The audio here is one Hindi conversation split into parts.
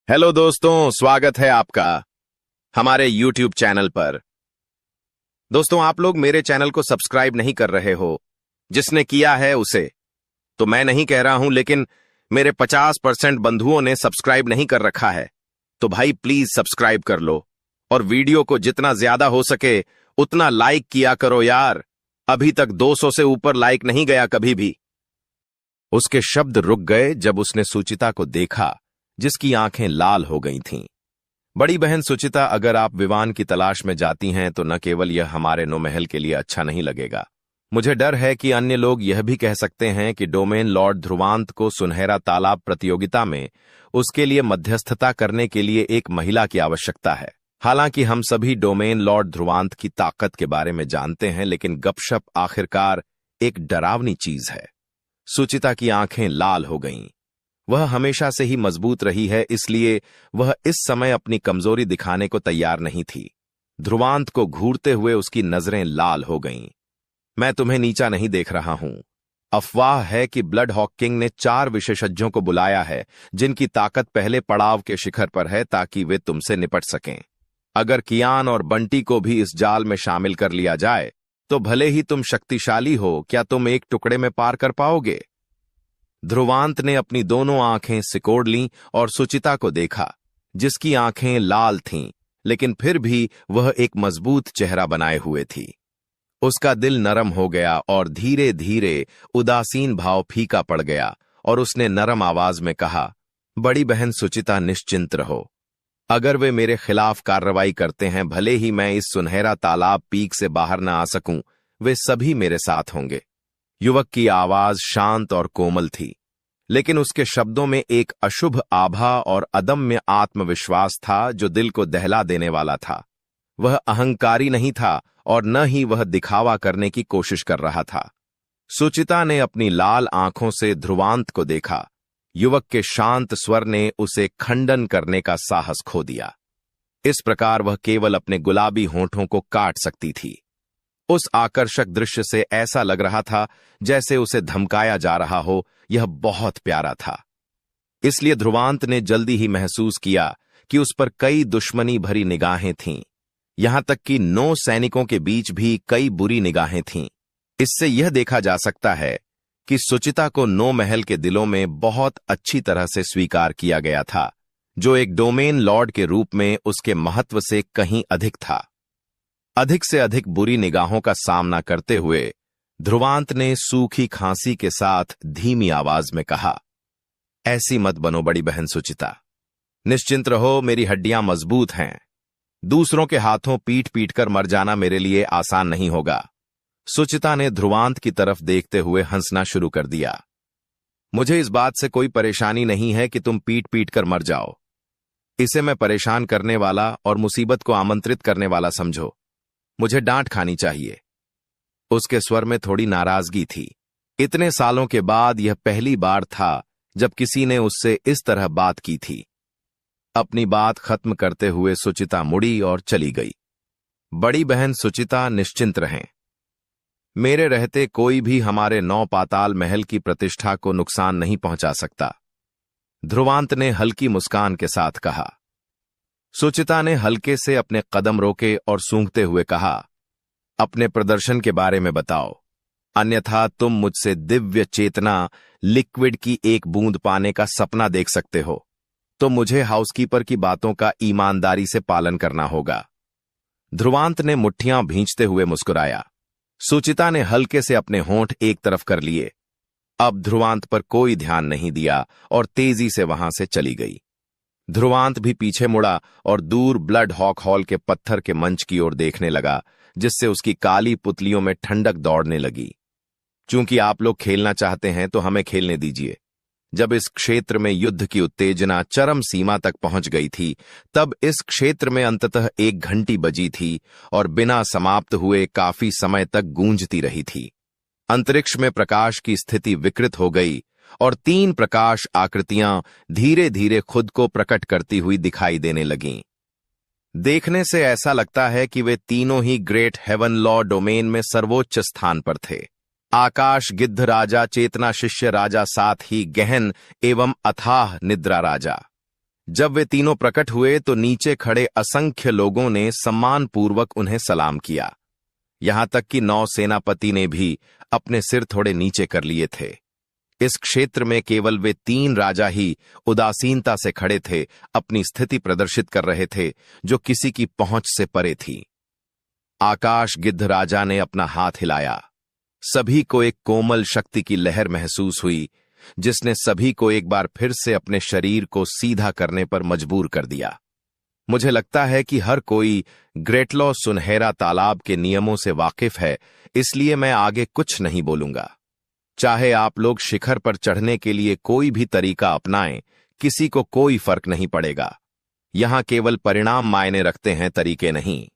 हेलो दोस्तों, स्वागत है आपका हमारे YouTube चैनल पर। दोस्तों, आप लोग मेरे चैनल को सब्सक्राइब नहीं कर रहे हो। जिसने किया है उसे तो मैं नहीं कह रहा हूं, लेकिन मेरे 50% बंधुओं ने सब्सक्राइब नहीं कर रखा है। तो भाई प्लीज सब्सक्राइब कर लो और वीडियो को जितना ज्यादा हो सके उतना लाइक किया करो यार। अभी तक 200 से ऊपर लाइक नहीं गया कभी भी। उसके शब्द रुक गए जब उसने सुचिता को देखा, जिसकी आंखें लाल हो गई थीं। बड़ी बहन सुचिता, अगर आप विवान की तलाश में जाती हैं तो न केवल यह हमारे नौमहल के लिए अच्छा नहीं लगेगा, मुझे डर है कि अन्य लोग यह भी कह सकते हैं कि डोमेन लॉर्ड ध्रुवांत को सुनहरा तालाब प्रतियोगिता में उसके लिए मध्यस्थता करने के लिए एक महिला की आवश्यकता है। हालांकि हम सभी डोमेन लॉर्ड ध्रुवांत की ताकत के बारे में जानते हैं, लेकिन गपशप आखिरकार एक डरावनी चीज है। सुचिता की आंखें लाल हो गईं। वह हमेशा से ही मजबूत रही है, इसलिए वह इस समय अपनी कमजोरी दिखाने को तैयार नहीं थी। ध्रुवांत को घूरते हुए उसकी नजरें लाल हो गईं। मैं तुम्हें नीचा नहीं देख रहा हूं। अफवाह है कि ब्लड हॉक किंग ने 4 विशेषज्ञों को बुलाया है, जिनकी ताकत पहले पड़ाव के शिखर पर है, ताकि वे तुमसे निपट सकें। अगर कियान और बंटी को भी इस जाल में शामिल कर लिया जाए तो भले ही तुम शक्तिशाली हो, क्या तुम एक टुकड़े में पार कर पाओगे? ध्रुवांत ने अपनी दोनों आंखें सिकोड़ लीं और सुचिता को देखा, जिसकी आंखें लाल थीं, लेकिन फिर भी वह एक मजबूत चेहरा बनाए हुए थी। उसका दिल नरम हो गया और धीरे धीरे उदासीन भाव फीका पड़ गया और उसने नरम आवाज में कहा, बड़ी बहन सुचिता, निश्चिंत रहो। अगर वे मेरे खिलाफ कार्रवाई करते हैं, भले ही मैं इस सुनहरा तालाब पीक से बाहर न आ सकूं, वे सभी मेरे साथ होंगे। युवक की आवाज शांत और कोमल थी, लेकिन उसके शब्दों में एक अशुभ आभा और अदम्य आत्मविश्वास था जो दिल को दहला देने वाला था। वह अहंकारी नहीं था और न ही वह दिखावा करने की कोशिश कर रहा था। सुचिता ने अपनी लाल आंखों से ध्रुवांत को देखा। युवक के शांत स्वर ने उसे खंडन करने का साहस खो दिया। इस प्रकार वह केवल अपने गुलाबी होंठों को काट सकती थी। उस आकर्षक दृश्य से ऐसा लग रहा था जैसे उसे धमकाया जा रहा हो। यह बहुत प्यारा था। इसलिए ध्रुवांत ने जल्दी ही महसूस किया कि उस पर कई दुश्मनी भरी निगाहें थीं। यहां तक कि 9 सैनिकों के बीच भी कई बुरी निगाहें थीं। इससे यह देखा जा सकता है कि सुचिता को नौमहल के दिलों में बहुत अच्छी तरह से स्वीकार किया गया था, जो एक डोमेन लॉर्ड के रूप में उसके महत्व से कहीं अधिक था। अधिक से अधिक बुरी निगाहों का सामना करते हुए ध्रुवांत ने सूखी खांसी के साथ धीमी आवाज में कहा, ऐसी मत बनो बड़ी बहन सुचिता। निश्चिंत रहो, मेरी हड्डियां मजबूत हैं। दूसरों के हाथों पीट पीट कर मर जाना मेरे लिए आसान नहीं होगा। सुचिता ने ध्रुवांत की तरफ देखते हुए हंसना शुरू कर दिया। मुझे इस बात से कोई परेशानी नहीं है कि तुम पीट पीट कर मर जाओ। इसे मैं परेशान करने वाला और मुसीबत को आमंत्रित करने वाला समझो। मुझे डांट खानी चाहिए। उसके स्वर में थोड़ी नाराजगी थी। इतने सालों के बाद यह पहली बार था जब किसी ने उससे इस तरह बात की थी। अपनी बात खत्म करते हुए सुचिता मुड़ी और चली गई। बड़ी बहन सुचिता, निश्चिंत रहें। मेरे रहते कोई भी हमारे 9 पाताल महल की प्रतिष्ठा को नुकसान नहीं पहुंचा सकता, ध्रुवांत ने हल्की मुस्कान के साथ कहा। सुचिता ने हल्के से अपने कदम रोके और सूंघते हुए कहा, अपने प्रदर्शन के बारे में बताओ, अन्यथा तुम मुझसे दिव्य चेतना लिक्विड की एक बूंद पाने का सपना देख सकते हो, तो मुझे हाउसकीपर की बातों का ईमानदारी से पालन करना होगा। ध्रुवांत ने मुट्ठियां भींचते हुए मुस्कुराया। सुचिता ने हल्के से अपने होंठ एक तरफ कर लिए। अब ध्रुवांत पर कोई ध्यान नहीं दिया और तेजी से वहां से चली गई। ध्रुवांत भी पीछे मुड़ा और दूर ब्लड हॉक हॉल के पत्थर के मंच की ओर देखने लगा, जिससे उसकी काली पुतलियों में ठंडक दौड़ने लगी। चूंकि आप लोग खेलना चाहते हैं तो हमें खेलने दीजिए। जब इस क्षेत्र में युद्ध की उत्तेजना चरम सीमा तक पहुंच गई थी, तब इस क्षेत्र में अंततः 1 घंटी बजी थी और बिना समाप्त हुए काफी समय तक गूंजती रही थी। अंतरिक्ष में प्रकाश की स्थिति विकृत हो गई और 3 प्रकाश आकृतियां धीरे धीरे खुद को प्रकट करती हुई दिखाई देने लगीं। देखने से ऐसा लगता है कि वे तीनों ही ग्रेट हेवन लॉ डोमेन में सर्वोच्च स्थान पर थे। आकाश गिद्ध राजा, चेतना शिष्य राजा, साथ ही गहन एवं अथाह निद्रा राजा। जब वे तीनों प्रकट हुए तो नीचे खड़े असंख्य लोगों ने सम्मानपूर्वक उन्हें सलाम किया। यहां तक कि नौसेनापति ने भी अपने सिर थोड़े नीचे कर लिए थे। इस क्षेत्र में केवल वे 3 राजा ही उदासीनता से खड़े थे, अपनी स्थिति प्रदर्शित कर रहे थे जो किसी की पहुंच से परे थी। आकाश गिद्ध राजा ने अपना हाथ हिलाया। सभी को एक कोमल शक्ति की लहर महसूस हुई, जिसने सभी को एक बार फिर से अपने शरीर को सीधा करने पर मजबूर कर दिया। मुझे लगता है कि हर कोई ग्रेटलॉ सुनहरा तालाब के नियमों से वाकिफ है, इसलिए मैं आगे कुछ नहीं बोलूंगा। चाहे आप लोग शिखर पर चढ़ने के लिए कोई भी तरीका अपनाएं, किसी को कोई फर्क नहीं पड़ेगा। यहां केवल परिणाम मायने रखते हैं, तरीके नहीं।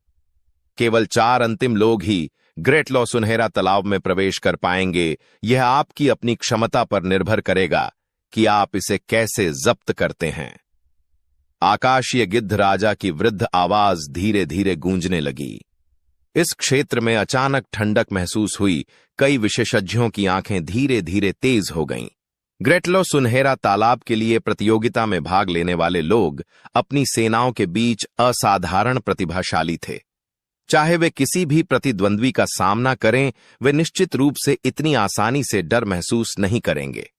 केवल 4 अंतिम लोग ही ग्रेटलॉ सुनहरा तालाब में प्रवेश कर पाएंगे। यह आपकी अपनी क्षमता पर निर्भर करेगा कि आप इसे कैसे जब्त करते हैं। आकाशीय गिद्ध राजा की वृद्ध आवाज धीरे धीरे गूंजने लगी। इस क्षेत्र में अचानक ठंडक महसूस हुई। कई विशेषज्ञों की आंखें धीरे धीरे तेज हो गईं। ग्रेटलॉ सुनहरा तालाब के लिए प्रतियोगिता में भाग लेने वाले लोग अपनी सेनाओं के बीच असाधारण प्रतिभाशाली थे। चाहे वे किसी भी प्रतिद्वंद्वी का सामना करें, वे निश्चित रूप से इतनी आसानी से डर महसूस नहीं करेंगे।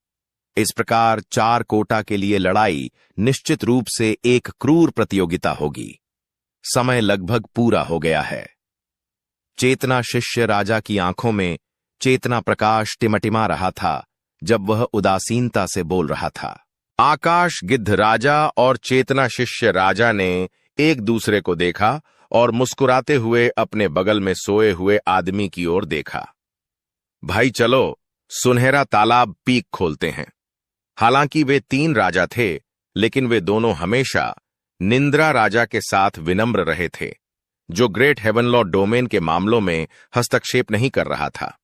इस प्रकार 4 कोटा के लिए लड़ाई निश्चित रूप से एक क्रूर प्रतियोगिता होगी। समय लगभग पूरा हो गया है। चेतना शिष्य राजा की आंखों में चेतना प्रकाश टिमटिमा रहा था जब वह उदासीनता से बोल रहा था। आकाश गिद्ध राजा और चेतना शिष्य राजा ने एक दूसरे को देखा और मुस्कुराते हुए अपने बगल में सोए हुए आदमी की ओर देखा। भाई चलो, सुनहरा तालाब पीक खोलते हैं। हालांकि वे 3 राजा थे, लेकिन वे दोनों हमेशा निंद्रा राजा के साथ विनम्र रहे थे, जो ग्रेट हेवनलॉ डोमेन के मामलों में हस्तक्षेप नहीं कर रहा था।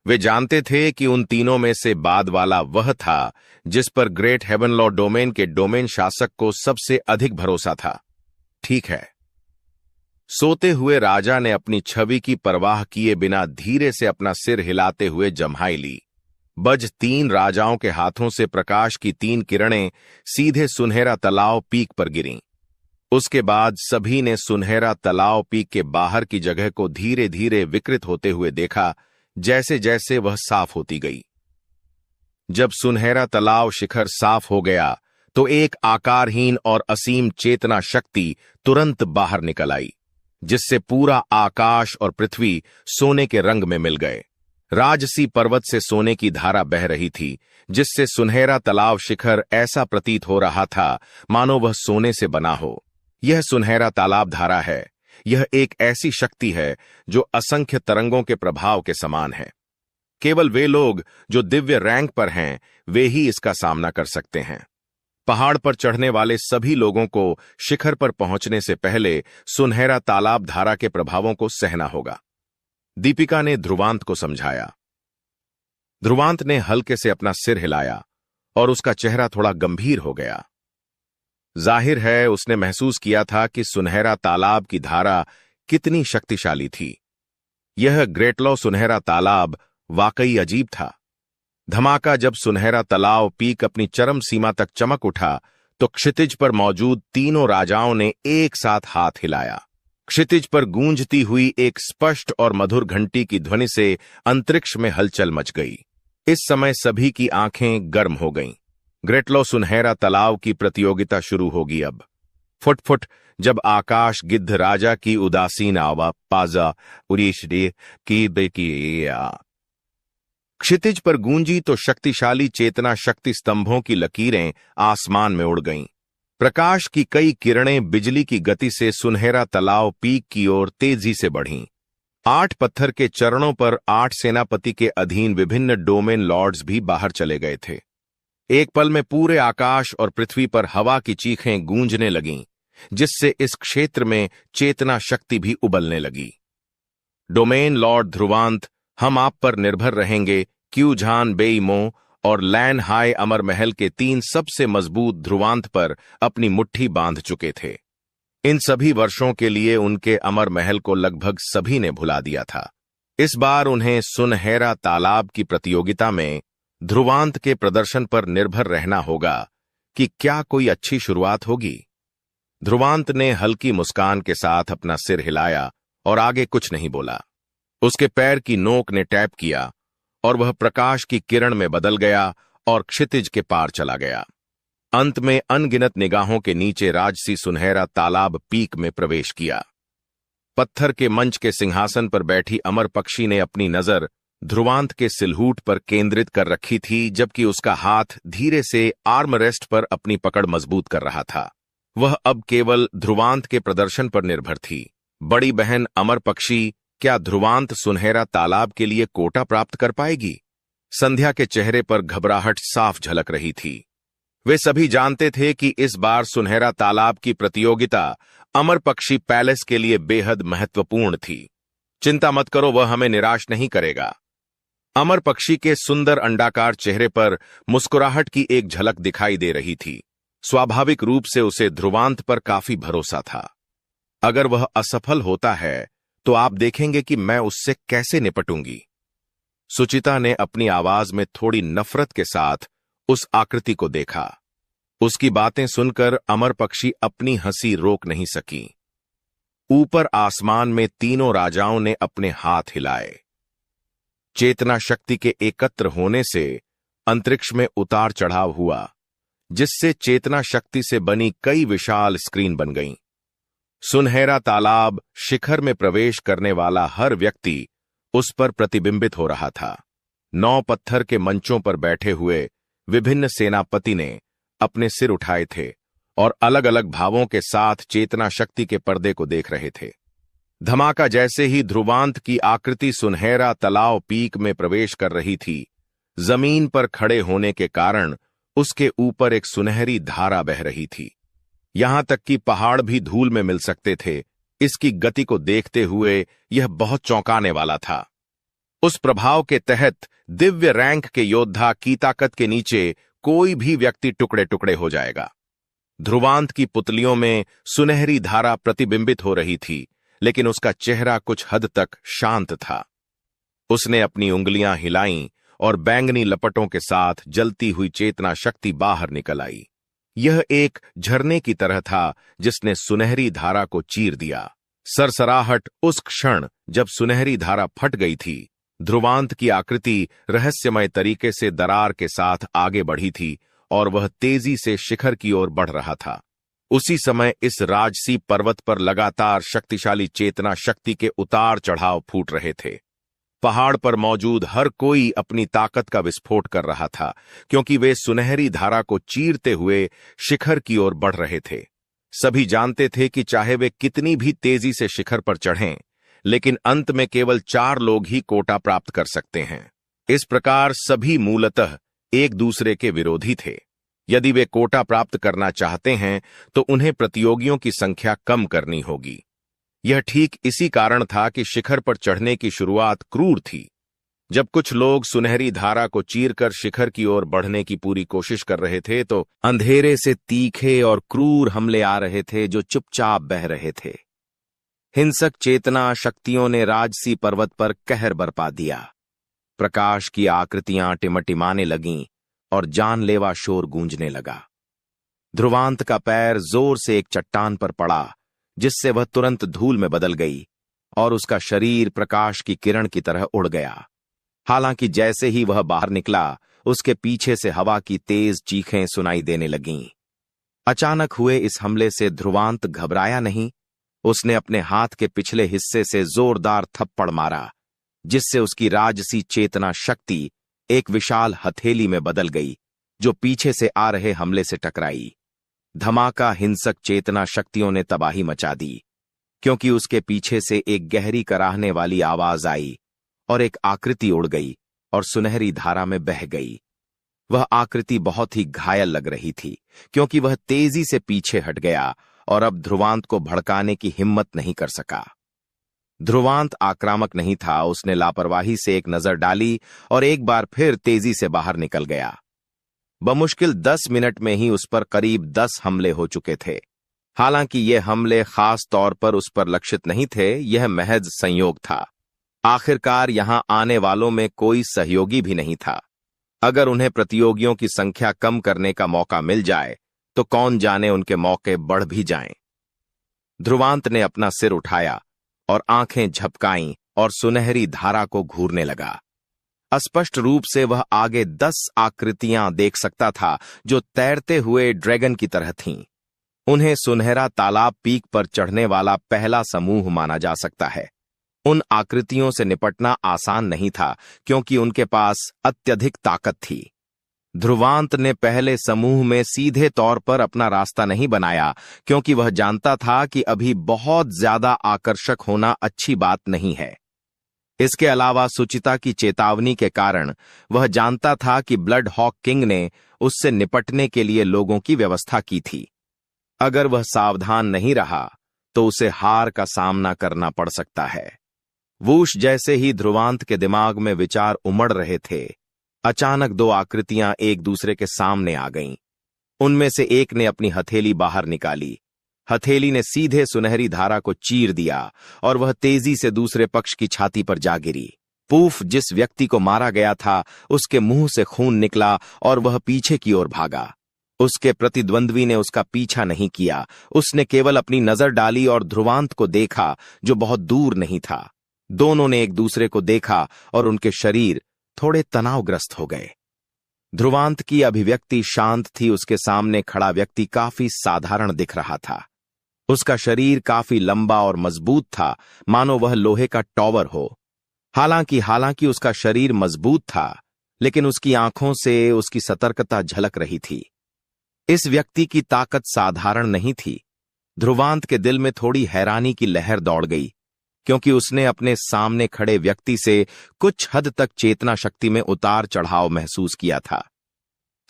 वे जानते थे कि उन तीनों में से बाद वाला वह था जिस पर ग्रेट हेवनलॉ डोमेन के डोमेन शासक को सबसे अधिक भरोसा था। ठीक है। सोते हुए राजा ने अपनी छवि की परवाह किए बिना धीरे से अपना सिर हिलाते हुए जम्हाई ली। बज 3 राजाओं के हाथों से प्रकाश की 3 किरणें सीधे सुनहरा तालाब पीक पर गिरीं। उसके बाद सभी ने सुनहरा तालाब पीक के बाहर की जगह को धीरे धीरे विकृत होते हुए देखा, जैसे जैसे वह साफ होती गई। जब सुनहरा तालाब शिखर साफ हो गया तो एक आकारहीन और असीम चेतना शक्ति तुरंत बाहर निकल आई, जिससे पूरा आकाश और पृथ्वी सोने के रंग में मिल गए। राजसी पर्वत से सोने की धारा बह रही थी, जिससे सुनहरा तालाब शिखर ऐसा प्रतीत हो रहा था मानो वह सोने से बना हो। यह सुनहरा तालाब धारा है। यह एक ऐसी शक्ति है जो असंख्य तरंगों के प्रभाव के समान है। केवल वे लोग जो दिव्य रैंक पर हैं, वे ही इसका सामना कर सकते हैं। पहाड़ पर चढ़ने वाले सभी लोगों को शिखर पर पहुंचने से पहले सुनहरा तालाब धारा के प्रभावों को सहना होगा। दीपिका ने ध्रुवांत को समझाया। ध्रुवांत ने हल्के से अपना सिर हिलाया और उसका चेहरा थोड़ा गंभीर हो गया। जाहिर है उसने महसूस किया था कि सुनहरा तालाब की धारा कितनी शक्तिशाली थी। यह ग्रेटलॉ सुनहरा तालाब वाकई अजीब था। धमाका जब सुनहरा तालाब पीक अपनी चरम सीमा तक चमक उठा तो क्षितिज पर मौजूद तीनों राजाओं ने एक साथ हाथ हिलाया। क्षितिज पर गूंजती हुई एक स्पष्ट और मधुर घंटी की ध्वनि से अंतरिक्ष में हलचल मच गई। इस समय सभी की आंखें गर्म हो गईं। ग्रेटलॉ सुनहरा तालाब की प्रतियोगिता शुरू होगी अब। फुट फुट जब आकाश गिद्ध राजा की उदासीन आवा पाजा उरीशरी की बेकिया क्षितिज पर गूंजी तो शक्तिशाली चेतना शक्ति स्तंभों की लकीरें आसमान में उड़ गईं। प्रकाश की कई किरणें बिजली की गति से सुनहरा तालाब पीक की ओर तेजी से बढ़ीं। 8 पत्थर के चरणों पर 8 सेनापति के अधीन विभिन्न डोमेन लॉर्ड्स भी बाहर चले गए थे। एक पल में पूरे आकाश और पृथ्वी पर हवा की चीखें गूंजने लगीं, जिससे इस क्षेत्र में चेतना शक्ति भी उबलने लगी। डोमेन लॉर्ड ध्रुवांत, हम आप पर निर्भर रहेंगे। क्यूझान बेईमो और लैन हाई अमर महल के 3 सबसे मजबूत ध्रुवांत पर अपनी मुट्ठी बांध चुके थे। इन सभी वर्षों के लिए उनके अमर महल को लगभग सभी ने भुला दिया था। इस बार उन्हें सुनहरा तालाब की प्रतियोगिता में ध्रुवांत के प्रदर्शन पर निर्भर रहना होगा, कि क्या कोई अच्छी शुरुआत होगी। ध्रुवांत ने हल्की मुस्कान के साथ अपना सिर हिलाया और आगे कुछ नहीं बोला। उसके पैर की नोक ने टैप किया और वह प्रकाश की किरण में बदल गया और क्षितिज के पार चला गया। अंत में अनगिनत निगाहों के नीचे राजसी सुनहरा तालाब पीक में प्रवेश किया। पत्थर के मंच के सिंहासन पर बैठी अमर पक्षी ने अपनी नजर ध्रुवांत के सिलहूट पर केंद्रित कर रखी थी, जबकि उसका हाथ धीरे से आर्मरेस्ट पर अपनी पकड़ मजबूत कर रहा था। वह अब केवल ध्रुवांत के प्रदर्शन पर निर्भर थी। बड़ी बहन अमर पक्षी, क्या ध्रुवांत सुनहरा तालाब के लिए कोटा प्राप्त कर पाएगी? संध्या के चेहरे पर घबराहट साफ झलक रही थी। वे सभी जानते थे कि इस बार सुनहरा तालाब की प्रतियोगिता अमर पक्षी पैलेस के लिए बेहद महत्वपूर्ण थी। चिंता मत करो, वह हमें निराश नहीं करेगा। अमर पक्षी के सुंदर अंडाकार चेहरे पर मुस्कुराहट की एक झलक दिखाई दे रही थी। स्वाभाविक रूप से उसे ध्रुवांत पर काफी भरोसा था। अगर वह असफल होता है तो आप देखेंगे कि मैं उससे कैसे निपटूंगी। सुचिता ने अपनी आवाज में थोड़ी नफरत के साथ उस आकृति को देखा। उसकी बातें सुनकर अमर पक्षी अपनी हंसी रोक नहीं सकी। ऊपर आसमान में तीनों राजाओं ने अपने हाथ हिलाए। चेतना शक्ति के एकत्र होने से अंतरिक्ष में उतार चढ़ाव हुआ, जिससे चेतना शक्ति से बनी कई विशाल स्क्रीन बन गईं। सुनहरा तालाब शिखर में प्रवेश करने वाला हर व्यक्ति उस पर प्रतिबिंबित हो रहा था। 9 पत्थर के मंचों पर बैठे हुए विभिन्न सेनापति ने अपने सिर उठाए थे और अलग अलग भावों के साथ चेतना शक्ति के पर्दे को देख रहे थे। धमाका जैसे ही ध्रुवांत की आकृति सुनहरा तालाब पीक में प्रवेश कर रही थी, जमीन पर खड़े होने के कारण उसके ऊपर एक सुनहरी धारा बह रही थी। यहां तक कि पहाड़ भी धूल में मिल सकते थे। इसकी गति को देखते हुए यह बहुत चौंकाने वाला था। उस प्रभाव के तहत दिव्य रैंक के योद्धा की ताकत के नीचे कोई भी व्यक्ति टुकड़े टुकड़े हो जाएगा। ध्रुवांत की पुतलियों में सुनहरी धारा प्रतिबिंबित हो रही थी, लेकिन उसका चेहरा कुछ हद तक शांत था। उसने अपनी उंगलियां हिलाईं और बैंगनी लपटों के साथ जलती हुई चेतना शक्ति बाहर निकल आई। यह एक झरने की तरह था जिसने सुनहरी धारा को चीर दिया। सरसराहट उस क्षण जब सुनहरी धारा फट गई थी। ध्रुवांत की आकृति रहस्यमय तरीके से दरार के साथ आगे बढ़ी थी और वह तेजी से शिखर की ओर बढ़ रहा था। उसी समय इस राजसी पर्वत पर लगातार शक्तिशाली चेतना शक्ति के उतार चढ़ाव फूट रहे थे। पहाड़ पर मौजूद हर कोई अपनी ताकत का विस्फोट कर रहा था, क्योंकि वे सुनहरी धारा को चीरते हुए शिखर की ओर बढ़ रहे थे। सभी जानते थे कि चाहे वे कितनी भी तेजी से शिखर पर चढ़ें, लेकिन अंत में केवल 4 लोग ही कोटा प्राप्त कर सकते हैं। इस प्रकार सभी मूलतः एक दूसरे के विरोधी थे। यदि वे कोटा प्राप्त करना चाहते हैं तो उन्हें प्रतियोगियों की संख्या कम करनी होगी। यह ठीक इसी कारण था कि शिखर पर चढ़ने की शुरुआत क्रूर थी। जब कुछ लोग सुनहरी धारा को चीरकर शिखर की ओर बढ़ने की पूरी कोशिश कर रहे थे, तो अंधेरे से तीखे और क्रूर हमले आ रहे थे जो चुपचाप बह रहे थे। हिंसक चेतना शक्तियों ने राजसी पर्वत पर कहर बरपा दिया। प्रकाश की आकृतियां टिमटिमाने लगीं और जानलेवा शोर गूंजने लगा। ध्रुवांत का पैर जोर से एक चट्टान पर पड़ा, जिससे वह तुरंत धूल में बदल गई और उसका शरीर प्रकाश की किरण की तरह उड़ गया। हालांकि जैसे ही वह बाहर निकला, उसके पीछे से हवा की तेज चीखें सुनाई देने लगीं। अचानक हुए इस हमले से ध्रुवांत घबराया नहीं। उसने अपने हाथ के पिछले हिस्से से जोरदार थप्पड़ मारा, जिससे उसकी राजसी चेतना शक्ति एक विशाल हथेली में बदल गई, जो पीछे से आ रहे हमले से टकराई। धमाका हिंसक चेतना शक्तियों ने तबाही मचा दी, क्योंकि उसके पीछे से एक गहरी कराहने वाली आवाज आई और एक आकृति उड़ गई और सुनहरी धारा में बह गई। वह आकृति बहुत ही घायल लग रही थी, क्योंकि वह तेजी से पीछे हट गया और अब ध्रुवांत को भड़काने की हिम्मत नहीं कर सका। ध्रुवांत आक्रामक नहीं था। उसने लापरवाही से एक नजर डाली और एक बार फिर तेजी से बाहर निकल गया। बमुश्किल 10 मिनट में ही उस पर करीब 10 हमले हो चुके थे। हालांकि ये हमले खास तौर पर उस पर लक्षित नहीं थे, यह महज संयोग था। आखिरकार यहां आने वालों में कोई सहयोगी भी नहीं था। अगर उन्हें प्रतियोगियों की संख्या कम करने का मौका मिल जाए तो कौन जाने उनके मौके बढ़ भी जाएं। ध्रुवांत ने अपना सिर उठाया और आंखें झपकाईं और सुनहरी धारा को घूरने लगा। अस्पष्ट रूप से वह आगे 10 आकृतियां देख सकता था जो तैरते हुए ड्रैगन की तरह थीं। उन्हें सुनहरा तालाब पीक पर चढ़ने वाला पहला समूह माना जा सकता है। उन आकृतियों से निपटना आसान नहीं था क्योंकि उनके पास अत्यधिक ताकत थी। ध्रुवांत ने पहले समूह में सीधे तौर पर अपना रास्ता नहीं बनाया क्योंकि वह जानता था कि अभी बहुत ज्यादा आकर्षक होना अच्छी बात नहीं है। इसके अलावा सुचिता की चेतावनी के कारण वह जानता था कि ब्लड हॉक किंग ने उससे निपटने के लिए लोगों की व्यवस्था की थी। अगर वह सावधान नहीं रहा तो उसे हार का सामना करना पड़ सकता है। वूश जैसे ही ध्रुवांत के दिमाग में विचार उमड़ रहे थे, अचानक 2 आकृतियां एक दूसरे के सामने आ गईं। उनमें से एक ने अपनी हथेली बाहर निकाली। हथेली ने सीधे सुनहरी धारा को चीर दिया और वह तेजी से दूसरे पक्ष की छाती पर जा गिरी। पूफ जिस व्यक्ति को मारा गया था उसके मुंह से खून निकला और वह पीछे की ओर भागा। उसके प्रतिद्वंद्वी ने उसका पीछा नहीं किया, उसने केवल अपनी नजर डाली और ध्रुवांत को देखा जो बहुत दूर नहीं था। दोनों ने एक दूसरे को देखा और उनके शरीर थोड़े तनावग्रस्त हो गए। ध्रुवांत की अभिव्यक्ति शांत थी। उसके सामने खड़ा व्यक्ति काफी साधारण दिख रहा था। उसका शरीर काफी लंबा और मजबूत था, मानो वह लोहे का टॉवर हो। हालांकि उसका शरीर मजबूत था, लेकिन उसकी आंखों से उसकी सतर्कता झलक रही थी। इस व्यक्ति की ताकत साधारण नहीं थी। ध्रुवांत के दिल में थोड़ी हैरानी की लहर दौड़ गई क्योंकि उसने अपने सामने खड़े व्यक्ति से कुछ हद तक चेतना शक्ति में उतार चढ़ाव महसूस किया था।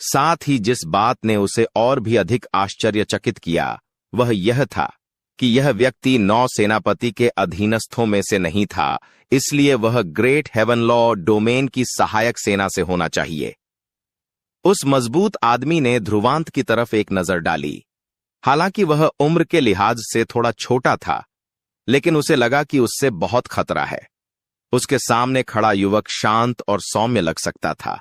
साथ ही जिस बात ने उसे और भी अधिक आश्चर्यचकित किया वह यह था कि यह व्यक्ति 9 सेनापति के अधीनस्थों में से नहीं था, इसलिए वह ग्रेट हेवनलॉ डोमेन की सहायक सेना से होना चाहिए। उस मजबूत आदमी ने ध्रुवांत की तरफ एक नजर डाली। हालांकि वह उम्र के लिहाज से थोड़ा छोटा था, लेकिन उसे लगा कि उससे बहुत खतरा है। उसके सामने खड़ा युवक शांत और सौम्य लग सकता था,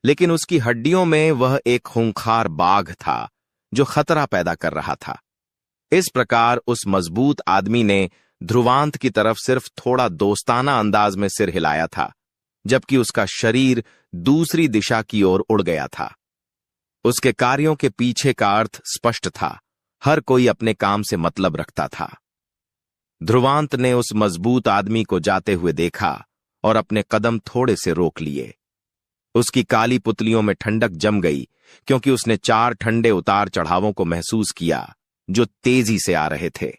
लेकिन उसकी हड्डियों में वह एक खूंखार बाघ था जो खतरा पैदा कर रहा था। इस प्रकार उस मजबूत आदमी ने ध्रुवांत की तरफ सिर्फ थोड़ा दोस्ताना अंदाज में सिर हिलाया था, जबकि उसका शरीर दूसरी दिशा की ओर उड़ गया था। उसके कार्यों के पीछे का अर्थ स्पष्ट था। हर कोई अपने काम से मतलब रखता था। ध्रुवांत ने उस मजबूत आदमी को जाते हुए देखा और अपने कदम थोड़े से रोक लिए। उसकी काली पुतलियों में ठंडक जम गई क्योंकि उसने 4 ठंडे उतार चढ़ावों को महसूस किया जो तेजी से आ रहे थे।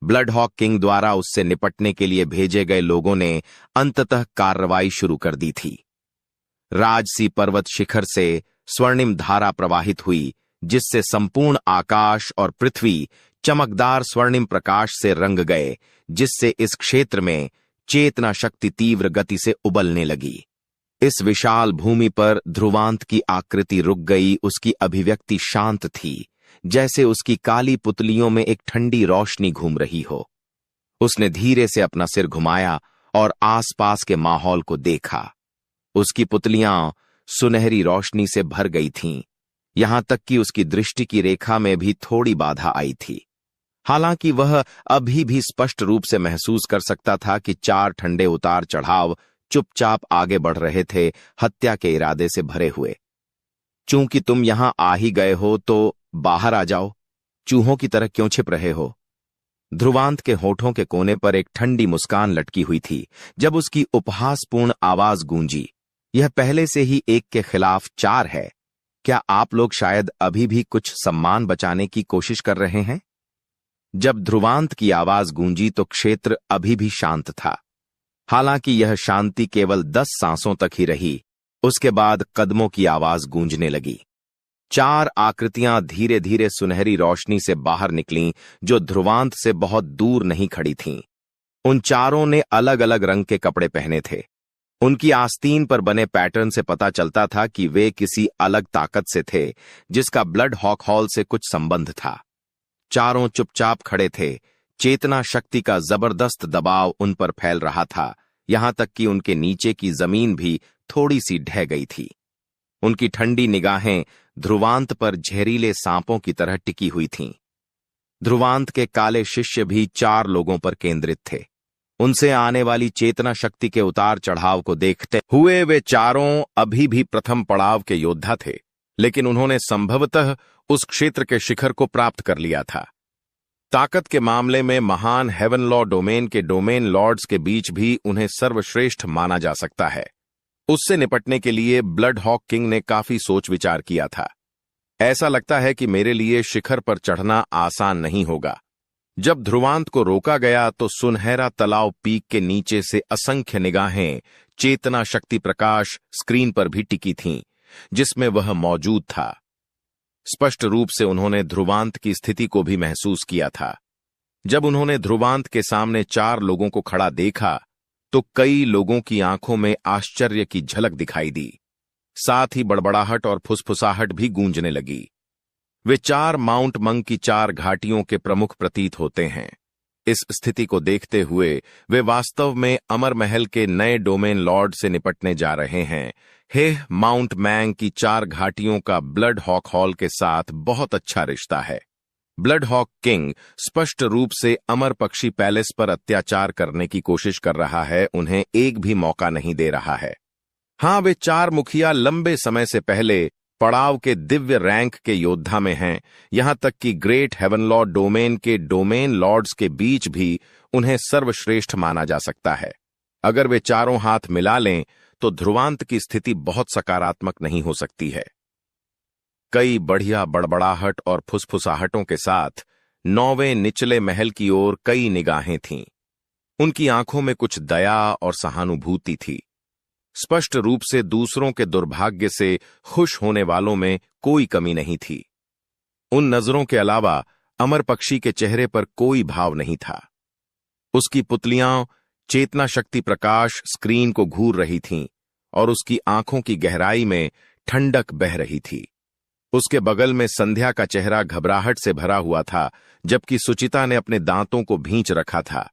ब्लड हॉक किंग द्वारा उससे निपटने के लिए भेजे गए लोगों ने अंततः कार्रवाई शुरू कर दी थी। राजसी पर्वत शिखर से स्वर्णिम धारा प्रवाहित हुई, जिससे संपूर्ण आकाश और पृथ्वी चमकदार स्वर्णिम प्रकाश से रंग गए, जिससे इस क्षेत्र में चेतना शक्ति तीव्र गति से उबलने लगी। इस विशाल भूमि पर ध्रुवांत की आकृति रुक गई। उसकी अभिव्यक्ति शांत थी, जैसे उसकी काली पुतलियों में एक ठंडी रोशनी घूम रही हो। उसने धीरे से अपना सिर घुमाया और आसपास के माहौल को देखा। उसकी पुतलियां सुनहरी रोशनी से भर गई थीं, यहां तक कि उसकी दृष्टि की रेखा में भी थोड़ी बाधा आई थी। हालांकि वह अभी भी स्पष्ट रूप से महसूस कर सकता था कि 4 ठंडे उतार चढ़ाव चुपचाप आगे बढ़ रहे थे, हत्या के इरादे से भरे हुए। चूंकि तुम यहां आ ही गए हो तो बाहर आ जाओ, चूहों की तरह क्यों छिप रहे हो? ध्रुवांत के होठों के कोने पर एक ठंडी मुस्कान लटकी हुई थी जब उसकी उपहासपूर्ण आवाज गूंजी। यह पहले से ही 1 के खिलाफ 4 है। क्या आप लोग शायद अभी भी कुछ सम्मान बचाने की कोशिश कर रहे हैं? जब ध्रुवांत की आवाज गूंजी तो क्षेत्र अभी भी शांत था। हालांकि यह शांति केवल 10 सांसों तक ही रही। उसके बाद कदमों की आवाज गूंजने लगी। 4 आकृतियां धीरे धीरे सुनहरी रोशनी से बाहर निकलीं, जो ध्रुवांत से बहुत दूर नहीं खड़ी थीं। उन चारों ने अलग अलग रंग के कपड़े पहने थे। उनकी आस्तीन पर बने पैटर्न से पता चलता था कि वे किसी अलग ताकत से थे, जिसका ब्लड हॉक हॉल से कुछ संबंध था। चारों चुपचाप खड़े थे। चेतना शक्ति का जबरदस्त दबाव उन पर फैल रहा था, यहां तक कि उनके नीचे की जमीन भी थोड़ी सी ढह गई थी। उनकी ठंडी निगाहें ध्रुवांत पर जहरीले सांपों की तरह टिकी हुई थीं। ध्रुवांत के काले शिष्य भी 4 लोगों पर केंद्रित थे। उनसे आने वाली चेतना शक्ति के उतार चढ़ाव को देखते हुए वे चारों अभी भी प्रथम पड़ाव के योद्धा थे, लेकिन उन्होंने संभवतः उस क्षेत्र के शिखर को प्राप्त कर लिया था। ताकत के मामले में महान हेवन लॉ डोमेन के डोमेन लॉर्ड्स के बीच भी उन्हें सर्वश्रेष्ठ माना जा सकता है। उससे निपटने के लिए ब्लड हॉक किंग ने काफी सोच विचार किया था। ऐसा लगता है कि मेरे लिए शिखर पर चढ़ना आसान नहीं होगा। जब ध्रुवांत को रोका गया तो सुनहरा तलाव पीक के नीचे से असंख्य निगाहें चेतना शक्ति प्रकाश स्क्रीन पर भी टिकी थीं, जिसमें वह मौजूद था। स्पष्ट रूप से उन्होंने ध्रुवांत की स्थिति को भी महसूस किया था। जब उन्होंने ध्रुवांत के सामने 4 लोगों को खड़ा देखा तो कई लोगों की आंखों में आश्चर्य की झलक दिखाई दी। साथ ही बड़बड़ाहट और फुसफुसाहट भी गूंजने लगी। वे 4 माउंट मंग की 4 घाटियों के प्रमुख प्रतीत होते हैं। इस स्थिति को देखते हुए वे वास्तव में अमर महल के नए डोमेन लॉर्ड से निपटने जा रहे हैं। हेह माउंट मैंग की 4 घाटियों का ब्लड हॉक हॉल के साथ बहुत अच्छा रिश्ता है। ब्लड हॉक किंग स्पष्ट रूप से अमर पक्षी पैलेस पर अत्याचार करने की कोशिश कर रहा है, उन्हें एक भी मौका नहीं दे रहा है। हां, वे 4 मुखिया लंबे समय से पहले पड़ाव के दिव्य रैंक के योद्धा में हैं, यहां तक कि ग्रेट हेवन लॉ डोमेन के डोमेन लॉर्ड्स के बीच भी उन्हें सर्वश्रेष्ठ माना जा सकता है। अगर वे चारों हाथ मिला लें तो ध्रुवांत की स्थिति बहुत सकारात्मक नहीं हो सकती है। कई बढ़िया बड़बड़ाहट और फुसफुसाहटों के साथ 9वें निचले महल की ओर कई निगाहें थीं। उनकी आंखों में कुछ दया और सहानुभूति थी। स्पष्ट रूप से दूसरों के दुर्भाग्य से खुश होने वालों में कोई कमी नहीं थी। उन नजरों के अलावा अमर पक्षी के चेहरे पर कोई भाव नहीं था। उसकी पुतलियां चेतना शक्ति प्रकाश स्क्रीन को घूर रही थीं और उसकी आंखों की गहराई में ठंडक बह रही थी। उसके बगल में संध्या का चेहरा घबराहट से भरा हुआ था, जबकि सुचिता ने अपने दांतों को भींच रखा था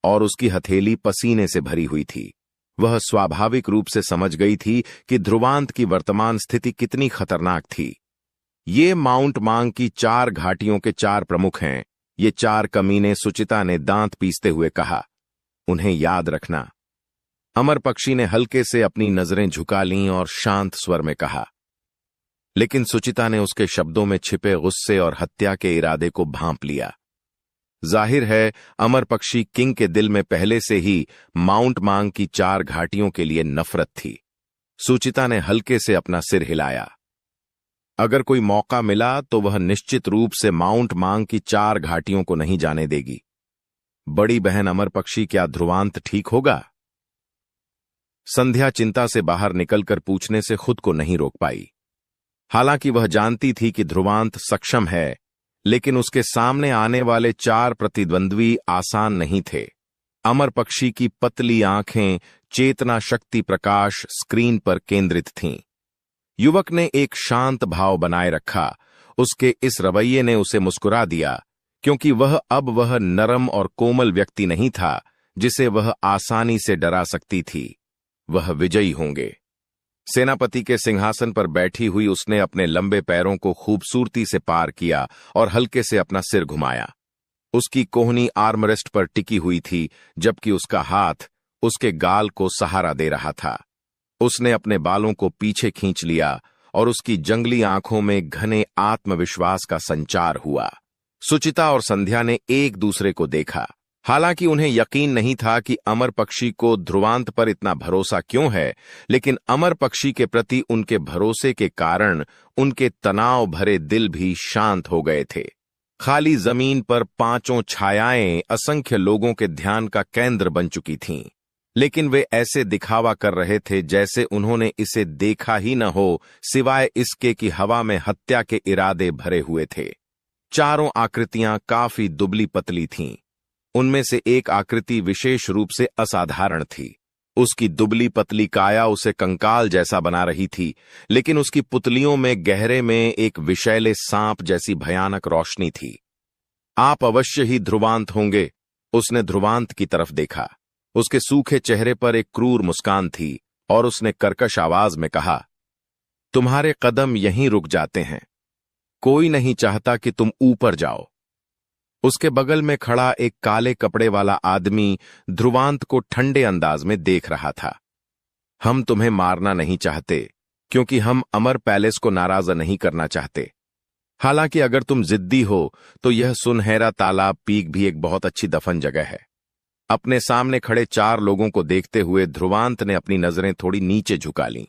और उसकी हथेली पसीने से भरी हुई थी। वह स्वाभाविक रूप से समझ गई थी कि ध्रुवांत की वर्तमान स्थिति कितनी खतरनाक थी। ये माउंट मांग की 4 घाटियों के 4 प्रमुख हैं। ये 4 कमीने, सुचिता ने दांत पीसते हुए कहा। उन्हें याद रखना। अमर पक्षी ने हल्के से अपनी नजरें झुका लीं और शांत स्वर में कहा, लेकिन सुचिता ने उसके शब्दों में छिपे गुस्से और हत्या के इरादे को भांप लिया। जाहिर है अमर पक्षी किंग के दिल में पहले से ही माउंट मांग की 4 घाटियों के लिए नफरत थी। सुचिता ने हल्के से अपना सिर हिलाया। अगर कोई मौका मिला तो वह निश्चित रूप से माउंट मांग की 4 घाटियों को नहीं जाने देगी। बड़ी बहन अमर पक्षी, क्या ध्रुवांत ठीक होगा? संध्या चिंता से बाहर निकलकर पूछने से खुद को नहीं रोक पाई। हालांकि वह जानती थी कि ध्रुवांत सक्षम है, लेकिन उसके सामने आने वाले 4 प्रतिद्वंद्वी आसान नहीं थे। अमर पक्षी की पतली आंखें चेतना शक्ति प्रकाश स्क्रीन पर केंद्रित थीं। युवक ने एक शांत भाव बनाए रखा। उसके इस रवैये ने उसे मुस्कुरा दिया, क्योंकि वह नरम और कोमल व्यक्ति नहीं था जिसे वह आसानी से डरा सकती थी। वह विजयी होंगे। सेनापति के सिंहासन पर बैठी हुई उसने अपने लंबे पैरों को खूबसूरती से पार किया और हल्के से अपना सिर घुमाया। उसकी कोहनी आर्मरेस्ट पर टिकी हुई थी, जबकि उसका हाथ उसके गाल को सहारा दे रहा था। उसने अपने बालों को पीछे खींच लिया और उसकी जंगली आंखों में घने आत्मविश्वास का संचार हुआ। सुचिता और संध्या ने एक दूसरे को देखा। हालांकि उन्हें यकीन नहीं था कि अमर पक्षी को ध्रुवांत पर इतना भरोसा क्यों है, लेकिन अमर पक्षी के प्रति उनके भरोसे के कारण उनके तनाव भरे दिल भी शांत हो गए थे। खाली जमीन पर 5 छायाएं असंख्य लोगों के ध्यान का केंद्र बन चुकी थीं, लेकिन वे ऐसे दिखावा कर रहे थे जैसे उन्होंने इसे देखा ही न हो, सिवाय इसके कि हवा में हत्या के इरादे भरे हुए थे। चारों आकृतियां काफी दुबली पतली थीं। उनमें से एक आकृति विशेष रूप से असाधारण थी। उसकी दुबली पतली काया उसे कंकाल जैसा बना रही थी, लेकिन उसकी पुतलियों में गहरे में एक विषैले सांप जैसी भयानक रोशनी थी। आप अवश्य ही ध्रुवांत होंगे। उसने ध्रुवांत की तरफ देखा। उसके सूखे चेहरे पर एक क्रूर मुस्कान थी और उसने कर्कश आवाज में कहा, तुम्हारे कदम यहीं रुक जाते हैं। कोई नहीं चाहता कि तुम ऊपर जाओ। उसके बगल में खड़ा एक काले कपड़े वाला आदमी ध्रुवांत को ठंडे अंदाज में देख रहा था। हम तुम्हें मारना नहीं चाहते, क्योंकि हम अमर पैलेस को नाराज नहीं करना चाहते। हालांकि अगर तुम जिद्दी हो तो यह सुनहरा तालाब पीक भी एक बहुत अच्छी दफन जगह है। अपने सामने खड़े 4 लोगों को देखते हुए ध्रुवांत ने अपनी नजरें थोड़ी नीचे झुका लीं।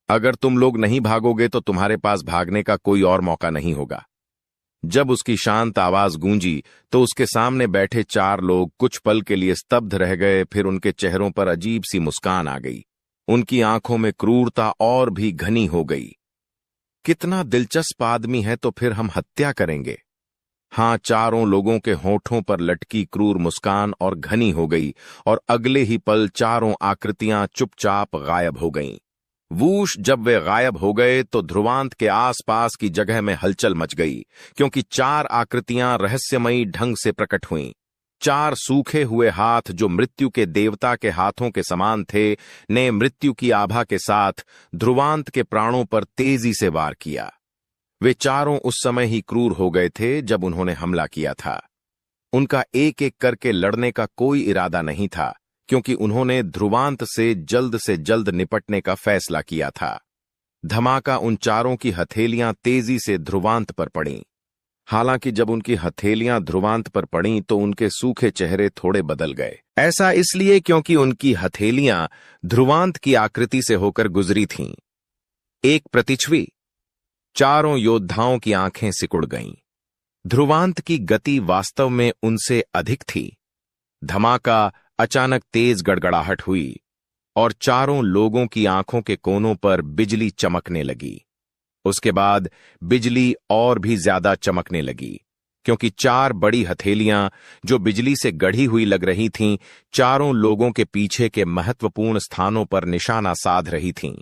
अगर तुम लोग नहीं भागोगे तो तुम्हारे पास भागने का कोई और मौका नहीं होगा। जब उसकी शांत आवाज गूंजी तो उसके सामने बैठे 4 लोग कुछ पल के लिए स्तब्ध रह गए। फिर उनके चेहरों पर अजीब सी मुस्कान आ गई। उनकी आंखों में क्रूरता और भी घनी हो गई। कितना दिलचस्प आदमी है, तो फिर हम हत्या करेंगे। हां, चारों लोगों के होठों पर लटकी क्रूर मुस्कान और घनी हो गई, और अगले ही पल चारों आकृतियां चुपचाप गायब हो गईं। वूश, जब वे गायब हो गए तो ध्रुवांत के आसपास की जगह में हलचल मच गई, क्योंकि 4 आकृतियां रहस्यमयी ढंग से प्रकट हुईं। 4 सूखे हुए हाथ जो मृत्यु के देवता के हाथों के समान थे, ने मृत्यु की आभा के साथ ध्रुवांत के प्राणों पर तेजी से वार किया। वे चारों उस समय ही क्रूर हो गए थे जब उन्होंने हमला किया था। उनका एक एक करके लड़ने का कोई इरादा नहीं था, क्योंकि उन्होंने ध्रुवांत से जल्द निपटने का फैसला किया था। धमाका उन चारों की हथेलियां तेजी से ध्रुवांत पर पड़ीं। हालांकि जब उनकी हथेलियां ध्रुवांत पर पड़ीं तो उनके सूखे चेहरे थोड़े बदल गए। ऐसा इसलिए क्योंकि उनकी हथेलियां ध्रुवांत की आकृति से होकर गुजरी थीं। एक प्रतिच्छवि। चारों योद्धाओं की आंखें सिकुड़ गईं। ध्रुवांत की गति वास्तव में उनसे अधिक थी। धमाका अचानक तेज गड़गड़ाहट हुई और चारों लोगों की आंखों के कोनों पर बिजली चमकने लगी। उसके बाद बिजली और भी ज्यादा चमकने लगी, क्योंकि 4 बड़ी हथेलियां जो बिजली से गढ़ी हुई लग रही थीं, चारों लोगों के पीछे के महत्वपूर्ण स्थानों पर निशाना साध रही थीं।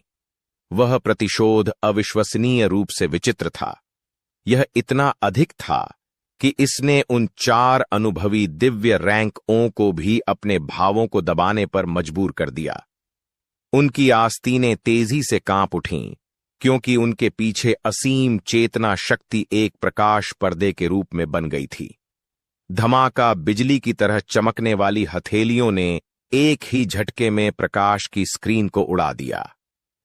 वह प्रतिशोध अविश्वसनीय रूप से विचित्र था। यह इतना अधिक था कि इसने उन 4 अनुभवी दिव्य रैंक ओ को भी अपने भावों को दबाने पर मजबूर कर दिया। उनकी आस्तीनें तेजी से कांप उठीं, क्योंकि उनके पीछे असीम चेतना शक्ति एक प्रकाश पर्दे के रूप में बन गई थी। धमाका बिजली की तरह चमकने वाली हथेलियों ने एक ही झटके में प्रकाश की स्क्रीन को उड़ा दिया।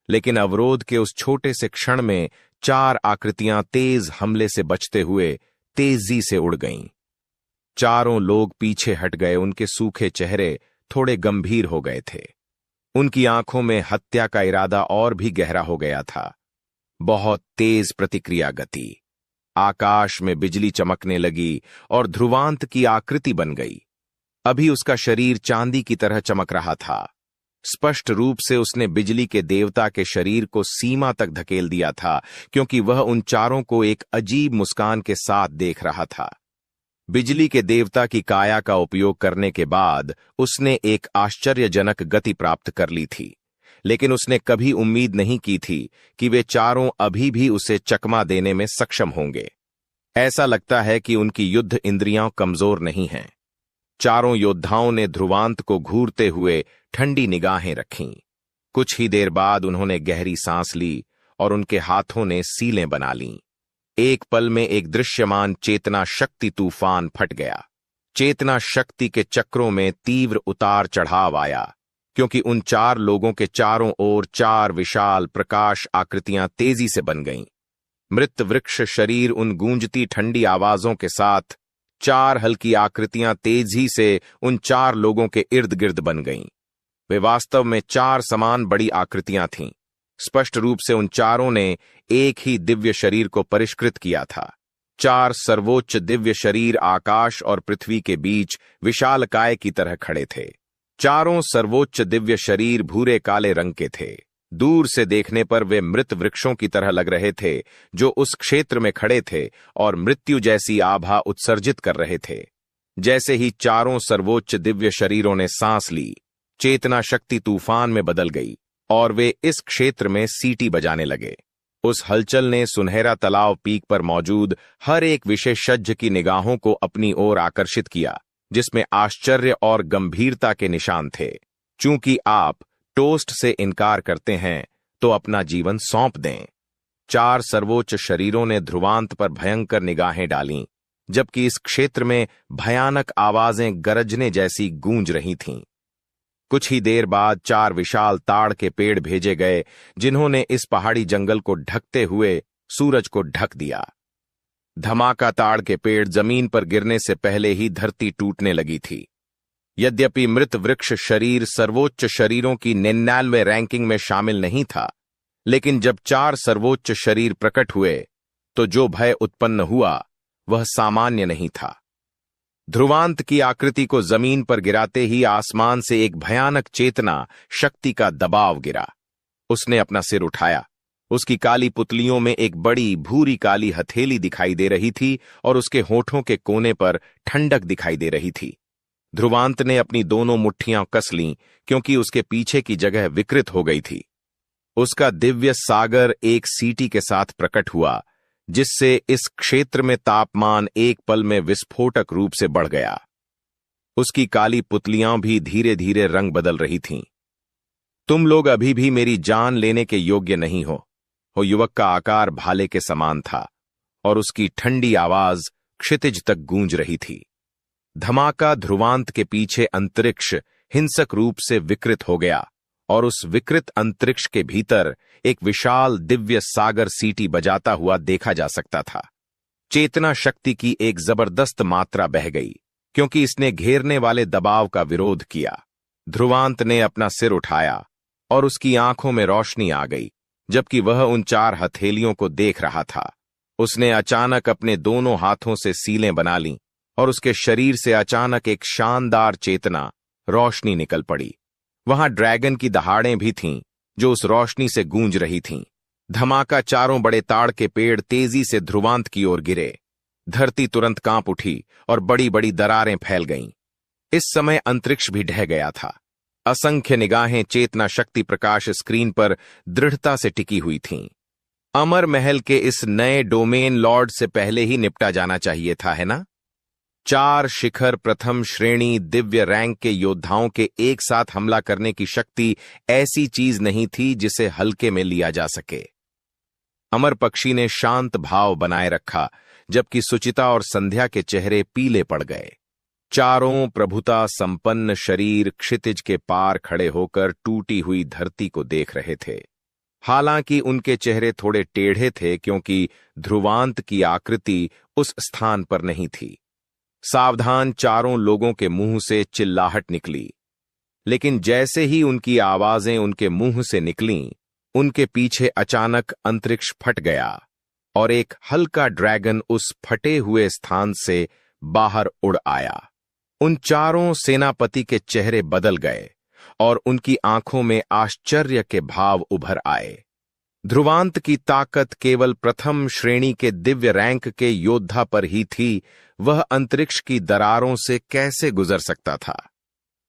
लेकिन अवरोध के उस छोटे से क्षण में 4 आकृतियां तेज हमले से बचते हुए तेजी से उड़ गईं। चारों लोग पीछे हट गए। उनके सूखे चेहरे थोड़े गंभीर हो गए थे। उनकी आंखों में हत्या का इरादा और भी गहरा हो गया था। बहुत तेज प्रतिक्रिया गति। आकाश में बिजली चमकने लगी और ध्रुवांत की आकृति बन गई। अभी उसका शरीर चांदी की तरह चमक रहा था। स्पष्ट रूप से उसने बिजली के देवता के शरीर को सीमा तक धकेल दिया था, क्योंकि वह उन चारों को एक अजीब मुस्कान के साथ देख रहा था। बिजली के देवता की काया का उपयोग करने के बाद उसने एक आश्चर्यजनक गति प्राप्त कर ली थी, लेकिन उसने कभी उम्मीद नहीं की थी कि वे चारों अभी भी उसे चकमा देने में सक्षम होंगे। ऐसा लगता है कि उनकी युद्ध इंद्रियां कमजोर नहीं हैं। चारों योद्धाओं ने ध्रुवांत को घूरते हुए ठंडी निगाहें रखीं। कुछ ही देर बाद उन्होंने गहरी सांस ली और उनके हाथों ने सीलें बना लीं। एक पल में एक दृश्यमान चेतना शक्ति तूफान फट गया। चेतना शक्ति के चक्रों में तीव्र उतार चढ़ाव आया, क्योंकि उन 4 लोगों के चारों ओर 4 विशाल प्रकाश आकृतियां तेजी से बन गईं। मृत वृक्ष शरीर उन गूंजती ठंडी आवाजों के साथ 4 हल्की आकृतियां तेजी से उन 4 लोगों के इर्द गिर्द बन गईं। वे वास्तव में 4 समान बड़ी आकृतियां थीं। स्पष्ट रूप से उन चारों ने एक ही दिव्य शरीर को परिष्कृत किया था। 4 सर्वोच्च दिव्य शरीर आकाश और पृथ्वी के बीच विशालकाय की तरह खड़े थे। चारों सर्वोच्च दिव्य शरीर भूरे काले रंग के थे। दूर से देखने पर वे मृत वृक्षों की तरह लग रहे थे, जो उस क्षेत्र में खड़े थे और मृत्यु जैसी आभा उत्सर्जित कर रहे थे। जैसे ही चारों सर्वोच्च दिव्य शरीरों ने सांस ली, चेतना शक्ति तूफान में बदल गई और वे इस क्षेत्र में सीटी बजाने लगे। उस हलचल ने सुनहरा तालाब पीक पर मौजूद हर एक विशेषज्ञ की निगाहों को अपनी ओर आकर्षित किया, जिसमें आश्चर्य और गंभीरता के निशान थे। चूंकि आप टोस्ट से इनकार करते हैं, तो अपना जीवन सौंप दें। 4 सर्वोच्च शरीरों ने ध्रुवांत पर भयंकर निगाहें डालीं, जबकि इस क्षेत्र में भयानक आवाजें गरजने जैसी गूंज रही थीं। कुछ ही देर बाद 4 विशाल ताड़ के पेड़ भेजे गए, जिन्होंने इस पहाड़ी जंगल को ढकते हुए सूरज को ढक दिया। धमाका ताड़ के पेड़ जमीन पर गिरने से पहले ही धरती टूटने लगी थी। यद्यपि मृत वृक्ष शरीर सर्वोच्च शरीरों की 99वें रैंकिंग में शामिल नहीं था, लेकिन जब 4 सर्वोच्च शरीर प्रकट हुए तो जो भय उत्पन्न हुआ वह सामान्य नहीं था। ध्रुवांत की आकृति को जमीन पर गिराते ही आसमान से एक भयानक चेतना शक्ति का दबाव गिरा। उसने अपना सिर उठाया। उसकी काली पुतलियों में एक बड़ी भूरी काली हथेली दिखाई दे रही थी और उसके होठों के कोने पर ठंडक दिखाई दे रही थी। ध्रुवांत ने अपनी दोनों मुट्ठियां कस लीं, क्योंकि उसके पीछे की जगह विकृत हो गई थी। उसका दिव्य सागर एक सीटी के साथ प्रकट हुआ, जिससे इस क्षेत्र में तापमान एक पल में विस्फोटक रूप से बढ़ गया। उसकी काली पुतलियां भी धीरे धीरे रंग बदल रही थीं। तुम लोग अभी भी मेरी जान लेने के योग्य नहीं हो। युवक का आकार भाले के समान था और उसकी ठंडी आवाज क्षितिज तक गूंज रही थी। धमाका ध्रुवांत के पीछे अंतरिक्ष हिंसक रूप से विकृत हो गया और उस विकृत अंतरिक्ष के भीतर एक विशाल दिव्य सागर सीटी बजाता हुआ देखा जा सकता था। चेतना शक्ति की एक जबरदस्त मात्रा बह गई, क्योंकि इसने घेरने वाले दबाव का विरोध किया। ध्रुवांत ने अपना सिर उठाया और उसकी आंखों में रोशनी आ गई, जबकि वह उन 4 हथेलियों को देख रहा था। उसने अचानक अपने दोनों हाथों से सीलें बना लीं और उसके शरीर से अचानक एक शानदार चेतना रोशनी निकल पड़ी। वहां ड्रैगन की दहाड़ें भी थीं, जो उस रोशनी से गूंज रही थीं। धमाका 4 बड़े ताड़ के पेड़ तेजी से ध्रुवांत की ओर गिरे। धरती तुरंत कांप उठी और बड़ी बड़ी दरारें फैल गईं। इस समय अंतरिक्ष भी ढह गया था। असंख्य निगाहें चेतना शक्ति प्रकाश स्क्रीन पर दृढ़ता से टिकी हुई थीं। अमर महल के इस नए डोमेन लॉर्ड से पहले ही निपटा जाना चाहिए था, है ना? 4 शिखर प्रथम श्रेणी दिव्य रैंक के योद्धाओं के एक साथ हमला करने की शक्ति ऐसी चीज नहीं थी जिसे हल्के में लिया जा सके। अमर पक्षी ने शांत भाव बनाए रखा, जबकि सुचिता और संध्या के चेहरे पीले पड़ गए। चारों प्रभुता संपन्न शरीर क्षितिज के पार खड़े होकर टूटी हुई धरती को देख रहे थे। हालांकि उनके चेहरे थोड़े टेढ़े थे, क्योंकि ध्रुवांत की आकृति उस स्थान पर नहीं थी। सावधान चारों लोगों के मुंह से चिल्लाहट निकली, लेकिन जैसे ही उनकी आवाजें उनके मुंह से निकलीं, उनके पीछे अचानक अंतरिक्ष फट गया और एक हल्का ड्रैगन उस फटे हुए स्थान से बाहर उड़ आया। उन चारों सेनापति के चेहरे बदल गए और उनकी आंखों में आश्चर्य के भाव उभर आए। ध्रुवांत की ताकत केवल प्रथम श्रेणी के दिव्य रैंक के योद्धा पर ही थी। वह अंतरिक्ष की दरारों से कैसे गुजर सकता था?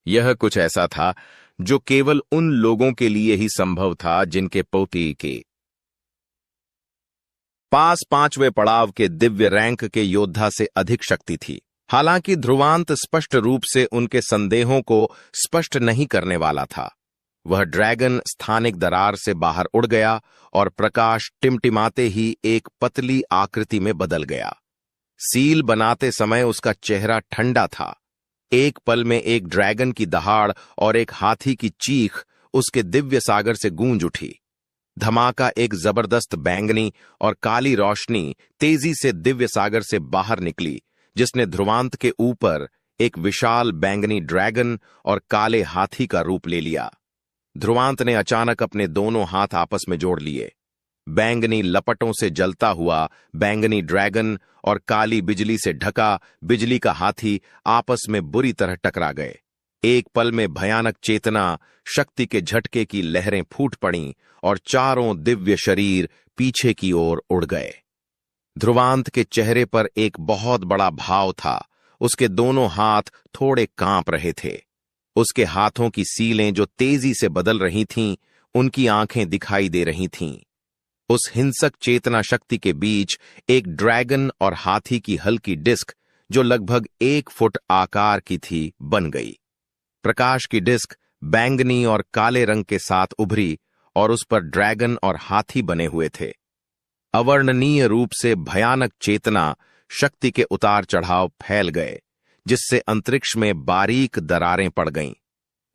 यह कुछ ऐसा था जो केवल उन लोगों के लिए ही संभव था जिनके पोती के पास 5वें पड़ाव के दिव्य रैंक के योद्धा से अधिक शक्ति थी। हालांकि ध्रुवांत स्पष्ट रूप से उनके संदेहों को स्पष्ट नहीं करने वाला था। वह ड्रैगन स्थानिक दरार से बाहर उड़ गया और प्रकाश टिमटिमाते ही एक पतली आकृति में बदल गया। सील बनाते समय उसका चेहरा ठंडा था। एक पल में एक ड्रैगन की दहाड़ और एक हाथी की चीख उसके दिव्य सागर से गूंज उठी। धमाका एक जबरदस्त बैंगनी और काली रोशनी तेजी से दिव्य सागर से बाहर निकली, जिसने ध्रुवांत के ऊपर एक विशाल बैंगनी ड्रैगन और काले हाथी का रूप ले लिया। ध्रुवांत ने अचानक अपने दोनों हाथ आपस में जोड़ लिए। बैंगनी लपटों से जलता हुआ बैंगनी ड्रैगन और काली बिजली से ढका बिजली का हाथी आपस में बुरी तरह टकरा गए। एक पल में भयानक चेतना शक्ति के झटके की लहरें फूट पड़ीं और चारों दिव्य शरीर पीछे की ओर उड़ गए। ध्रुवांत के चेहरे पर एक बहुत बड़ा भाव था। उसके दोनों हाथ थोड़े कांप रहे थे। उसके हाथों की सीलें जो तेजी से बदल रही थीं, उनकी आंखें दिखाई दे रही थीं। उस हिंसक चेतना शक्ति के बीच एक ड्रैगन और हाथी की हल्की डिस्क, जो लगभग 1 फुट आकार की थी, बन गई। प्रकाश की डिस्क बैंगनी और काले रंग के साथ उभरी और उस पर ड्रैगन और हाथी बने हुए थे। अवर्णनीय रूप से भयानक चेतना शक्ति के उतार चढ़ाव फैल गए, जिससे अंतरिक्ष में बारीक दरारें पड़ गईं।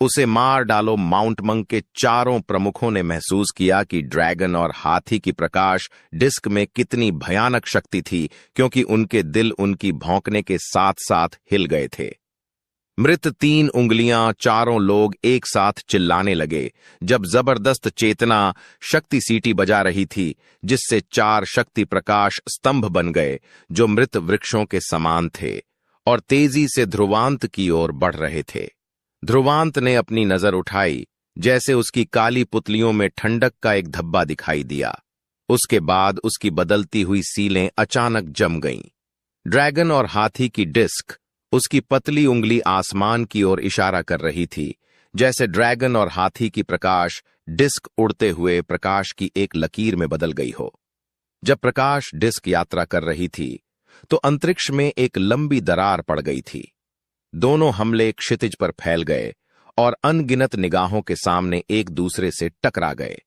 उसे मार डालो माउंट मंक के चारों प्रमुखों ने महसूस किया कि ड्रैगन और हाथी की प्रकाश डिस्क में कितनी भयानक शक्ति थी, क्योंकि उनके दिल उनकी भौंकने के साथ साथ हिल गए थे। मृत 3 उंगलियां चारों लोग एक साथ चिल्लाने लगे जब जबरदस्त चेतना शक्ति सीटी बजा रही थी, जिससे 4 शक्ति प्रकाश स्तंभ बन गए जो मृत वृक्षों के समान थे और तेजी से ध्रुवांत की ओर बढ़ रहे थे। ध्रुवांत ने अपनी नजर उठाई, जैसे उसकी काली पुतलियों में ठंडक का एक धब्बा दिखाई दिया। उसके बाद उसकी बदलती हुई सीलें अचानक जम गईं। ड्रैगन और हाथी की डिस्क, उसकी पतली उंगली आसमान की ओर इशारा कर रही थी, जैसे ड्रैगन और हाथी की प्रकाश डिस्क उड़ते हुए प्रकाश की एक लकीर में बदल गई हो। जब प्रकाश डिस्क यात्रा कर रही थी, तो अंतरिक्ष में एक लंबी दरार पड़ गई थी। दोनों हमले क्षितिज पर फैल गए और अनगिनत निगाहों के सामने एक दूसरे से टकरा गए।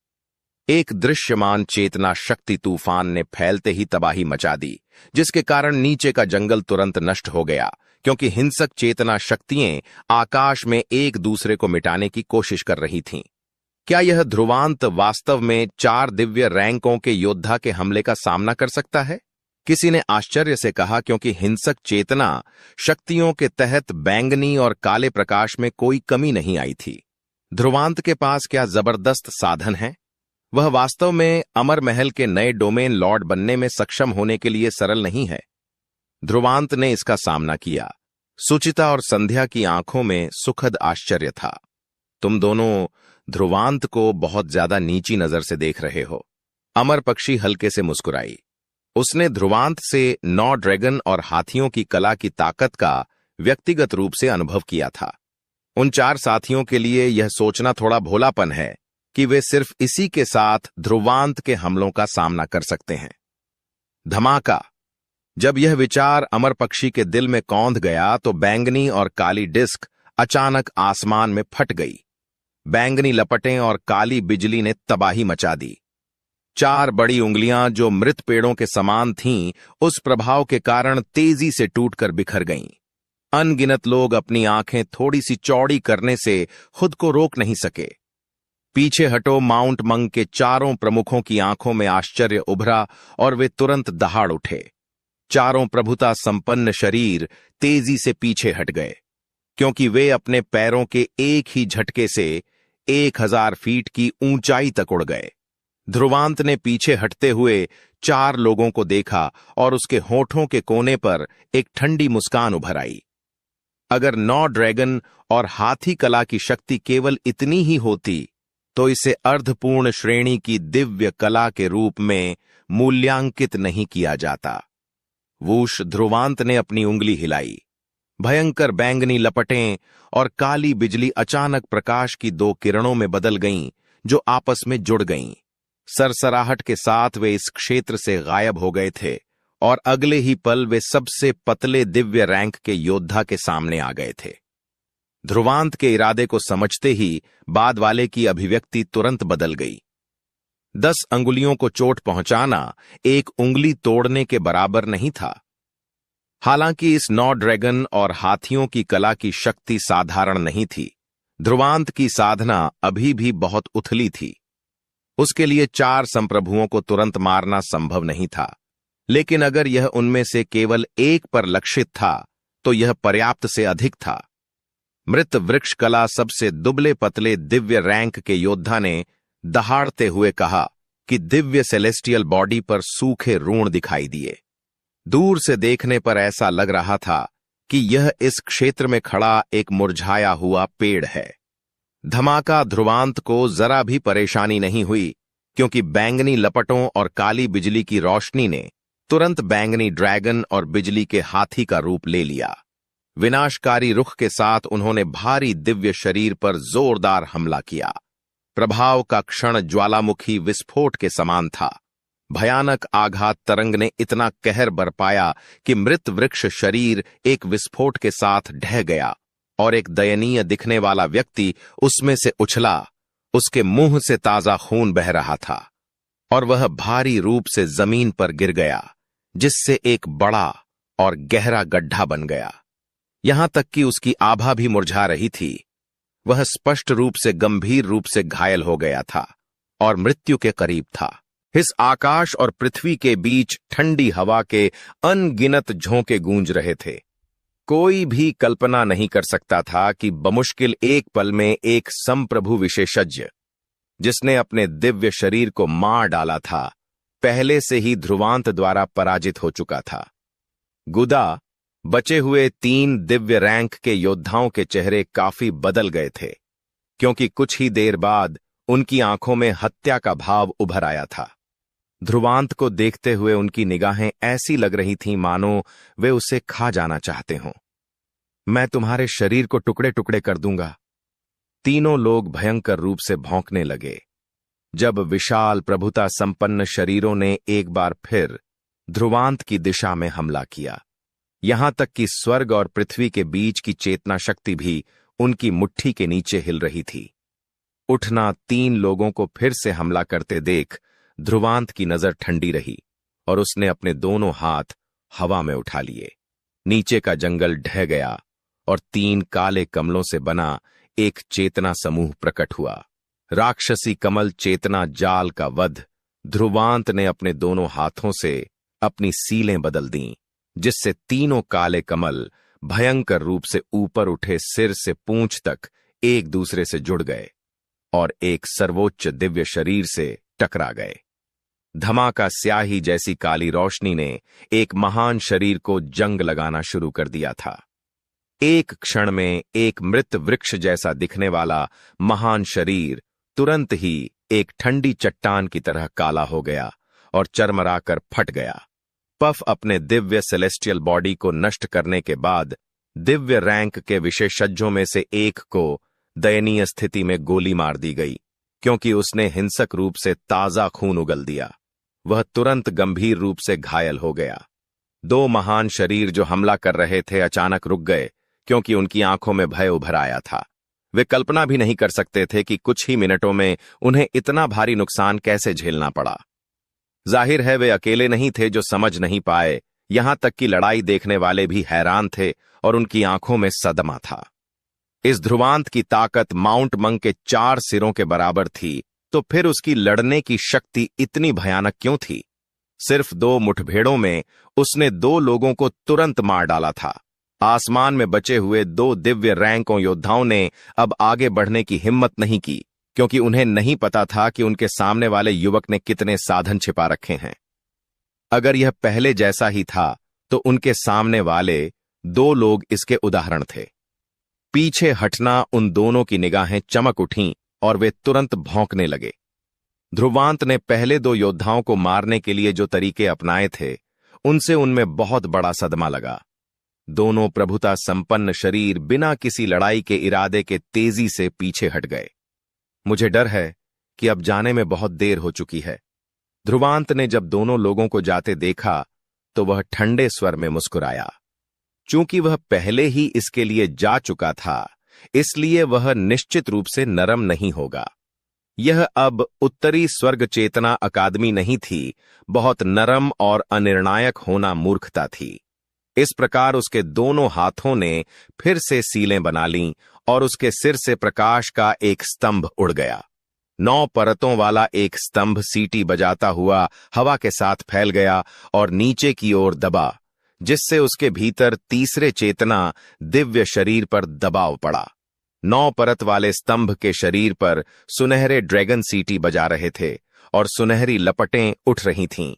एक दृश्यमान चेतना शक्ति तूफान ने फैलते ही तबाही मचा दी, जिसके कारण नीचे का जंगल तुरंत नष्ट हो गया, क्योंकि हिंसक चेतना शक्तियां आकाश में एक दूसरे को मिटाने की कोशिश कर रही थीं। क्या यह ध्रुवांत वास्तव में 4 दिव्य रैंकों के योद्धा के हमले का सामना कर सकता है? किसी ने आश्चर्य से कहा, क्योंकि हिंसक चेतना शक्तियों के तहत बैंगनी और काले प्रकाश में कोई कमी नहीं आई थी। ध्रुवांत के पास क्या जबरदस्त साधन है? वह वास्तव में अमर महल के नए डोमेन लॉर्ड बनने में सक्षम होने के लिए सरल नहीं है। ध्रुवांत ने इसका सामना किया। सुचिता और संध्या की आंखों में सुखद आश्चर्य था। तुम दोनों ध्रुवांत को बहुत ज्यादा नीची नजर से देख रहे हो। अमर पक्षी हल्के से मुस्कुराई। उसने ध्रुवांत से 9 ड्रैगन और हाथियों की कला की ताकत का व्यक्तिगत रूप से अनुभव किया था। उन 4 साथियों के लिए यह सोचना थोड़ा भोलापन है कि वे सिर्फ इसी के साथ ध्रुवांत के हमलों का सामना कर सकते हैं। धमाका! जब यह विचार अमर पक्षी के दिल में कौंध गया, तो बैंगनी और काली डिस्क अचानक आसमान में फट गई। बैंगनी लपटें और काली बिजली ने तबाही मचा दी। 4 बड़ी उंगलियां जो मृत पेड़ों के समान थीं, उस प्रभाव के कारण तेजी से टूटकर बिखर गईं। अनगिनत लोग अपनी आंखें थोड़ी सी चौड़ी करने से खुद को रोक नहीं सके। पीछे हटो माउंट मंक के चारों प्रमुखों की आंखों में आश्चर्य उभरा और वे तुरंत दहाड़ उठे। चारों प्रभुता संपन्न शरीर तेजी से पीछे हट गए, क्योंकि वे अपने पैरों के एक ही झटके से 1000 फीट की ऊंचाई तक उड़ गए। ध्रुवांत ने पीछे हटते हुए 4 लोगों को देखा और उसके होठों के कोने पर एक ठंडी मुस्कान उभर आई। अगर 9 ड्रैगन और हाथी कला की शक्ति केवल इतनी ही होती, तो इसे अर्धपूर्ण श्रेणी की दिव्य कला के रूप में मूल्यांकित नहीं किया जाता। वूश! ध्रुवांत ने अपनी उंगली हिलाई। भयंकर बैंगनी लपटें और काली बिजली अचानक प्रकाश की 2 किरणों में बदल गईं, जो आपस में जुड़ गईं। सरसराहट के साथ वे इस क्षेत्र से गायब हो गए थे और अगले ही पल वे सबसे पतले दिव्य रैंक के योद्धा के सामने आ गए थे। ध्रुवांत के इरादे को समझते ही बाद वाले की अभिव्यक्ति तुरंत बदल गई। 10 अंगुलियों को चोट पहुंचाना एक उंगली तोड़ने के बराबर नहीं था। हालांकि इस 9 ड्रैगन और हाथियों की कला की शक्ति साधारण नहीं थी, ध्रुवांत की साधना अभी भी बहुत उथली थी। उसके लिए 4 संप्रभुओं को तुरंत मारना संभव नहीं था, लेकिन अगर यह उनमें से केवल एक पर लक्षित था, तो यह पर्याप्त से अधिक था। मृत वृक्ष कला सबसे दुबले पतले दिव्य रैंक के योद्धा ने दहाड़ते हुए कहा कि दिव्य सेलेस्टियल बॉडी पर सूखे रूण दिखाई दिए। दूर से देखने पर ऐसा लग रहा था कि यह इस क्षेत्र में खड़ा एक मुरझाया हुआ पेड़ है। धमाका! ध्रुवांत को जरा भी परेशानी नहीं हुई, क्योंकि बैंगनी लपटों और काली बिजली की रोशनी ने तुरंत बैंगनी ड्रैगन और बिजली के हाथी का रूप ले लिया। विनाशकारी रुख के साथ उन्होंने भारी दिव्य शरीर पर जोरदार हमला किया। प्रभाव का क्षण ज्वालामुखी विस्फोट के समान था। भयानक आघात तरंग ने इतना कहर बरपाया कि मृत वृक्ष शरीर एक विस्फोट के साथ ढह गया और एक दयनीय दिखने वाला व्यक्ति उसमें से उछला। उसके मुंह से ताजा खून बह रहा था। और वह भारी रूप से जमीन पर गिर गया, जिससे एक बड़ा और गहरा गड्ढा बन गया। यहां तक कि उसकी आभा भी मुरझा रही थी। वह स्पष्ट रूप से गंभीर रूप से घायल हो गया था और मृत्यु के करीब था। इस आकाश और पृथ्वी के बीच ठंडी हवा के अनगिनत झोंके गूंज रहे थे। कोई भी कल्पना नहीं कर सकता था कि बमुश्किल एक पल में एक संप्रभु विशेषज्ञ, जिसने अपने दिव्य शरीर को मार डाला था, पहले से ही ध्रुवांत द्वारा पराजित हो चुका था। गुदा, बचे हुए 3 दिव्य रैंक के योद्धाओं के चेहरे काफी बदल गए थे, क्योंकि कुछ ही देर बाद उनकी आंखों में हत्या का भाव उभर आया था। ध्रुवांत को देखते हुए उनकी निगाहें ऐसी लग रही थीं मानो वे उसे खा जाना चाहते हों। मैं तुम्हारे शरीर को टुकड़े टुकड़े कर दूंगा। तीनों लोग भयंकर रूप से भौंकने लगे जब विशाल प्रभुता संपन्न शरीरों ने एक बार फिर ध्रुवांत की दिशा में हमला किया। यहां तक कि स्वर्ग और पृथ्वी के बीच की चेतना शक्ति भी उनकी मुट्ठी के नीचे हिल रही थी। उठना 3 लोगों को फिर से हमला करते देख ध्रुवांत की नजर ठंडी रही और उसने अपने दोनों हाथ हवा में उठा लिए। नीचे का जंगल ढह गया और 3 काले कमलों से बना एक चेतना समूह प्रकट हुआ। राक्षसी कमल चेतना जाल का वध ध्रुवांत ने अपने दोनों हाथों से अपनी सीलें बदल दीं, जिससे तीनों काले कमल भयंकर रूप से ऊपर उठे सिर से पूंछ तक एक दूसरे से जुड़ गए और एक सर्वोच्च दिव्य शरीर से टकरा गए। धमाका स्याही जैसी काली रोशनी ने एक महान शरीर को जंग लगाना शुरू कर दिया था। एक क्षण में एक मृत वृक्ष जैसा दिखने वाला महान शरीर तुरंत ही एक ठंडी चट्टान की तरह काला हो गया और चरमराकर फट गया। पफ अपने दिव्य सेलेस्टियल बॉडी को नष्ट करने के बाद दिव्य रैंक के विशेषज्ञों में से एक को दयनीय स्थिति में गोली मार दी गई, क्योंकि उसने हिंसक रूप से ताजा खून उगल दिया। वह तुरंत गंभीर रूप से घायल हो गया। 2 महान शरीर जो हमला कर रहे थे अचानक रुक गए, क्योंकि उनकी आंखों में भय उभर आया था। वे कल्पना भी नहीं कर सकते थे कि कुछ ही मिनटों में उन्हें इतना भारी नुकसान कैसे झेलना पड़ा। जाहिर है वे अकेले नहीं थे जो समझ नहीं पाए, यहां तक कि लड़ाई देखने वाले भी हैरान थे और उनकी आंखों में सदमा था। इस ध्रुवांत की ताकत माउंट मंक के 4 सिरों के बराबर थी, तो फिर उसकी लड़ने की शक्ति इतनी भयानक क्यों थी? सिर्फ 2 मुठभेड़ों में उसने 2 लोगों को तुरंत मार डाला था। आसमान में बचे हुए 2 दिव्य रैंकों योद्धाओं ने अब आगे बढ़ने की हिम्मत नहीं की, क्योंकि उन्हें नहीं पता था कि उनके सामने वाले युवक ने कितने साधन छिपा रखे हैं। अगर यह पहले जैसा ही था तो उनके सामने वाले 2 लोग इसके उदाहरण थे। पीछे हटना उन दोनों की निगाहें चमक उठीं और वे तुरंत भौंकने लगे। ध्रुवांत ने पहले 2 योद्धाओं को मारने के लिए जो तरीके अपनाए थे, उनसे उनमें बहुत बड़ा सदमा लगा। दोनों प्रभुता संपन्न शरीर बिना किसी लड़ाई के इरादे के तेजी से पीछे हट गए। मुझे डर है कि अब जाने में बहुत देर हो चुकी है। ध्रुवांत ने जब दोनों लोगों को जाते देखा तो वह ठंडे स्वर में मुस्कुराया। चूंकि वह पहले ही इसके लिए जा चुका था, इसलिए वह निश्चित रूप से नरम नहीं होगा। यह अब उत्तरी स्वर्ग चेतना अकादमी नहीं थी, बहुत नरम और अनिर्णायक होना मूर्खता थी। इस प्रकार उसके दोनों हाथों ने फिर से सीलें बना लीं और उसके सिर से प्रकाश का एक स्तंभ उड़ गया। 9 परतों वाला एक स्तंभ सीटी बजाता हुआ हवा के साथ फैल गया और नीचे की ओर दबा, जिससे उसके भीतर तीसरे चेतना दिव्य शरीर पर दबाव पड़ा। 9 परत वाले स्तंभ के शरीर पर सुनहरे ड्रैगन सीटी बजा रहे थे और सुनहरी लपटें उठ रही थीं।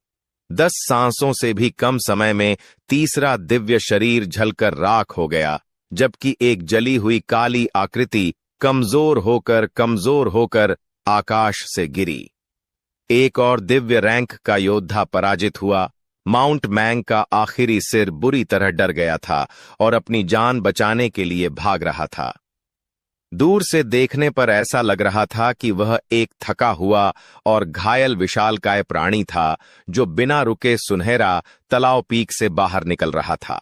10 सांसों से भी कम समय में तीसरा दिव्य शरीर झलकर राख हो गया, जबकि एक जली हुई काली आकृति कमजोर होकर आकाश से गिरी। एक और दिव्य रैंक का योद्धा पराजित हुआ। माउंट मैंग का आखिरी सिर बुरी तरह डर गया था और अपनी जान बचाने के लिए भाग रहा था। दूर से देखने पर ऐसा लग रहा था कि वह एक थका हुआ और घायल विशालकाय प्राणी था, जो बिना रुके सुनहरा तलाव पीक से बाहर निकल रहा था।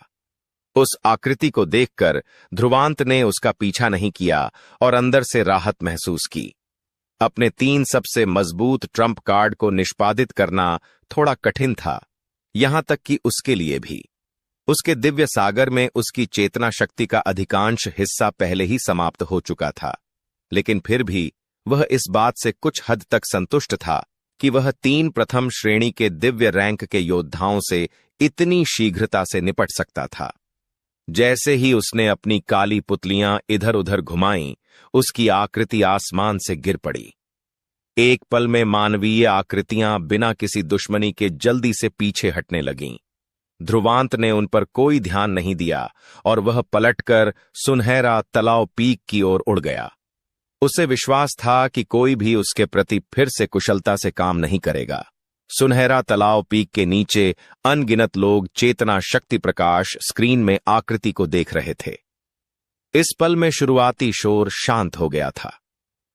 उस आकृति को देखकर ध्रुवांत ने उसका पीछा नहीं किया और अंदर से राहत महसूस की। अपने 3 सबसे मजबूत ट्रम्प कार्ड को निष्पादित करना थोड़ा कठिन था, यहां तक कि उसके लिए भी। उसके दिव्य सागर में उसकी चेतना शक्ति का अधिकांश हिस्सा पहले ही समाप्त हो चुका था, लेकिन फिर भी वह इस बात से कुछ हद तक संतुष्ट था कि वह 3 प्रथम श्रेणी के दिव्य रैंक के योद्धाओं से इतनी शीघ्रता से निपट सकता था। जैसे ही उसने अपनी काली पुतलियां इधर उधर घुमाईं, उसकी आकृति आसमान से गिर पड़ी। एक पल में मानवीय आकृतियां बिना किसी दुश्मनी के जल्दी से पीछे हटने लगीं। ध्रुवांत ने उन पर कोई ध्यान नहीं दिया और वह पलटकर सुनहरा तलाव पीक की ओर उड़ गया। उसे विश्वास था कि कोई भी उसके प्रति फिर से कुशलता से काम नहीं करेगा। सुनहरा तलाव पीक के नीचे अनगिनत लोग चेतना शक्ति प्रकाश स्क्रीन में आकृति को देख रहे थे। इस पल में शुरुआती शोर शांत हो गया था।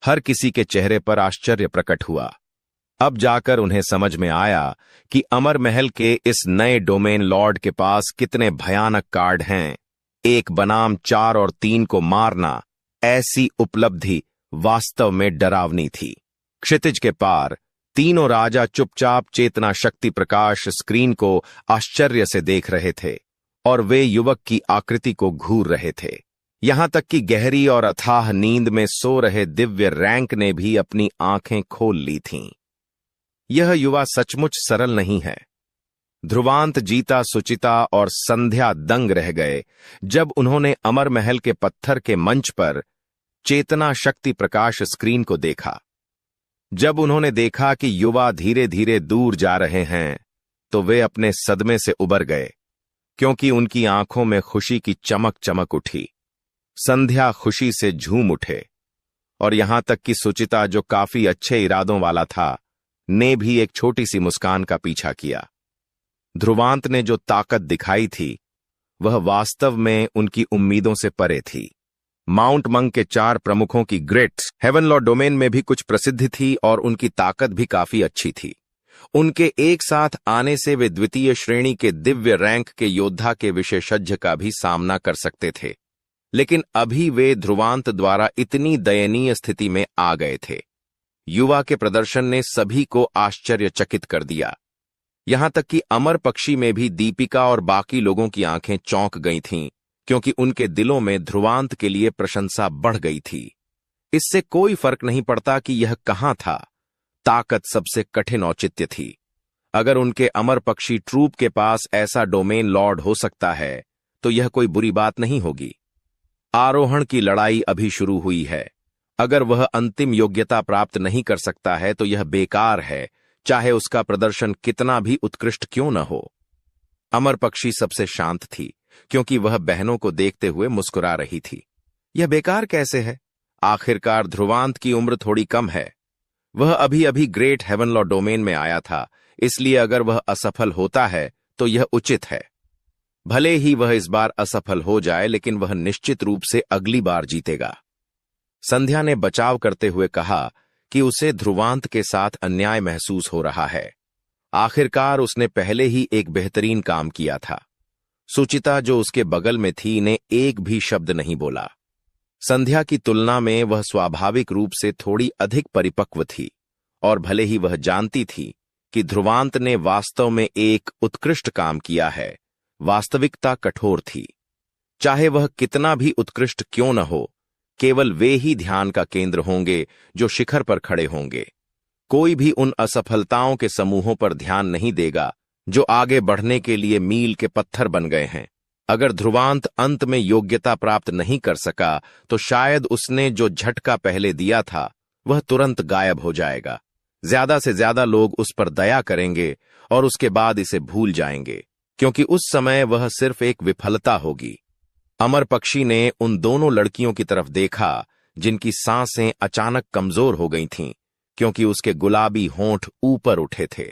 हर किसी के चेहरे पर आश्चर्य प्रकट हुआ। अब जाकर उन्हें समझ में आया कि अमर महल के इस नए डोमेन लॉर्ड के पास कितने भयानक कार्ड हैं। एक बनाम 4 और 3 को मारना, ऐसी उपलब्धि वास्तव में डरावनी थी। क्षितिज के पार तीनों राजा चुपचाप चेतना शक्ति प्रकाश स्क्रीन को आश्चर्य से देख रहे थे और वे युवक की आकृति को घूर रहे थे। यहां तक कि गहरी और अथाह नींद में सो रहे दिव्य रैंक ने भी अपनी आंखें खोल ली थीं। यह युवा सचमुच सरल नहीं है। ध्रुवांत, जीता, सुचिता और संध्या दंग रह गए जब उन्होंने अमर महल के पत्थर के मंच पर चेतना शक्ति प्रकाश स्क्रीन को देखा। जब उन्होंने देखा कि युवा धीरे धीरे दूर जा रहे हैं, तो वे अपने सदमे से उबर गए, क्योंकि उनकी आंखों में खुशी की चमक चमक उठी। संध्या खुशी से झूम उठे और यहां तक कि सुचिता, जो काफी अच्छे इरादों वाला था, ने भी एक छोटी सी मुस्कान का पीछा किया। ध्रुवांत ने जो ताकत दिखाई थी, वह वास्तव में उनकी उम्मीदों से परे थी। माउंट मंग के 4 प्रमुखों की ग्रेट हेवनलॉ डोमेन में भी कुछ प्रसिद्धि थी और उनकी ताकत भी काफी अच्छी थी। उनके एक साथ आने से वे द्वितीय श्रेणी के दिव्य रैंक के योद्धा के विशेषज्ञ का भी सामना कर सकते थे, लेकिन अभी वे ध्रुवांत द्वारा इतनी दयनीय स्थिति में आ गए थे। युवा के प्रदर्शन ने सभी को आश्चर्यचकित कर दिया। यहां तक कि अमर पक्षी में भी दीपिका और बाकी लोगों की आंखें चौंक गई थीं, क्योंकि उनके दिलों में ध्रुवांत के लिए प्रशंसा बढ़ गई थी। इससे कोई फर्क नहीं पड़ता कि यह कहां था, ताकत सबसे कठिन औचित्य थी। अगर उनके अमर पक्षी ट्रूप के पास ऐसा डोमेन लॉर्ड हो सकता है, तो यह कोई बुरी बात नहीं होगी। आरोहण की लड़ाई अभी शुरू हुई है। अगर वह अंतिम योग्यता प्राप्त नहीं कर सकता है, तो यह बेकार है, चाहे उसका प्रदर्शन कितना भी उत्कृष्ट क्यों न हो। अमर पक्षी सबसे शांत थी, क्योंकि वह बहनों को देखते हुए मुस्कुरा रही थी। यह बेकार कैसे है? आखिरकार ध्रुवांत की उम्र थोड़ी कम है। वह अभी अभी ग्रेट हेवनलॉ डोमेन में आया था, इसलिए अगर वह असफल होता है तो यह उचित है। भले ही वह इस बार असफल हो जाए, लेकिन वह निश्चित रूप से अगली बार जीतेगा। संध्या ने बचाव करते हुए कहा कि उसे ध्रुवांत के साथ अन्याय महसूस हो रहा है। आखिरकार उसने पहले ही एक बेहतरीन काम किया था। सुचिता, जो उसके बगल में थी, ने एक भी शब्द नहीं बोला। संध्या की तुलना में वह स्वाभाविक रूप से थोड़ी अधिक परिपक्व थी, और भले ही वह जानती थी कि ध्रुवांत ने वास्तव में एक उत्कृष्ट काम किया है, वास्तविकता कठोर थी। चाहे वह कितना भी उत्कृष्ट क्यों न हो, केवल वे ही ध्यान का केंद्र होंगे जो शिखर पर खड़े होंगे। कोई भी उन असफलताओं के समूहों पर ध्यान नहीं देगा जो आगे बढ़ने के लिए मील के पत्थर बन गए हैं। अगर ध्रुवांत अंत में योग्यता प्राप्त नहीं कर सका, तो शायद उसने जो झटका पहले दिया था वह तुरंत गायब हो जाएगा। ज्यादा से ज्यादा लोग उस पर दया करेंगे और उसके बाद इसे भूल जाएंगे, क्योंकि उस समय वह सिर्फ एक विफलता होगी। अमर पक्षी ने उन दोनों लड़कियों की तरफ देखा जिनकी सांसें अचानक कमजोर हो गई थीं, क्योंकि उसके गुलाबी होंठ ऊपर उठे थे।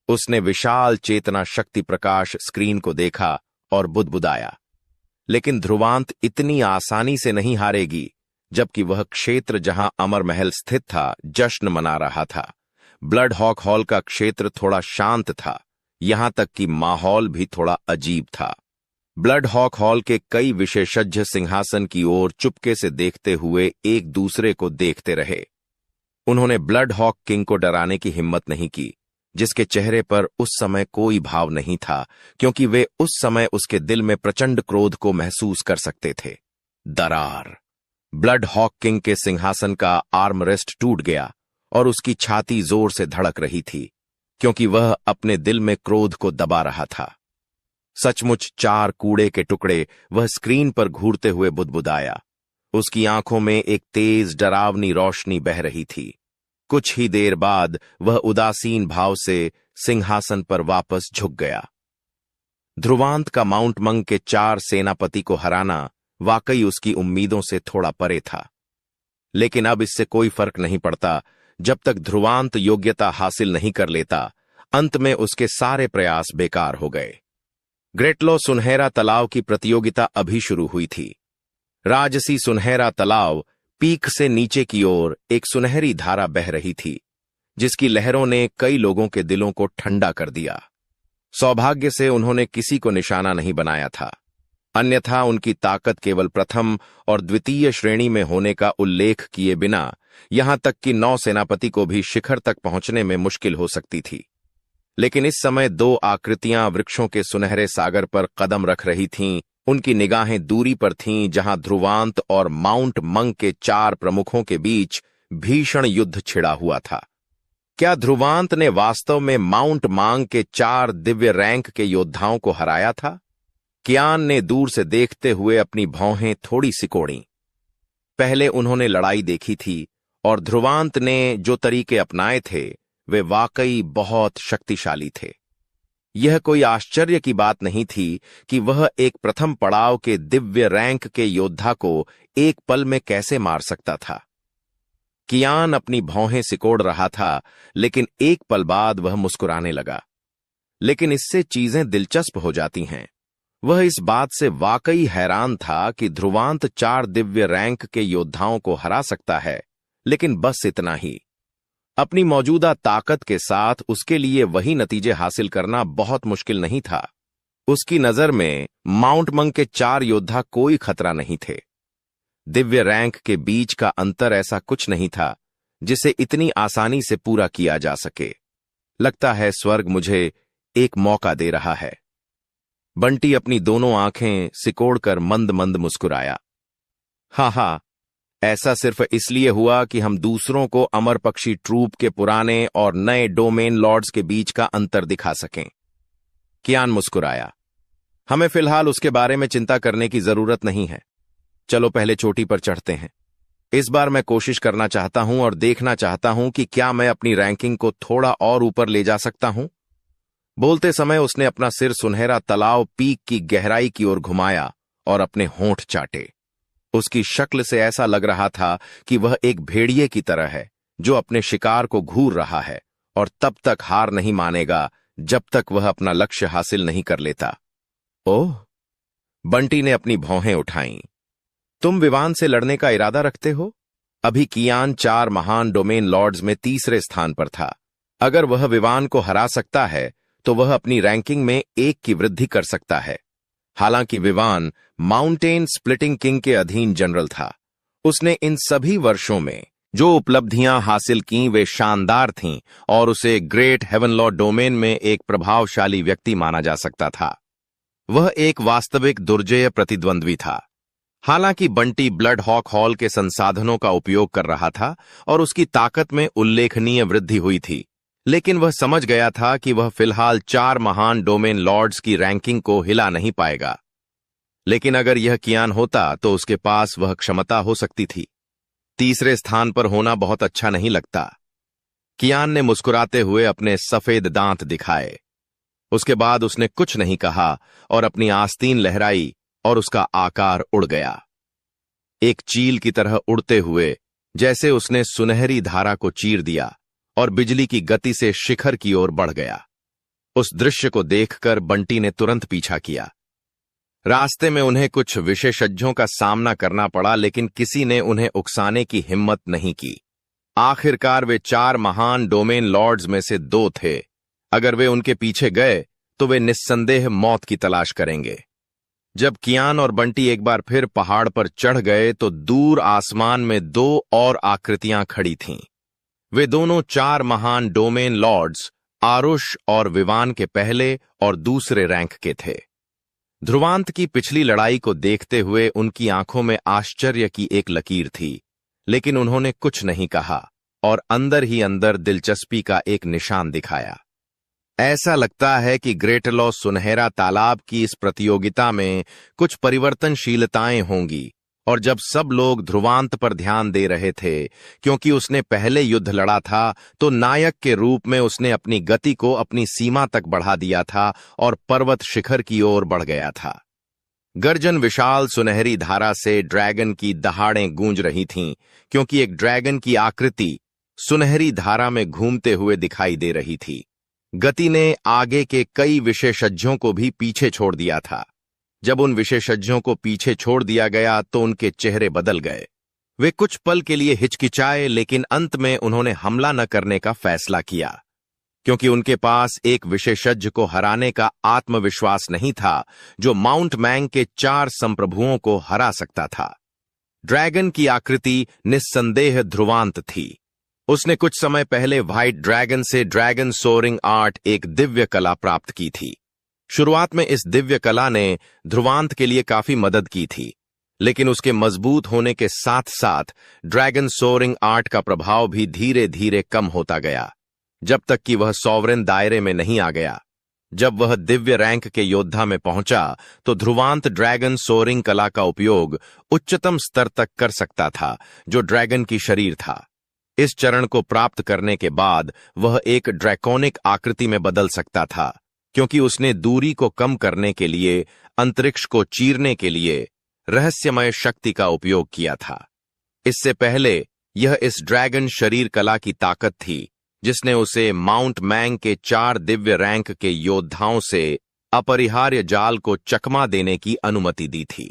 उसने विशाल चेतना शक्ति प्रकाश स्क्रीन को देखा और बुदबुदाया, लेकिन ध्रुवांत इतनी आसानी से नहीं हारेगी, जबकि वह क्षेत्र जहां अमर महल स्थित था जश्न मना रहा था। ब्लड हॉक हॉल का क्षेत्र थोड़ा शांत था, यहां तक कि माहौल भी थोड़ा अजीब था। ब्लड हॉक हॉल के कई विशेषज्ञ सिंहासन की ओर चुपके से देखते हुए एक दूसरे को देखते रहे। उन्होंने ब्लड हॉक किंग को डराने की हिम्मत नहीं की, जिसके चेहरे पर उस समय कोई भाव नहीं था, क्योंकि वे उस समय उसके दिल में प्रचंड क्रोध को महसूस कर सकते थे। दरार। ब्लड हॉक किंग के सिंहासन का आर्मरेस्ट टूट गया और उसकी छाती जोर से धड़क रही थी, क्योंकि वह अपने दिल में क्रोध को दबा रहा था। सचमुच 4 कूड़े के टुकड़े वह स्क्रीन पर घूरते हुए बुदबुदाया। उसकी आंखों में एक तेज डरावनी रोशनी बह रही थी। कुछ ही देर बाद वह उदासीन भाव से सिंहासन पर वापस झुक गया। ध्रुवांत का माउंट मंग के 4 सेनापति को हराना वाकई उसकी उम्मीदों से थोड़ा परे था, लेकिन अब इससे कोई फर्क नहीं पड़ता। जब तक ध्रुवांत योग्यता हासिल नहीं कर लेता, अंत में उसके सारे प्रयास बेकार हो गए। ग्रेटलो सुनहरा तालाब की प्रतियोगिता अभी शुरू हुई थी। राजसी सुनहरा तालाब पीक से नीचे की ओर एक सुनहरी धारा बह रही थी, जिसकी लहरों ने कई लोगों के दिलों को ठंडा कर दिया। सौभाग्य से उन्होंने किसी को निशाना नहीं बनाया था, अन्यथा उनकी ताकत केवल प्रथम और द्वितीय श्रेणी में होने का उल्लेख किए बिना यहां तक कि 9 सेनापति को भी शिखर तक पहुंचने में मुश्किल हो सकती थी। लेकिन इस समय 2 आकृतियां वृक्षों के सुनहरे सागर पर कदम रख रही थीं। उनकी निगाहें दूरी पर थीं, जहां ध्रुवांत और माउंट मंग के 4 प्रमुखों के बीच भीषण युद्ध छिड़ा हुआ था। क्या ध्रुवांत ने वास्तव में माउंट मांग के 4 दिव्य रैंक के योद्धाओं को हराया था? कियान ने दूर से देखते हुए अपनी भौहें थोड़ी सिकोड़ी। पहले उन्होंने लड़ाई देखी थी और ध्रुवांत ने जो तरीके अपनाए थे वे वाकई बहुत शक्तिशाली थे। यह कोई आश्चर्य की बात नहीं थी कि वह एक प्रथम पड़ाव के दिव्य रैंक के योद्धा को एक पल में कैसे मार सकता था। कियान अपनी भौहें सिकोड़ रहा था, लेकिन एक पल बाद वह मुस्कुराने लगा। लेकिन इससे चीजें दिलचस्प हो जाती हैं। वह इस बात से वाकई हैरान था कि ध्रुवांत 4 दिव्य रैंक के योद्धाओं को हरा सकता है, लेकिन बस इतना ही। अपनी मौजूदा ताकत के साथ उसके लिए वही नतीजे हासिल करना बहुत मुश्किल नहीं था। उसकी नजर में माउंट मंग के 4 योद्धा कोई खतरा नहीं थे। दिव्य रैंक के बीच का अंतर ऐसा कुछ नहीं था जिसे इतनी आसानी से पूरा किया जा सके। लगता है स्वर्ग मुझे एक मौका दे रहा है। बंटी अपनी दोनों आंखें सिकोड़कर मंद मंद मुस्कुराया। हा, ऐसा सिर्फ इसलिए हुआ कि हम दूसरों को अमर पक्षी ट्रूप के पुराने और नए डोमेन लॉर्ड्स के बीच का अंतर दिखा सकें। कियान मुस्कुराया। हमें फिलहाल उसके बारे में चिंता करने की जरूरत नहीं है। चलो पहले चोटी पर चढ़ते हैं। इस बार मैं कोशिश करना चाहता हूं और देखना चाहता हूं कि क्या मैं अपनी रैंकिंग को थोड़ा और ऊपर ले जा सकता हूं। बोलते समय उसने अपना सिर सुनहरा तालाब पीक की गहराई की ओर घुमाया और अपने होंठ चाटे। उसकी शक्ल से ऐसा लग रहा था कि वह एक भेड़िए की तरह है जो अपने शिकार को घूर रहा है और तब तक हार नहीं मानेगा जब तक वह अपना लक्ष्य हासिल नहीं कर लेता। ओह, बंटी ने अपनी भौहें उठाईं। तुम विवान से लड़ने का इरादा रखते हो? अभी कियान 4 महान डोमेन लॉर्ड्स में तीसरे स्थान पर था। अगर वह विवान को हरा सकता है तो वह अपनी रैंकिंग में 1 की वृद्धि कर सकता है। हालांकि विवान माउंटेन स्प्लिटिंग किंग के अधीन जनरल था। उसने इन सभी वर्षों में जो उपलब्धियां हासिल की वे शानदार थीं और उसे ग्रेट हेवनलॉ डोमेन में एक प्रभावशाली व्यक्ति माना जा सकता था। वह एक वास्तविक दुर्जेय प्रतिद्वंद्वी था। हालांकि बंटी ब्लड हॉक हॉल के संसाधनों का उपयोग कर रहा था और उसकी ताकत में उल्लेखनीय वृद्धि हुई थी, लेकिन वह समझ गया था कि वह फिलहाल 4 महान डोमेन लॉर्ड्स की रैंकिंग को हिला नहीं पाएगा। लेकिन अगर यह कियान होता तो उसके पास वह क्षमता हो सकती थी। तीसरे स्थान पर होना बहुत अच्छा नहीं लगता। कियान ने मुस्कुराते हुए अपने सफेद दांत दिखाए। उसके बाद उसने कुछ नहीं कहा और अपनी आस्तीन लहराई और उसका आकार उड़ गया। एक चील की तरह उड़ते हुए, जैसे उसने सुनहरी धारा को चीर दिया और बिजली की गति से शिखर की ओर बढ़ गया। उस दृश्य को देखकर बंटी ने तुरंत पीछा किया। रास्ते में उन्हें कुछ विशेषज्ञों का सामना करना पड़ा, लेकिन किसी ने उन्हें उकसाने की हिम्मत नहीं की। आखिरकार वे 4 महान डोमेन लॉर्ड्स में से 2 थे। अगर वे उनके पीछे गए तो वे निस्संदेह मौत की तलाश करेंगे। जब कियान और बंटी एक बार फिर पहाड़ पर चढ़ गए तो दूर आसमान में 2 और आकृतियां खड़ी थीं। वे दोनों 4 महान डोमेन लॉर्ड्स आरुष और विवान के पहले और दूसरे रैंक के थे। ध्रुवांत की पिछली लड़ाई को देखते हुए उनकी आंखों में आश्चर्य की एक लकीर थी, लेकिन उन्होंने कुछ नहीं कहा और अंदर ही अंदर दिलचस्पी का एक निशान दिखाया। ऐसा लगता है कि ग्रेटलॉ सुनहरा तालाब की इस प्रतियोगिता में कुछ परिवर्तनशीलताएं होंगी, और जब सब लोग ध्रुवांत पर ध्यान दे रहे थे क्योंकि उसने पहले युद्ध लड़ा था, तो नायक के रूप में उसने अपनी गति को अपनी सीमा तक बढ़ा दिया था और पर्वत शिखर की ओर बढ़ गया था। गर्जन विशाल सुनहरी धारा से ड्रैगन की दहाड़ें गूंज रही थीं, क्योंकि एक ड्रैगन की आकृति सुनहरी धारा में घूमते हुए दिखाई दे रही थी। गति ने आगे के कई विशेषज्ञों को भी पीछे छोड़ दिया था। जब उन विशेषज्ञों को पीछे छोड़ दिया गया तो उनके चेहरे बदल गए। वे कुछ पल के लिए हिचकिचाए, लेकिन अंत में उन्होंने हमला न करने का फैसला किया, क्योंकि उनके पास एक विशेषज्ञ को हराने का आत्मविश्वास नहीं था जो माउंट मैंग के 4 संप्रभुओं को हरा सकता था। ड्रैगन की आकृति निस्संदेह ध्रुवांत थी। उसने कुछ समय पहले व्हाइट ड्रैगन से ड्रैगन सोरिंग आर्ट, एक दिव्य कला, प्राप्त की थी। शुरुआत में इस दिव्य कला ने ध्रुवांत के लिए काफी मदद की थी, लेकिन उसके मजबूत होने के साथ साथ ड्रैगन सोरिंग आर्ट का प्रभाव भी धीरे धीरे कम होता गया, जब तक कि वह सॉवरेन दायरे में नहीं आ गया। जब वह दिव्य रैंक के योद्धा में पहुंचा तो ध्रुवांत ड्रैगन सोरिंग कला का उपयोग उच्चतम स्तर तक कर सकता था, जो ड्रैगन की शरीर था। इस चरण को प्राप्त करने के बाद वह एक ड्रैकोनिक आकृति में बदल सकता था, क्योंकि उसने दूरी को कम करने के लिए, अंतरिक्ष को चीरने के लिए रहस्यमय शक्ति का उपयोग किया था। इससे पहले यह इस ड्रैगन शरीर कला की ताकत थी जिसने उसे माउंट मैंग के 4 दिव्य रैंक के योद्धाओं से अपरिहार्य जाल को चकमा देने की अनुमति दी थी।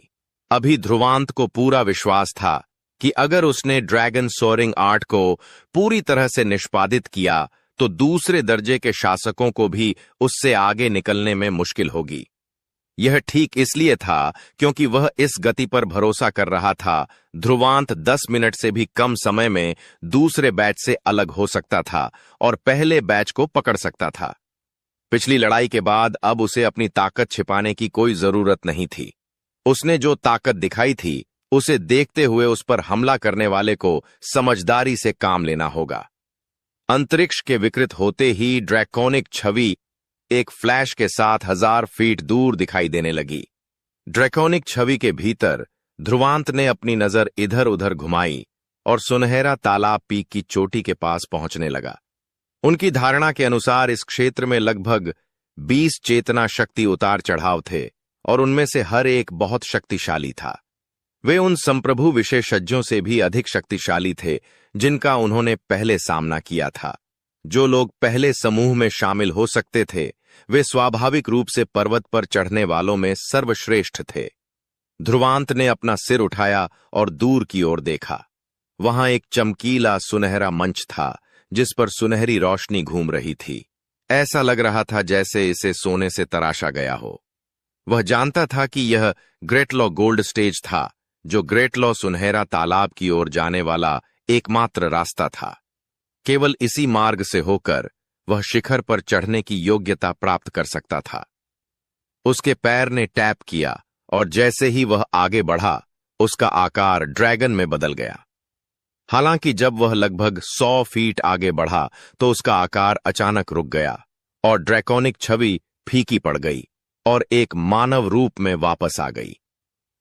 अभी ध्रुवांत को पूरा विश्वास था कि अगर उसने ड्रैगन सोरिंग आर्ट को पूरी तरह से निष्पादित किया तो दूसरे दर्जे के शासकों को भी उससे आगे निकलने में मुश्किल होगी। यह ठीक इसलिए था क्योंकि वह इस गति पर भरोसा कर रहा था ध्रुवांत 10 मिनट से भी कम समय में दूसरे बैच से अलग हो सकता था और पहले बैच को पकड़ सकता था। पिछली लड़ाई के बाद अब उसे अपनी ताकत छिपाने की कोई जरूरत नहीं थी। उसने जो ताकत दिखाई थी, उसे देखते हुए उस पर हमला करने वाले को समझदारी से काम लेना होगा। अंतरिक्ष के विकृत होते ही ड्रैकोनिक छवि एक फ्लैश के साथ 1000 फीट दूर दिखाई देने लगी। ड्रैकोनिक छवि के भीतर ध्रुवांत ने अपनी नजर इधर उधर घुमाई और सुनहरा तालाब पीक की चोटी के पास पहुंचने लगा। उनकी धारणा के अनुसार इस क्षेत्र में लगभग 20 चेतना शक्ति उतार चढ़ाव थे और उनमें से हर एक बहुत शक्तिशाली था। वे उन संप्रभु विशेषज्ञों से भी अधिक शक्तिशाली थे जिनका उन्होंने पहले सामना किया था। जो लोग पहले समूह में शामिल हो सकते थे, वे स्वाभाविक रूप से पर्वत पर चढ़ने वालों में सर्वश्रेष्ठ थे। ध्रुवांत ने अपना सिर उठाया और दूर की ओर देखा। वहां एक चमकीला सुनहरा मंच था जिस पर सुनहरी रोशनी घूम रही थी। ऐसा लग रहा था जैसे इसे सोने से तराशा गया हो। वह जानता था कि यह ग्रेटलॉ गोल्ड स्टेज था, जो ग्रेटलॉ सुनहरा तालाब की ओर जाने वाला एकमात्र रास्ता था। केवल इसी मार्ग से होकर वह शिखर पर चढ़ने की योग्यता प्राप्त कर सकता था। उसके पैर ने टैप किया और जैसे ही वह आगे बढ़ा, उसका आकार ड्रैगन में बदल गया। हालांकि जब वह लगभग 100 फीट आगे बढ़ा तो उसका आकार अचानक रुक गया और ड्रैकोनिक छवि फीकी पड़ गई और एक मानव रूप में वापस आ गई।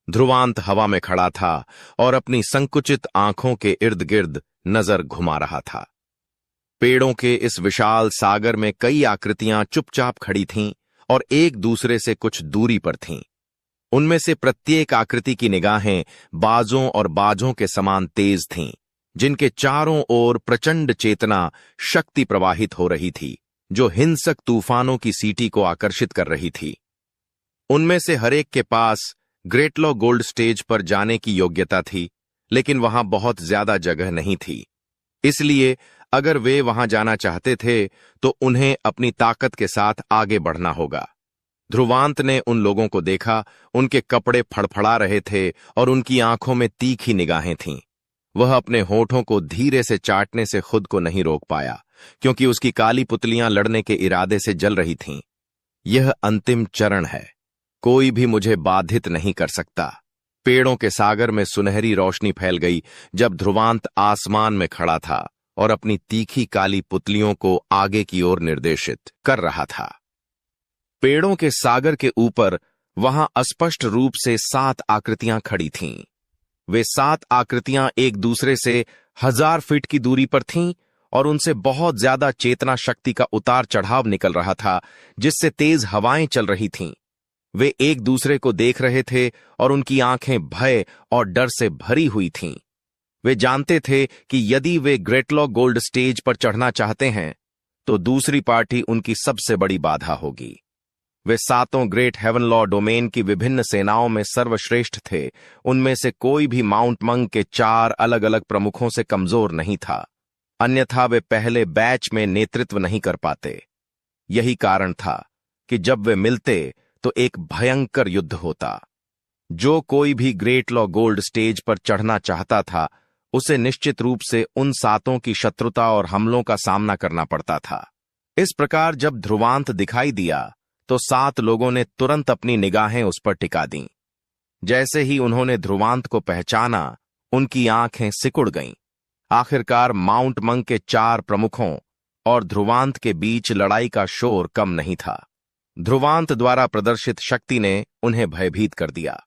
ध्रुवांत हवा में खड़ा था और अपनी संकुचित आंखों के इर्द गिर्द नजर घुमा रहा था। पेड़ों के इस विशाल सागर में कई आकृतियां चुपचाप खड़ी थीं और एक दूसरे से कुछ दूरी पर थीं। उनमें से प्रत्येक आकृति की निगाहें बाजों और बाजों के समान तेज थीं, जिनके चारों ओर प्रचंड चेतना शक्ति प्रवाहित हो रही थी, जो हिंसक तूफानों की सीटी को आकर्षित कर रही थी। उनमें से हर एक के पास ग्रेटलॉ गोल्ड स्टेज पर जाने की योग्यता थी, लेकिन वहां बहुत ज्यादा जगह नहीं थी। इसलिए अगर वे वहां जाना चाहते थे तो उन्हें अपनी ताकत के साथ आगे बढ़ना होगा। ध्रुवांत ने उन लोगों को देखा। उनके कपड़े फड़फड़ा रहे थे और उनकी आंखों में तीखी निगाहें थीं। वह अपने होठों को धीरे से चाटने से खुद को नहीं रोक पाया, क्योंकि उसकी काली पुतलियां लड़ने के इरादे से जल रही थीं। यह अंतिम चरण है, कोई भी मुझे बाधित नहीं कर सकता। पेड़ों के सागर में सुनहरी रोशनी फैल गई जब ध्रुवांत आसमान में खड़ा था और अपनी तीखी काली पुतलियों को आगे की ओर निर्देशित कर रहा था। पेड़ों के सागर के ऊपर वहां अस्पष्ट रूप से 7 आकृतियां खड़ी थीं। वे 7 आकृतियां एक दूसरे से 1000 फीट की दूरी पर थीं और उनसे बहुत ज्यादा चेतना शक्ति का उतार चढ़ाव निकल रहा था, जिससे तेज हवाएं चल रही थीं। वे एक दूसरे को देख रहे थे और उनकी आंखें भय और डर से भरी हुई थीं। वे जानते थे कि यदि वे ग्रेटलॉ गोल्ड स्टेज पर चढ़ना चाहते हैं तो दूसरी पार्टी उनकी सबसे बड़ी बाधा होगी। वे 7 ग्रेट हेवनलॉ डोमेन की विभिन्न सेनाओं में सर्वश्रेष्ठ थे। उनमें से कोई भी माउंट मंग के 4 अलग अलग प्रमुखों से कमजोर नहीं था, अन्यथा वे पहले बैच में नेतृत्व नहीं कर पाते। यही कारण था कि जब वे मिलते तो एक भयंकर युद्ध होता। जो कोई भी ग्रेटलॉ गोल्ड स्टेज पर चढ़ना चाहता था उसे निश्चित रूप से उन 7 की शत्रुता और हमलों का सामना करना पड़ता था। इस प्रकार जब ध्रुवांत दिखाई दिया तो 7 लोगों ने तुरंत अपनी निगाहें उस पर टिका दीं। जैसे ही उन्होंने ध्रुवांत को पहचाना, उनकी आंखें सिकुड़ गईं। आखिरकार माउंट मंग के 4 प्रमुखों और ध्रुवांत के बीच लड़ाई का शोर कम नहीं था। ध्रुवांत द्वारा प्रदर्शित शक्ति ने उन्हें भयभीत कर दिया।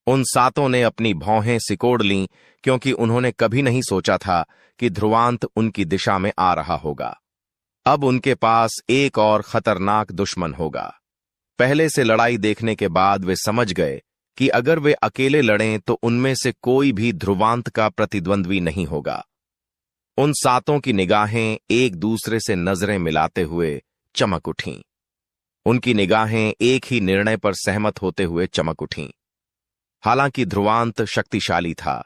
उन 7 ने अपनी भौहें सिकोड़ लीं, क्योंकि उन्होंने कभी नहीं सोचा था कि ध्रुवांत उनकी दिशा में आ रहा होगा। अब उनके पास एक और खतरनाक दुश्मन होगा। पहले से लड़ाई देखने के बाद वे समझ गए कि अगर वे अकेले लड़ें तो उनमें से कोई भी ध्रुवांत का प्रतिद्वंद्वी नहीं होगा। उन 7 की निगाहें एक दूसरे से नजरें मिलाते हुए चमक उठीं। उनकी निगाहें एक ही निर्णय पर सहमत होते हुए चमक उठीं। हालांकि ध्रुवांत शक्तिशाली था,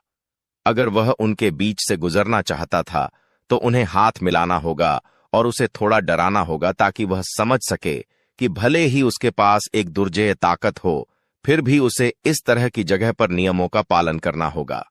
अगर वह उनके बीच से गुजरना चाहता था तो उन्हें हाथ मिलाना होगा और उसे थोड़ा डराना होगा, ताकि वह समझ सके कि भले ही उसके पास एक दुर्जेय ताकत हो, फिर भी उसे इस तरह की जगह पर नियमों का पालन करना होगा।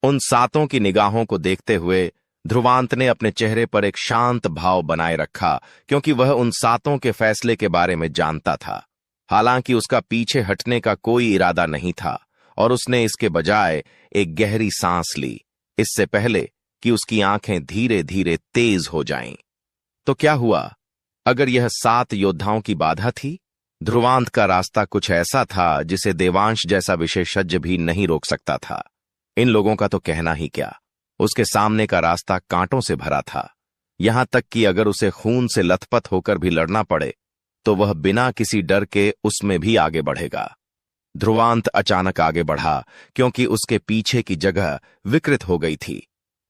उन 7 की निगाहों को देखते हुए ध्रुवांत ने अपने चेहरे पर एक शांत भाव बनाए रखा, क्योंकि वह उन 7 के फैसले के बारे में जानता था। हालांकि उसका पीछे हटने का कोई इरादा नहीं था और उसने इसके बजाय एक गहरी सांस ली, इससे पहले कि उसकी आंखें धीरे धीरे तेज हो जाएं। तो क्या हुआ अगर यह 7 योद्धाओं की बाधा थी? ध्रुवांत का रास्ता कुछ ऐसा था जिसे देवांश जैसा विशेषज्ञ भी नहीं रोक सकता था। इन लोगों का तो कहना ही क्या, उसके सामने का रास्ता कांटों से भरा था। यहां तक कि अगर उसे खून से लथपथ होकर भी लड़ना पड़े तो वह बिना किसी डर के उसमें भी आगे बढ़ेगा। ध्रुवांत अचानक आगे बढ़ा, क्योंकि उसके पीछे की जगह विकृत हो गई थी।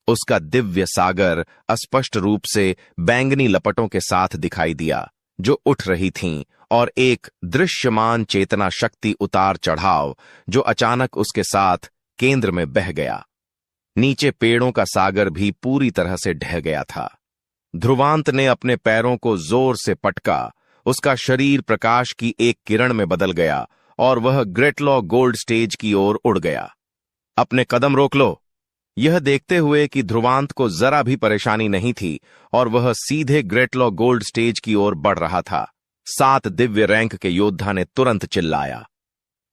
उसका दिव्य सागर अस्पष्ट रूप से बैंगनी लपटों के साथ दिखाई दिया, जो उठ रही थीं, और एक दृश्यमान चेतना शक्ति उतार चढ़ाव जो अचानक उसके साथ केंद्र में बह गया। नीचे पेड़ों का सागर भी पूरी तरह से ढह गया था। ध्रुवांत ने अपने पैरों को जोर से पटका, उसका शरीर प्रकाश की एक किरण में बदल गया और वह ग्रेटलॉ गोल्ड स्टेज की ओर उड़ गया। अपने कदम रोक लो। यह देखते हुए कि ध्रुवांत को जरा भी परेशानी नहीं थी और वह सीधे ग्रेटलॉ गोल्ड स्टेज की ओर बढ़ रहा था, 7 दिव्य रैंक के योद्धा ने तुरंत चिल्लाया,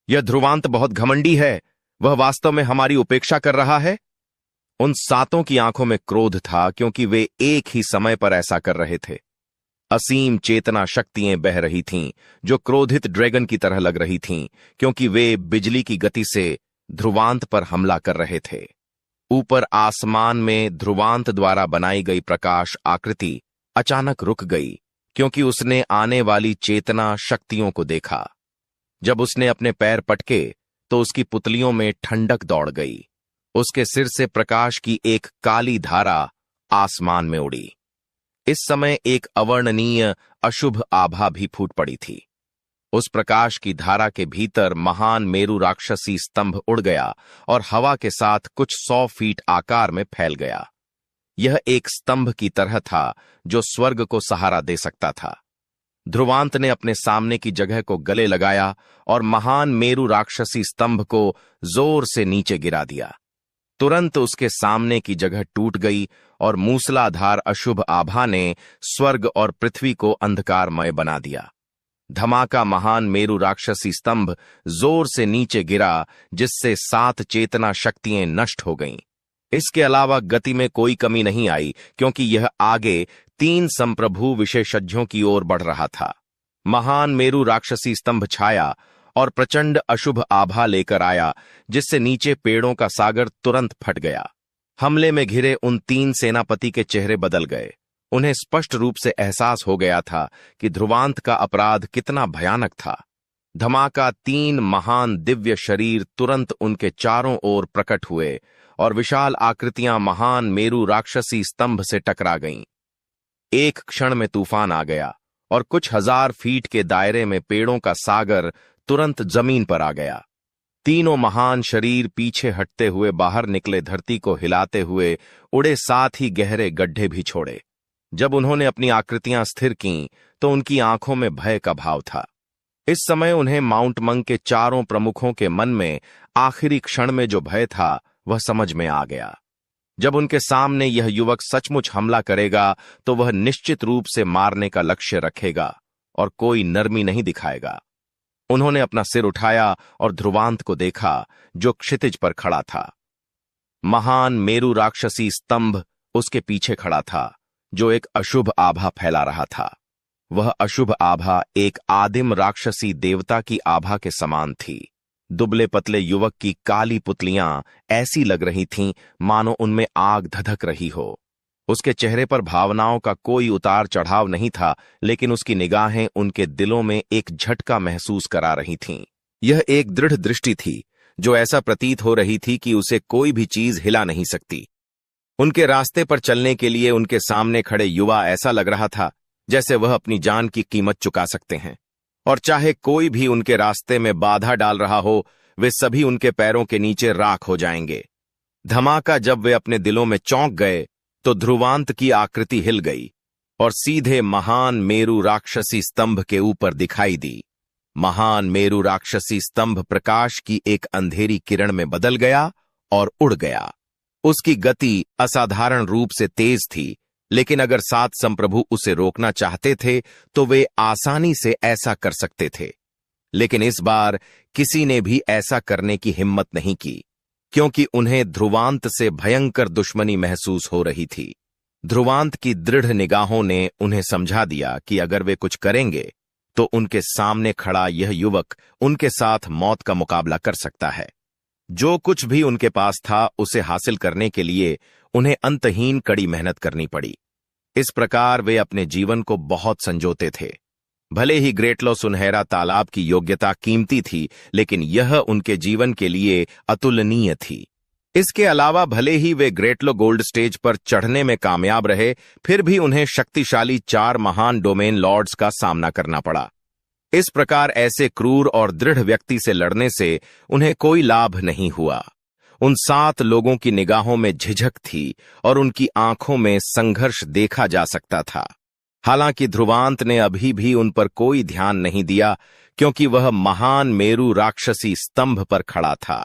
यह ध्रुवांत बहुत घमंडी है, वह वास्तव में हमारी उपेक्षा कर रहा है। उन 7 की आंखों में क्रोध था, क्योंकि वे एक ही समय पर ऐसा कर रहे थे। असीम चेतना शक्तियां बह रही थीं, जो क्रोधित ड्रैगन की तरह लग रही थीं, क्योंकि वे बिजली की गति से ध्रुवांत पर हमला कर रहे थे। ऊपर आसमान में ध्रुवांत द्वारा बनाई गई प्रकाश आकृति अचानक रुक गई, क्योंकि उसने आने वाली चेतना शक्तियों को देखा। जब उसने अपने पैर पटके तो उसकी पुतलियों में ठंडक दौड़ गई। उसके सिर से प्रकाश की एक काली धारा आसमान में उड़ी। इस समय एक अवर्णनीय अशुभ आभा भी फूट पड़ी थी। उस प्रकाश की धारा के भीतर महान मेरु राक्षसी स्तंभ उड़ गया और हवा के साथ कुछ 100 फीट आकार में फैल गया। यह एक स्तंभ की तरह था जो स्वर्ग को सहारा दे सकता था। ध्रुवांत ने अपने सामने की जगह को गले लगाया और महान मेरु राक्षसी स्तंभ को जोर से नीचे गिरा दिया। तुरंत उसके सामने की जगह टूट गई और मूसलाधार अशुभ आभा ने स्वर्ग और पृथ्वी को अंधकारमय बना दिया। धमाका महान मेरु राक्षसी स्तंभ जोर से नीचे गिरा, जिससे 7 चेतना शक्तियां नष्ट हो गईं। इसके अलावा गति में कोई कमी नहीं आई, क्योंकि यह आगे 3 संप्रभु विशेषज्ञों की ओर बढ़ रहा था। महान मेरु राक्षसी स्तंभ छाया और प्रचंड अशुभ आभा लेकर आया, जिससे नीचे पेड़ों का सागर तुरंत फट गया। हमले में घिरे उन 3 सेनापति के चेहरे बदल गए। उन्हें स्पष्ट रूप से एहसास हो गया था कि ध्रुवांत का अपराध कितना भयानक था। धमाका 3 महान दिव्य शरीर तुरंत उनके चारों ओर प्रकट हुए और विशाल आकृतियां महान मेरु राक्षसी स्तंभ से टकरा गईं। एक क्षण में तूफान आ गया और कुछ हजार फीट के दायरे में पेड़ों का सागर तुरंत जमीन पर आ गया। तीनों महान शरीर पीछे हटते हुए बाहर निकले, धरती को हिलाते हुए उड़े, साथ ही गहरे गड्ढे भी छोड़े। जब उन्होंने अपनी आकृतियां स्थिर कीं, तो उनकी आंखों में भय का भाव था। इस समय उन्हें माउंट मंग के चारों प्रमुखों के मन में आखिरी क्षण में जो भय था, वह समझ में आ गया। जब उनके सामने यह युवक सचमुच हमला करेगा, तो वह निश्चित रूप से मारने का लक्ष्य रखेगा और कोई नरमी नहीं दिखाएगा। उन्होंने अपना सिर उठाया और ध्रुवांत को देखा, जो क्षितिज पर खड़ा था। महान मेरु राक्षसी स्तंभ उसके पीछे खड़ा था, जो एक अशुभ आभा फैला रहा था। वह अशुभ आभा एक आदिम राक्षसी देवता की आभा के समान थी। दुबले पतले युवक की काली पुतलियां ऐसी लग रही थीं मानो उनमें आग धधक रही हो। उसके चेहरे पर भावनाओं का कोई उतार चढ़ाव नहीं था, लेकिन उसकी निगाहें उनके दिलों में एक झटका महसूस करा रही थीं। यह एक दृढ़ दृष्टि थी, जो ऐसा प्रतीत हो रही थी कि उसे कोई भी चीज हिला नहीं सकती। उनके रास्ते पर चलने के लिए उनके सामने खड़े युवा ऐसा लग रहा था जैसे वह अपनी जान की कीमत चुका सकते हैं, और चाहे कोई भी उनके रास्ते में बाधा डाल रहा हो, वे सभी उनके पैरों के नीचे राख हो जाएंगे। धमाका जब वे अपने दिलों में चौंक गए, तो ध्रुवांत की आकृति हिल गई और सीधे महान मेरु राक्षसी स्तंभ के ऊपर दिखाई दी। महान मेरु राक्षसी स्तंभ प्रकाश की एक अंधेरी किरण में बदल गया और उड़ गया। उसकी गति असाधारण रूप से तेज थी, लेकिन अगर 7 संप्रभु उसे रोकना चाहते थे, तो वे आसानी से ऐसा कर सकते थे। लेकिन इस बार किसी ने भी ऐसा करने की हिम्मत नहीं की, क्योंकि उन्हें ध्रुवांत से भयंकर दुश्मनी महसूस हो रही थी। ध्रुवांत की दृढ़ निगाहों ने उन्हें समझा दिया कि अगर वे कुछ करेंगे, तो उनके सामने खड़ा यह युवक उनके साथ मौत का मुकाबला कर सकता है। जो कुछ भी उनके पास था, उसे हासिल करने के लिए उन्हें अंतहीन कड़ी मेहनत करनी पड़ी। इस प्रकार वे अपने जीवन को बहुत संजोते थे। भले ही ग्रेटलो सुनहरा तालाब की योग्यता कीमती थी, लेकिन यह उनके जीवन के लिए अतुलनीय थी। इसके अलावा भले ही वे ग्रेटलो गोल्ड स्टेज पर चढ़ने में कामयाब रहे, फिर भी उन्हें शक्तिशाली 4 महान डोमेन लॉर्ड्स का सामना करना पड़ा। इस प्रकार ऐसे क्रूर और दृढ़ व्यक्ति से लड़ने से उन्हें कोई लाभ नहीं हुआ। उन 7 लोगों की निगाहों में झिझक थी और उनकी आंखों में संघर्ष देखा जा सकता था। हालांकि ध्रुवांत ने अभी भी उन पर कोई ध्यान नहीं दिया, क्योंकि वह महान मेरु राक्षसी स्तंभ पर खड़ा था।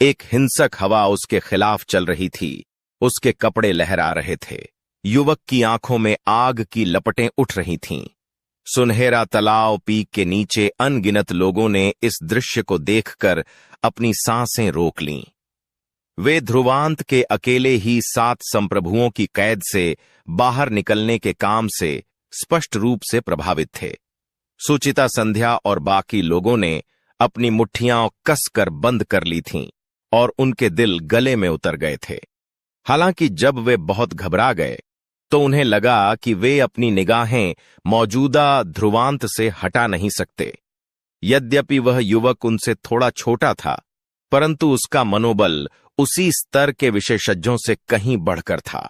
एक हिंसक हवा उसके खिलाफ चल रही थी। उसके कपड़े लहरा रहे थे। युवक की आंखों में आग की लपटें उठ रही थीं। सुनहरा तालाब पीक के नीचे अनगिनत लोगों ने इस दृश्य को देखकर अपनी सांसें रोक लीं। वे ध्रुवांत के अकेले ही 7 संप्रभुओं की कैद से बाहर निकलने के काम से स्पष्ट रूप से प्रभावित थे। सुचिता, संध्या और बाकी लोगों ने अपनी मुट्ठियां कसकर बंद कर ली थीं और उनके दिल गले में उतर गए थे। हालांकि जब वे बहुत घबरा गए, तो उन्हें लगा कि वे अपनी निगाहें मौजूदा ध्रुवांत से हटा नहीं सकते। यद्यपि वह युवक उनसे थोड़ा छोटा था, परंतु उसका मनोबल उसी स्तर के विशेषज्ञों से कहीं बढ़कर था।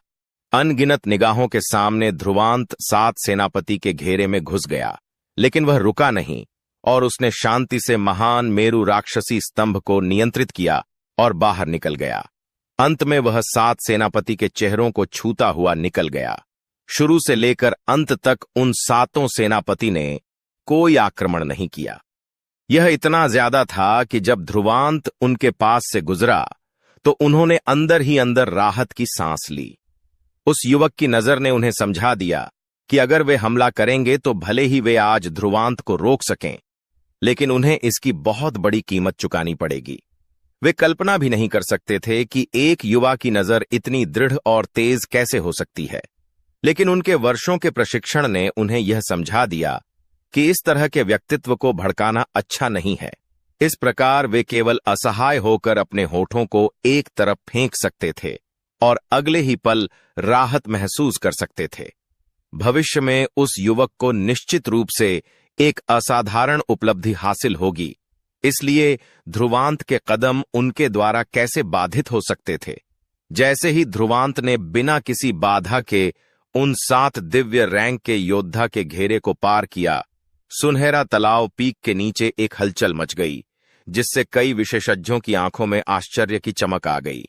अनगिनत निगाहों के सामने ध्रुवांत 7 सेनापति के घेरे में घुस गया, लेकिन वह रुका नहीं और उसने शांति से महान मेरु राक्षसी स्तंभ को नियंत्रित किया और बाहर निकल गया। अंत में वह 7 सेनापति के चेहरों को छूता हुआ निकल गया। शुरू से लेकर अंत तक उन 7 सेनापति ने कोई आक्रमण नहीं किया। यह इतना ज्यादा था कि जब ध्रुवांत उनके पास से गुजरा, तो उन्होंने अंदर ही अंदर राहत की सांस ली। उस युवक की नजर ने उन्हें समझा दिया कि अगर वे हमला करेंगे तो भले ही वे आज ध्रुवांत को रोक सकें, लेकिन उन्हें इसकी बहुत बड़ी कीमत चुकानी पड़ेगी। वे कल्पना भी नहीं कर सकते थे कि एक युवा की नजर इतनी दृढ़ और तेज कैसे हो सकती है, लेकिन उनके वर्षों के प्रशिक्षण ने उन्हें यह समझा दिया कि इस तरह के व्यक्तित्व को भड़काना अच्छा नहीं है। इस प्रकार वे केवल असहाय होकर अपने होठों को एक तरफ फेंक सकते थे और अगले ही पल राहत महसूस कर सकते थे। भविष्य में उस युवक को निश्चित रूप से एक असाधारण उपलब्धि हासिल होगी, इसलिए ध्रुवांत के कदम उनके द्वारा कैसे बाधित हो सकते थे। जैसे ही ध्रुवांत ने बिना किसी बाधा के उन 7 दिव्य रैंक के योद्धा के घेरे को पार किया, सुनहरा तालाब पीक के नीचे एक हलचल मच गई, जिससे कई विशेषज्ञों की आंखों में आश्चर्य की चमक आ गई।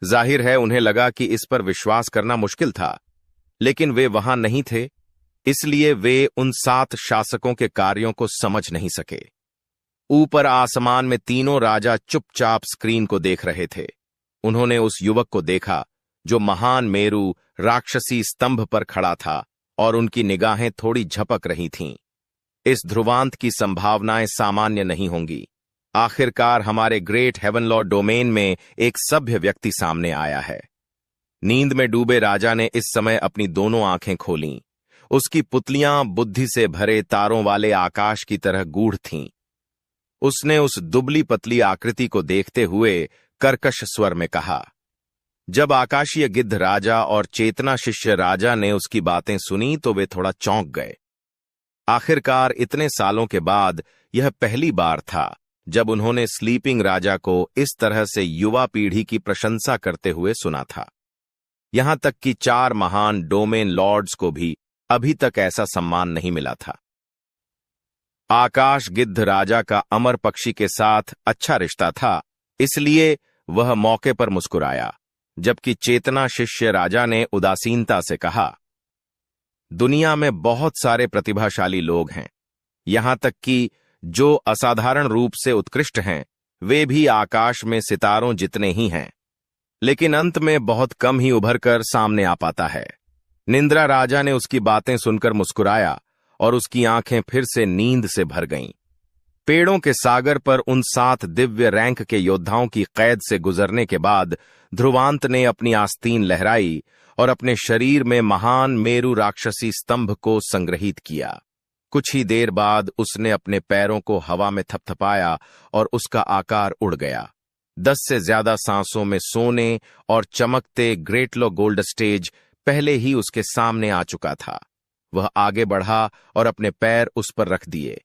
जाहिर है उन्हें लगा कि इस पर विश्वास करना मुश्किल था, लेकिन वे वहां नहीं थे, इसलिए वे उन 7 शासकों के कार्यों को समझ नहीं सके। ऊपर आसमान में तीनों राजा चुपचाप स्क्रीन को देख रहे थे। उन्होंने उस युवक को देखा जो महान मेरू राक्षसी स्तंभ पर खड़ा था और उनकी निगाहें थोड़ी झपक रही थीं। इस ध्रुवांत की संभावनाएं सामान्य नहीं होंगी। आखिरकार हमारे ग्रेट हेवन लॉ डोमेन में एक सभ्य व्यक्ति सामने आया है। नींद में डूबे राजा ने इस समय अपनी दोनों आंखें खोलीं। उसकी पुतलियां बुद्धि से भरे तारों वाले आकाश की तरह गूढ़ थीं। उसने उस दुबली पतली आकृति को देखते हुए कर्कश स्वर में कहा। जब आकाशीय गिद्ध राजा और चेतना शिष्य राजा ने उसकी बातें सुनी तो वे थोड़ा चौंक गए। आखिरकार इतने सालों के बाद यह पहली बार था जब उन्होंने स्लीपिंग राजा को इस तरह से युवा पीढ़ी की प्रशंसा करते हुए सुना था। यहां तक कि 4 महान डोमेन लॉर्ड्स को भी अभी तक ऐसा सम्मान नहीं मिला था। आकाश गिद्ध राजा का अमर पक्षी के साथ अच्छा रिश्ता था, इसलिए वह मौके पर मुस्कुराया, जबकि चेतना शिष्य राजा ने उदासीनता से कहा, दुनिया में बहुत सारे प्रतिभाशाली लोग हैं, यहां तक कि जो असाधारण रूप से उत्कृष्ट हैं वे भी आकाश में सितारों जितने ही हैं, लेकिन अंत में बहुत कम ही उभर कर सामने आ पाता है। निंद्रा राजा ने उसकी बातें सुनकर मुस्कुराया और उसकी आंखें फिर से नींद से भर गईं। पेड़ों के सागर पर उन 7 दिव्य रैंक के योद्धाओं की कैद से गुजरने के बाद ध्रुवांत ने अपनी आस्तीन लहराई और अपने शरीर में महान मेरू राक्षसी स्तंभ को संग्रहित किया। कुछ ही देर बाद उसने अपने पैरों को हवा में थपथपाया और उसका आकार उड़ गया। 10 से ज्यादा सांसों में सोने और चमकते ग्रेटलो गोल्ड स्टेज पहले ही उसके सामने आ चुका था। वह आगे बढ़ा और अपने पैर उस पर रख दिए।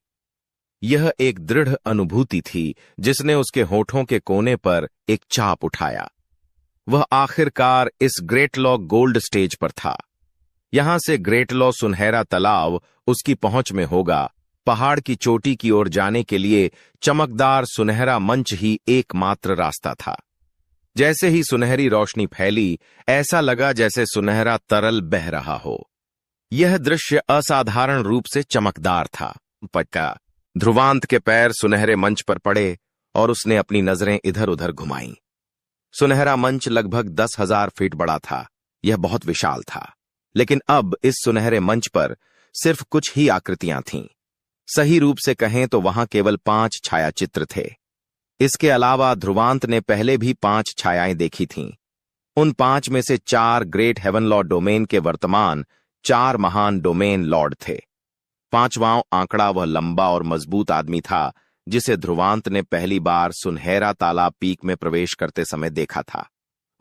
यह एक दृढ़ अनुभूति थी जिसने उसके होठों के कोने पर एक चाप उठाया। वह आखिरकार इस ग्रेटलॉ गोल्ड स्टेज पर था। यहां से ग्रेटलॉ सुनहरा तालाब उसकी पहुंच में होगा। पहाड़ की चोटी की ओर जाने के लिए चमकदार सुनहरा मंच ही एकमात्र रास्ता था। जैसे ही सुनहरी रोशनी फैली, ऐसा लगा जैसे सुनहरा तरल बह रहा हो। यह दृश्य असाधारण रूप से चमकदार था। पक्का ध्रुवांत के पैर सुनहरे मंच पर पड़े और उसने अपनी नजरें इधर उधर घुमाईं। सुनहरा मंच लगभग 10,000 फीट बड़ा था। यह बहुत विशाल था, लेकिन अब इस सुनहरे मंच पर सिर्फ कुछ ही आकृतियां थीं। सही रूप से कहें तो वहां केवल 5 छायाचित्र थे। इसके अलावा ध्रुवांत ने पहले भी 5 छायाएं देखी थीं। उन 5 में से 4 ग्रेट हेवन लॉ डोमेन के वर्तमान 4 महान डोमेन लॉर्ड थे। 5वां आंकड़ा वह लंबा और मजबूत आदमी था जिसे ध्रुवांत ने पहली बार सुनहरा तालाब पीक में प्रवेश करते समय देखा था।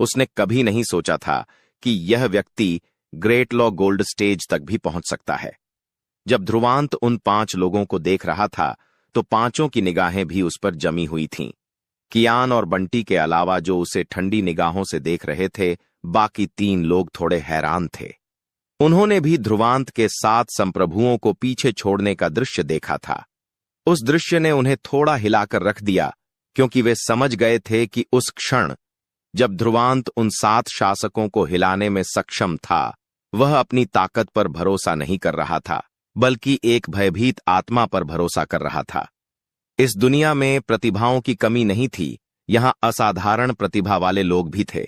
उसने कभी नहीं सोचा था कि यह व्यक्ति ग्रेट लॉ गोल्ड स्टेज तक भी पहुंच सकता है। जब ध्रुवांत उन 5 लोगों को देख रहा था तो 5 की निगाहें भी उस पर जमी हुई थीं। कियान और बंटी के अलावा जो उसे ठंडी निगाहों से देख रहे थे, बाकी 3 लोग थोड़े हैरान थे। उन्होंने भी ध्रुवांत के 7 संप्रभुओं को पीछे छोड़ने का दृश्य देखा था। उस दृश्य ने उन्हें थोड़ा हिलाकर रख दिया, क्योंकि वे समझ गए थे कि उस क्षण जब ध्रुवांत उन 7 शासकों को हिलाने में सक्षम था, वह अपनी ताकत पर भरोसा नहीं कर रहा था, बल्कि एक भयभीत आत्मा पर भरोसा कर रहा था। इस दुनिया में प्रतिभाओं की कमी नहीं थी, यहां असाधारण प्रतिभा वाले लोग भी थे,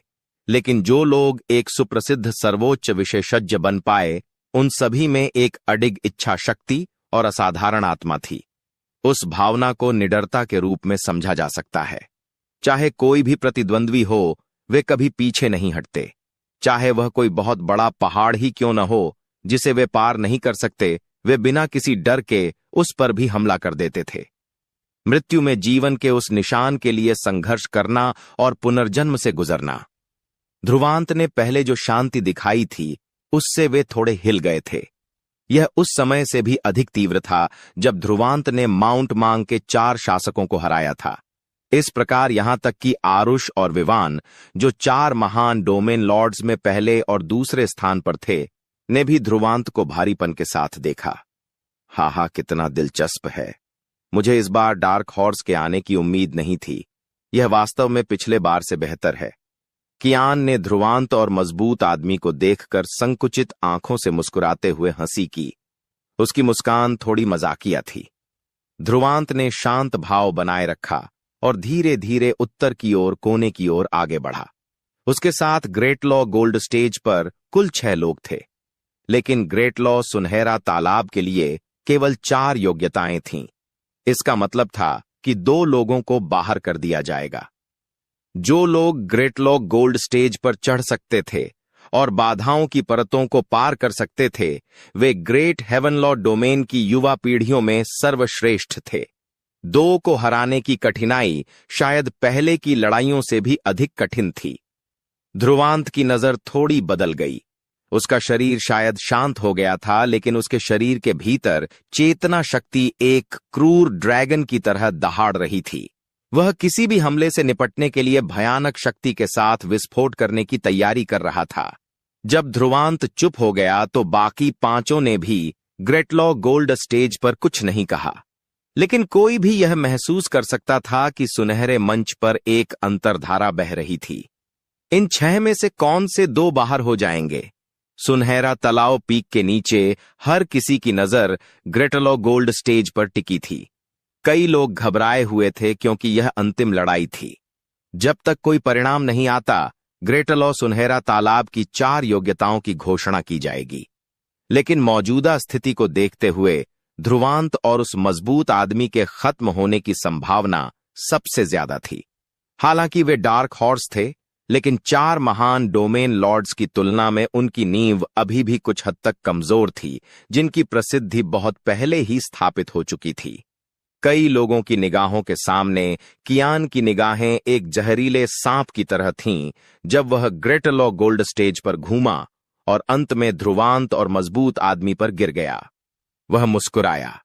लेकिन जो लोग एक सुप्रसिद्ध सर्वोच्च विशेषज्ञ बन पाए, उन सभी में एक अडिग इच्छा शक्ति और असाधारण आत्मा थी। उस भावना को निडरता के रूप में समझा जा सकता है। चाहे कोई भी प्रतिद्वंद्वी हो, वे कभी पीछे नहीं हटते। चाहे वह कोई बहुत बड़ा पहाड़ ही क्यों न हो जिसे वे पार नहीं कर सकते, वे बिना किसी डर के उस पर भी हमला कर देते थे। मृत्यु में जीवन के उस निशान के लिए संघर्ष करना और पुनर्जन्म से गुजरना। ध्रुवांत ने पहले जो शांति दिखाई थी, उससे वे थोड़े हिल गए थे। यह उस समय से भी अधिक तीव्र था जब ध्रुवांत ने माउंट मांग के 4 शासकों को हराया था। इस प्रकार यहां तक कि आरुष और विवान, जो 4 महान डोमेन लॉर्ड्स में पहले और दूसरे स्थान पर थे, ने भी ध्रुवांत को भारीपन के साथ देखा। हा, कितना दिलचस्प है। मुझे इस बार डार्क हॉर्स के आने की उम्मीद नहीं थी। यह वास्तव में पिछले बार से बेहतर है। कियान ने ध्रुवांत और मजबूत आदमी को देखकर संकुचित आंखों से मुस्कुराते हुए हंसी की। उसकी मुस्कान थोड़ी मजाकिया थी। ध्रुवांत ने शांत भाव बनाए रखा और धीरे धीरे उत्तर की ओर कोने की ओर आगे बढ़ा। उसके साथ ग्रेट लॉ गोल्ड स्टेज पर कुल 6 लोग थे, लेकिन ग्रेट लॉ सुनहरा तालाब के लिए केवल 4 योग्यताएं थीं। इसका मतलब था कि 2 लोगों को बाहर कर दिया जाएगा। जो लोग ग्रेट लॉ गोल्ड स्टेज पर चढ़ सकते थे और बाधाओं की परतों को पार कर सकते थे, वे ग्रेट हेवन लॉ डोमेन की युवा पीढ़ियों में सर्वश्रेष्ठ थे। 2 को हराने की कठिनाई शायद पहले की लड़ाइयों से भी अधिक कठिन थी। ध्रुवांत की नजर थोड़ी बदल गई। उसका शरीर शायद शांत हो गया था, लेकिन उसके शरीर के भीतर चेतना शक्ति एक क्रूर ड्रैगन की तरह दहाड़ रही थी। वह किसी भी हमले से निपटने के लिए भयानक शक्ति के साथ विस्फोट करने की तैयारी कर रहा था। जब ध्रुवांत चुप हो गया तो बाकी 5 ने भी ग्रेट लॉ गोल्ड स्टेज पर कुछ नहीं कहा, लेकिन कोई भी यह महसूस कर सकता था कि सुनहरे मंच पर एक अंतर्धारा बह रही थी। इन 6 में से कौन से 2 बाहर हो जाएंगे? सुनहरा तालाब पीक के नीचे हर किसी की नजर ग्रेट लॉ गोल्ड स्टेज पर टिकी थी। कई लोग घबराए हुए थे क्योंकि यह अंतिम लड़ाई थी। जब तक कोई परिणाम नहीं आता, ग्रेट लॉ सुनहरा तालाब की 4 योग्यताओं की घोषणा की जाएगी। लेकिन मौजूदा स्थिति को देखते हुए ध्रुवांत और उस मजबूत आदमी के खत्म होने की संभावना सबसे ज्यादा थी। हालांकि वे डार्क हॉर्स थे, लेकिन 4 महान डोमेन लॉर्ड्स की तुलना में उनकी नींव अभी भी कुछ हद तक कमजोर थी, जिनकी प्रसिद्धि बहुत पहले ही स्थापित हो चुकी थी। कई लोगों की निगाहों के सामने कियान की निगाहें एक जहरीले सांप की तरह थीं जब वह ग्रेट लॉ गोल्ड स्टेज पर घूमा और अंत में ध्रुवांत और मजबूत आदमी पर गिर गया। वह मुस्कुराया।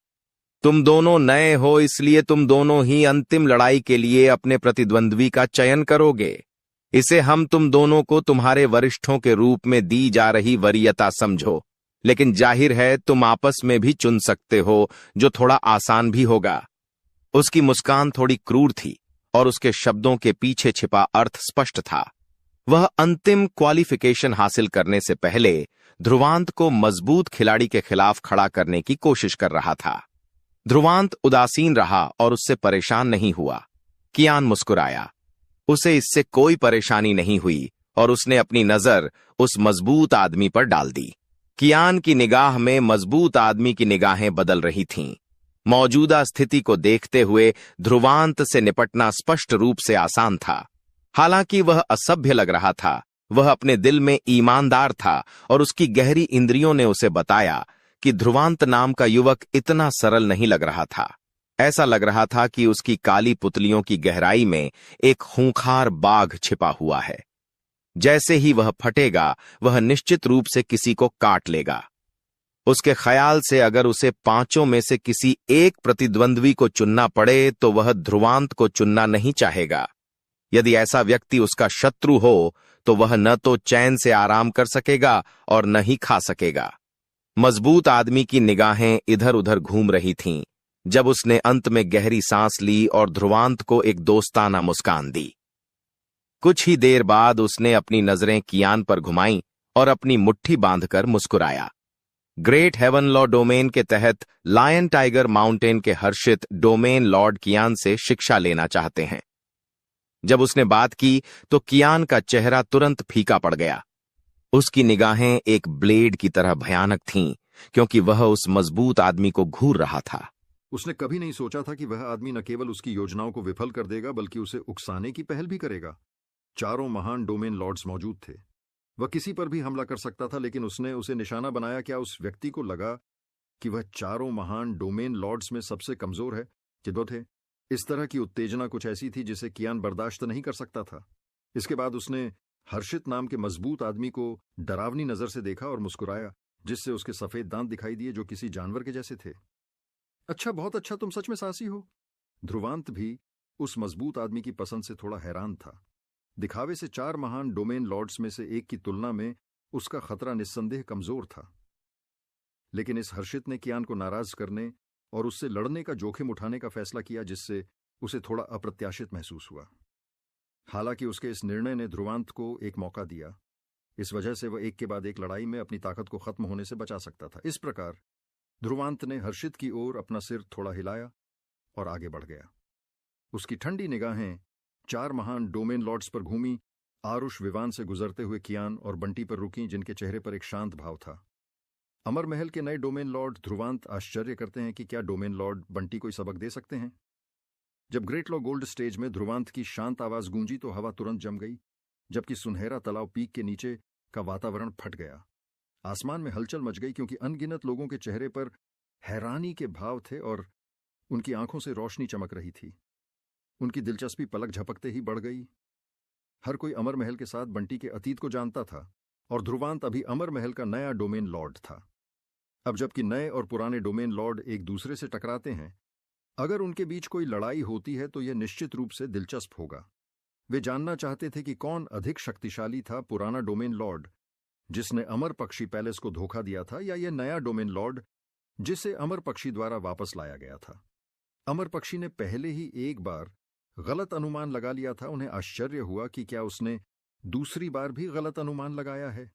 तुम दोनों नए हो, इसलिए तुम दोनों ही अंतिम लड़ाई के लिए अपने प्रतिद्वंद्वी का चयन करोगे। इसे हम तुम दोनों को तुम्हारे वरिष्ठों के रूप में दी जा रही वरीयता समझो, लेकिन जाहिर है तुम आपस में भी चुन सकते हो, जो थोड़ा आसान भी होगा। उसकी मुस्कान थोड़ी क्रूर थी और उसके शब्दों के पीछे छिपा अर्थ स्पष्ट था। वह अंतिम क्वालिफिकेशन हासिल करने से पहले ध्रुवांत को मजबूत खिलाड़ी के खिलाफ खड़ा करने की कोशिश कर रहा था। ध्रुवांत उदासीन रहा और उससे परेशान नहीं हुआ। कियान मुस्कुराया। उसे इससे कोई परेशानी नहीं हुई और उसने अपनी नजर उस मजबूत आदमी पर डाल दी। कियान की निगाह में मजबूत आदमी की निगाहें बदल रही थीं। मौजूदा स्थिति को देखते हुए ध्रुवांत से निपटना स्पष्ट रूप से आसान था। हालांकि वह असभ्य लग रहा था, वह अपने दिल में ईमानदार था और उसकी गहरी इंद्रियों ने उसे बताया कि ध्रुवांत नाम का युवक इतना सरल नहीं लग रहा था। ऐसा लग रहा था कि उसकी काली पुतलियों की गहराई में एक खूंखार बाघ छिपा हुआ है। जैसे ही वह फटेगा, वह निश्चित रूप से किसी को काट लेगा। उसके ख्याल से अगर उसे 5 में से किसी एक प्रतिद्वंद्वी को चुनना पड़े तो वह ध्रुवांत को चुनना नहीं चाहेगा। यदि ऐसा व्यक्ति उसका शत्रु हो तो वह न तो चैन से आराम कर सकेगा और न ही खा सकेगा। मजबूत आदमी की निगाहें इधर उधर घूम रही थीं जब उसने अंत में गहरी सांस ली और ध्रुवांत को एक दोस्ताना मुस्कान दी। कुछ ही देर बाद उसने अपनी नजरें कियान पर घुमाईं और अपनी मुट्ठी बांधकर मुस्कुराया। ग्रेट हेवन लॉ डोमेन के तहत लायन टाइगर माउंटेन के हर्षित डोमेन लॉर्ड कियान से शिक्षा लेना चाहते हैं। जब उसने बात की तो कियान का चेहरा तुरंत फीका पड़ गया। उसकी निगाहें एक ब्लेड की तरह भयानक थीं, क्योंकि वह उस मजबूत आदमी को घूर रहा था। उसने कभी नहीं सोचा था कि वह आदमी न केवल उसकी योजनाओं को विफल कर देगा बल्कि उसे उकसाने की पहल भी करेगा। चारों महान डोमेन लॉर्ड्स मौजूद थे। वह किसी पर भी हमला कर सकता था, लेकिन उसने उसे निशाना बनाया। क्या उस व्यक्ति को लगा कि वह चारों महान डोमेन लॉर्ड्स में सबसे कमजोर है कि दो थे? इस तरह की उत्तेजना कुछ ऐसी थी जिसे कियान बर्दाश्त नहीं कर सकता था। इसके बाद उसने हर्षित नाम के मजबूत आदमी को डरावनी नजर से देखा और मुस्कुराया, जिससे उसके सफेद दांत दिखाई दिए जो किसी जानवर के जैसे थे। अच्छा, बहुत अच्छा, तुम सच में साहसी हो। ध्रुवांत भी उस मजबूत आदमी की पसंद से थोड़ा हैरान था। दिखावे से चार महान डोमेन लॉर्ड्स में से एक की तुलना में उसका खतरा निस्संदेह कमजोर था। लेकिन इस हर्षित ने कियान को नाराज करने और उससे लड़ने का जोखिम उठाने का फैसला किया, जिससे उसे थोड़ा अप्रत्याशित महसूस हुआ। हालांकि उसके इस निर्णय ने ध्रुवांत को एक मौका दिया। इस वजह से वह एक के बाद एक लड़ाई में अपनी ताकत को खत्म होने से बचा सकता था। इस प्रकार ध्रुवांत ने हर्षित की ओर अपना सिर थोड़ा हिलाया और आगे बढ़ गया। उसकी ठंडी निगाहें चार महान डोमेन लॉर्ड्स पर घूमी, आरुष विमान से गुजरते हुए कियान और बंटी पर रुकीं, जिनके चेहरे पर एक शांत भाव था। अमर महल के नए डोमेन लॉर्ड ध्रुवांत आश्चर्य करते हैं कि क्या डोमेन लॉर्ड बंटी को सबक दे सकते हैं। जब ग्रेट लॉ गोल्ड स्टेज में ध्रुवांत की शांत आवाज गूंजी तो हवा तुरंत जम गई, जबकि सुनहरा तालाब पीक के नीचे का वातावरण फट गया। आसमान में हलचल मच गई, क्योंकि अनगिनत लोगों के चेहरे पर हैरानी के भाव थे और उनकी आंखों से रोशनी चमक रही थी। उनकी दिलचस्पी पलक झपकते ही बढ़ गई। हर कोई अमर महल के साथ बंटी के अतीत को जानता था और ध्रुवांत अभी अमर महल का नया डोमेन लॉर्ड था। अब जबकि नए और पुराने डोमेन लॉर्ड एक दूसरे से टकराते हैं, अगर उनके बीच कोई लड़ाई होती है तो यह निश्चित रूप से दिलचस्प होगा। वे जानना चाहते थे कि कौन अधिक शक्तिशाली था, पुराना डोमेन लॉर्ड जिसने अमर पक्षी पैलेस को धोखा दिया था, या यह नया डोमेन लॉर्ड जिसे अमर पक्षी द्वारा वापस लाया गया था। अमर पक्षी ने पहले ही एक बार गलत अनुमान लगा लिया था। उन्हें आश्चर्य हुआ कि क्या उसने दूसरी बार भी गलत अनुमान लगाया है।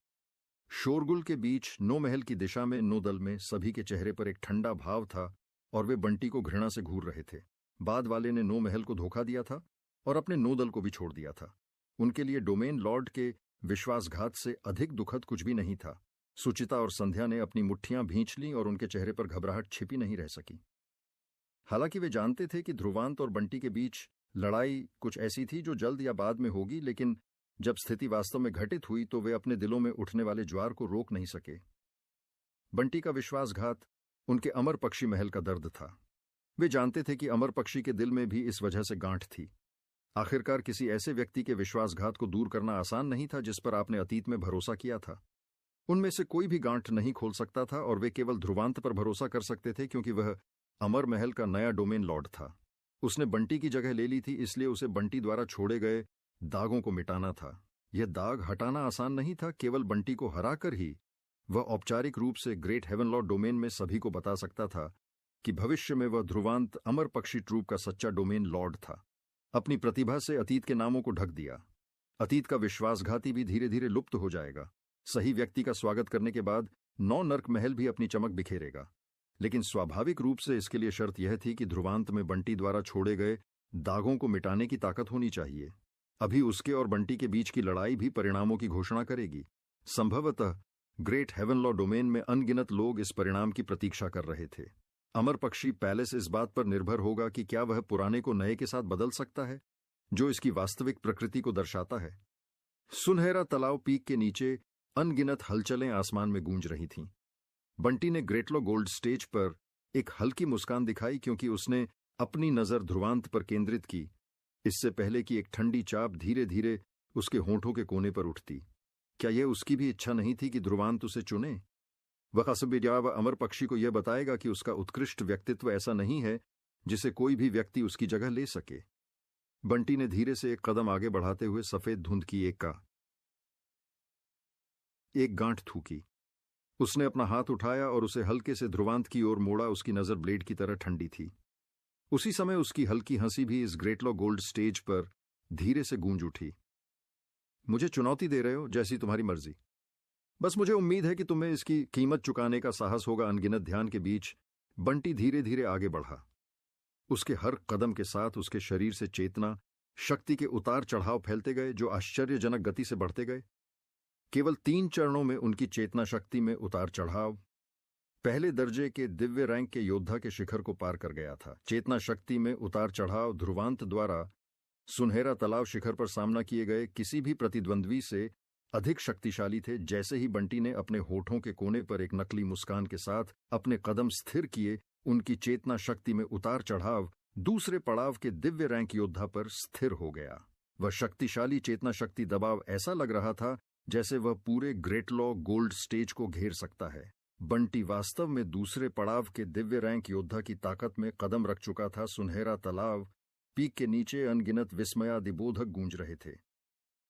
शोरगुल के बीच नो महल की दिशा में नो दल में सभी के चेहरे पर एक ठंडा भाव था और वे बंटी को घृणा से घूर रहे थे। बाद वाले ने नो महल को धोखा दिया था और अपने नो दल को भी छोड़ दिया था। उनके लिए डोमेन लॉर्ड के विश्वासघात से अधिक दुखद कुछ भी नहीं था। सुचिता और संध्या ने अपनी मुट्ठियां भींच लीं और उनके चेहरे पर घबराहट छिपी नहीं रह सकी। हालांकि वे जानते थे कि ध्रुवांत और बंटी के बीच लड़ाई कुछ ऐसी थी जो जल्द या बाद में होगी, लेकिन जब स्थिति वास्तव में घटित हुई तो वे अपने दिलों में उठने वाले ज्वार को रोक नहीं सके। बंटी का विश्वासघात उनके अमर पक्षी महल का दर्द था। वे जानते थे कि अमर पक्षी के दिल में भी इस वजह से गांठ थी। आखिरकार किसी ऐसे व्यक्ति के विश्वासघात को दूर करना आसान नहीं था जिस पर आपने अतीत में भरोसा किया था। उनमें से कोई भी गांठ नहीं खोल सकता था और वे केवल ध्रुवांत पर भरोसा कर सकते थे, क्योंकि वह अमर महल का नया डोमेन लॉर्ड था। उसने बंटी की जगह ले ली थी, इसलिए उसे बंटी द्वारा छोड़े गए दागों को मिटाना था। यह दाग हटाना आसान नहीं था। केवल बंटी को हराकर ही वह औपचारिक रूप से ग्रेट हेवन लॉ डोमेन में सभी को बता सकता था कि भविष्य में वह ध्रुवांत अमर पक्षी ट्रूप का सच्चा डोमेन लॉर्ड था। अपनी प्रतिभा से अतीत के नामों को ढक दिया। अतीत का विश्वासघाती भी धीरे धीरे लुप्त हो जाएगा। सही व्यक्ति का स्वागत करने के बाद 9 नर्क महल भी अपनी चमक बिखेरेगा। लेकिन स्वाभाविक रूप से इसके लिए शर्त यह थी कि ध्रुवांत में बंटी द्वारा छोड़े गए दागों को मिटाने की ताकत होनी चाहिए। अभी उसके और बंटी के बीच की लड़ाई भी परिणामों की घोषणा करेगी। संभवतः ग्रेट हेवन लॉ डोमेन में अनगिनत लोग इस परिणाम की प्रतीक्षा कर रहे थे। अमर पक्षी पैलेस इस बात पर निर्भर होगा कि क्या वह पुराने को नए के साथ बदल सकता है, जो इसकी वास्तविक प्रकृति को दर्शाता है। सुनहरा तालाब पीक के नीचे अनगिनत हलचलें आसमान में गूंज रही थीं। बंटी ने ग्रेट लॉ गोल्ड स्टेज पर एक हल्की मुस्कान दिखाई, क्योंकि उसने अपनी नजर ध्रुवांत पर केंद्रित की, इससे पहले कि एक ठंडी चाप धीरे धीरे उसके होंठों के कोने पर उठती। क्या यह उसकी भी इच्छा नहीं थी कि ध्रुवांत उसे चुने? वह कसबियाब अमर पक्षी को यह बताएगा कि उसका उत्कृष्ट व्यक्तित्व ऐसा नहीं है जिसे कोई भी व्यक्ति उसकी जगह ले सके। बंटी ने धीरे से एक कदम आगे बढ़ाते हुए सफेद धुंध की एक गांठ थूकी। उसने अपना हाथ उठाया और उसे हल्के से ध्रुवांत की ओर मोड़ा। उसकी नजर ब्लेड की तरह ठंडी थी। उसी समय उसकी हल्की हंसी भी इस ग्रेट लॉ गोल्ड स्टेज पर धीरे से गूंज उठी। मुझे चुनौती दे रहे हो, जैसी तुम्हारी मर्जी। बस मुझे उम्मीद है कि तुम्हें इसकी कीमत चुकाने का साहस होगा। अनगिनत ध्यान के बीच बंटी धीरे धीरे आगे बढ़ा। उसके हर कदम के साथ उसके शरीर से चेतना शक्ति के उतार चढ़ाव फैलते गए जो आश्चर्यजनक गति से बढ़ते गए। केवल 3 चरणों में उनकी चेतना शक्ति में उतार चढ़ाव पहले दर्जे के दिव्य रैंक के योद्धा के शिखर को पार कर गया था। चेतना शक्ति में उतार चढ़ाव ध्रुवांत द्वारा सुनहरा तालाब शिखर पर सामना किए गए किसी भी प्रतिद्वंद्वी से अधिक शक्तिशाली थे। जैसे ही बंटी ने अपने होठों के कोने पर एक नकली मुस्कान के साथ अपने कदम स्थिर किए, उनकी चेतना शक्ति में उतार चढ़ाव दूसरे पड़ाव के दिव्य रैंक योद्धा पर स्थिर हो गया। वह शक्तिशाली चेतना शक्ति दबाव ऐसा लग रहा था जैसे वह पूरे ग्रेटलॉ गोल्ड स्टेज को घेर सकता है। बंटी वास्तव में दूसरे पड़ाव के दिव्य रैंक योद्धा की ताकत में कदम रख चुका था। सुनहरा तालाब पीक के नीचे अनगिनत विस्मयादिबोधक गूंज रहे थे।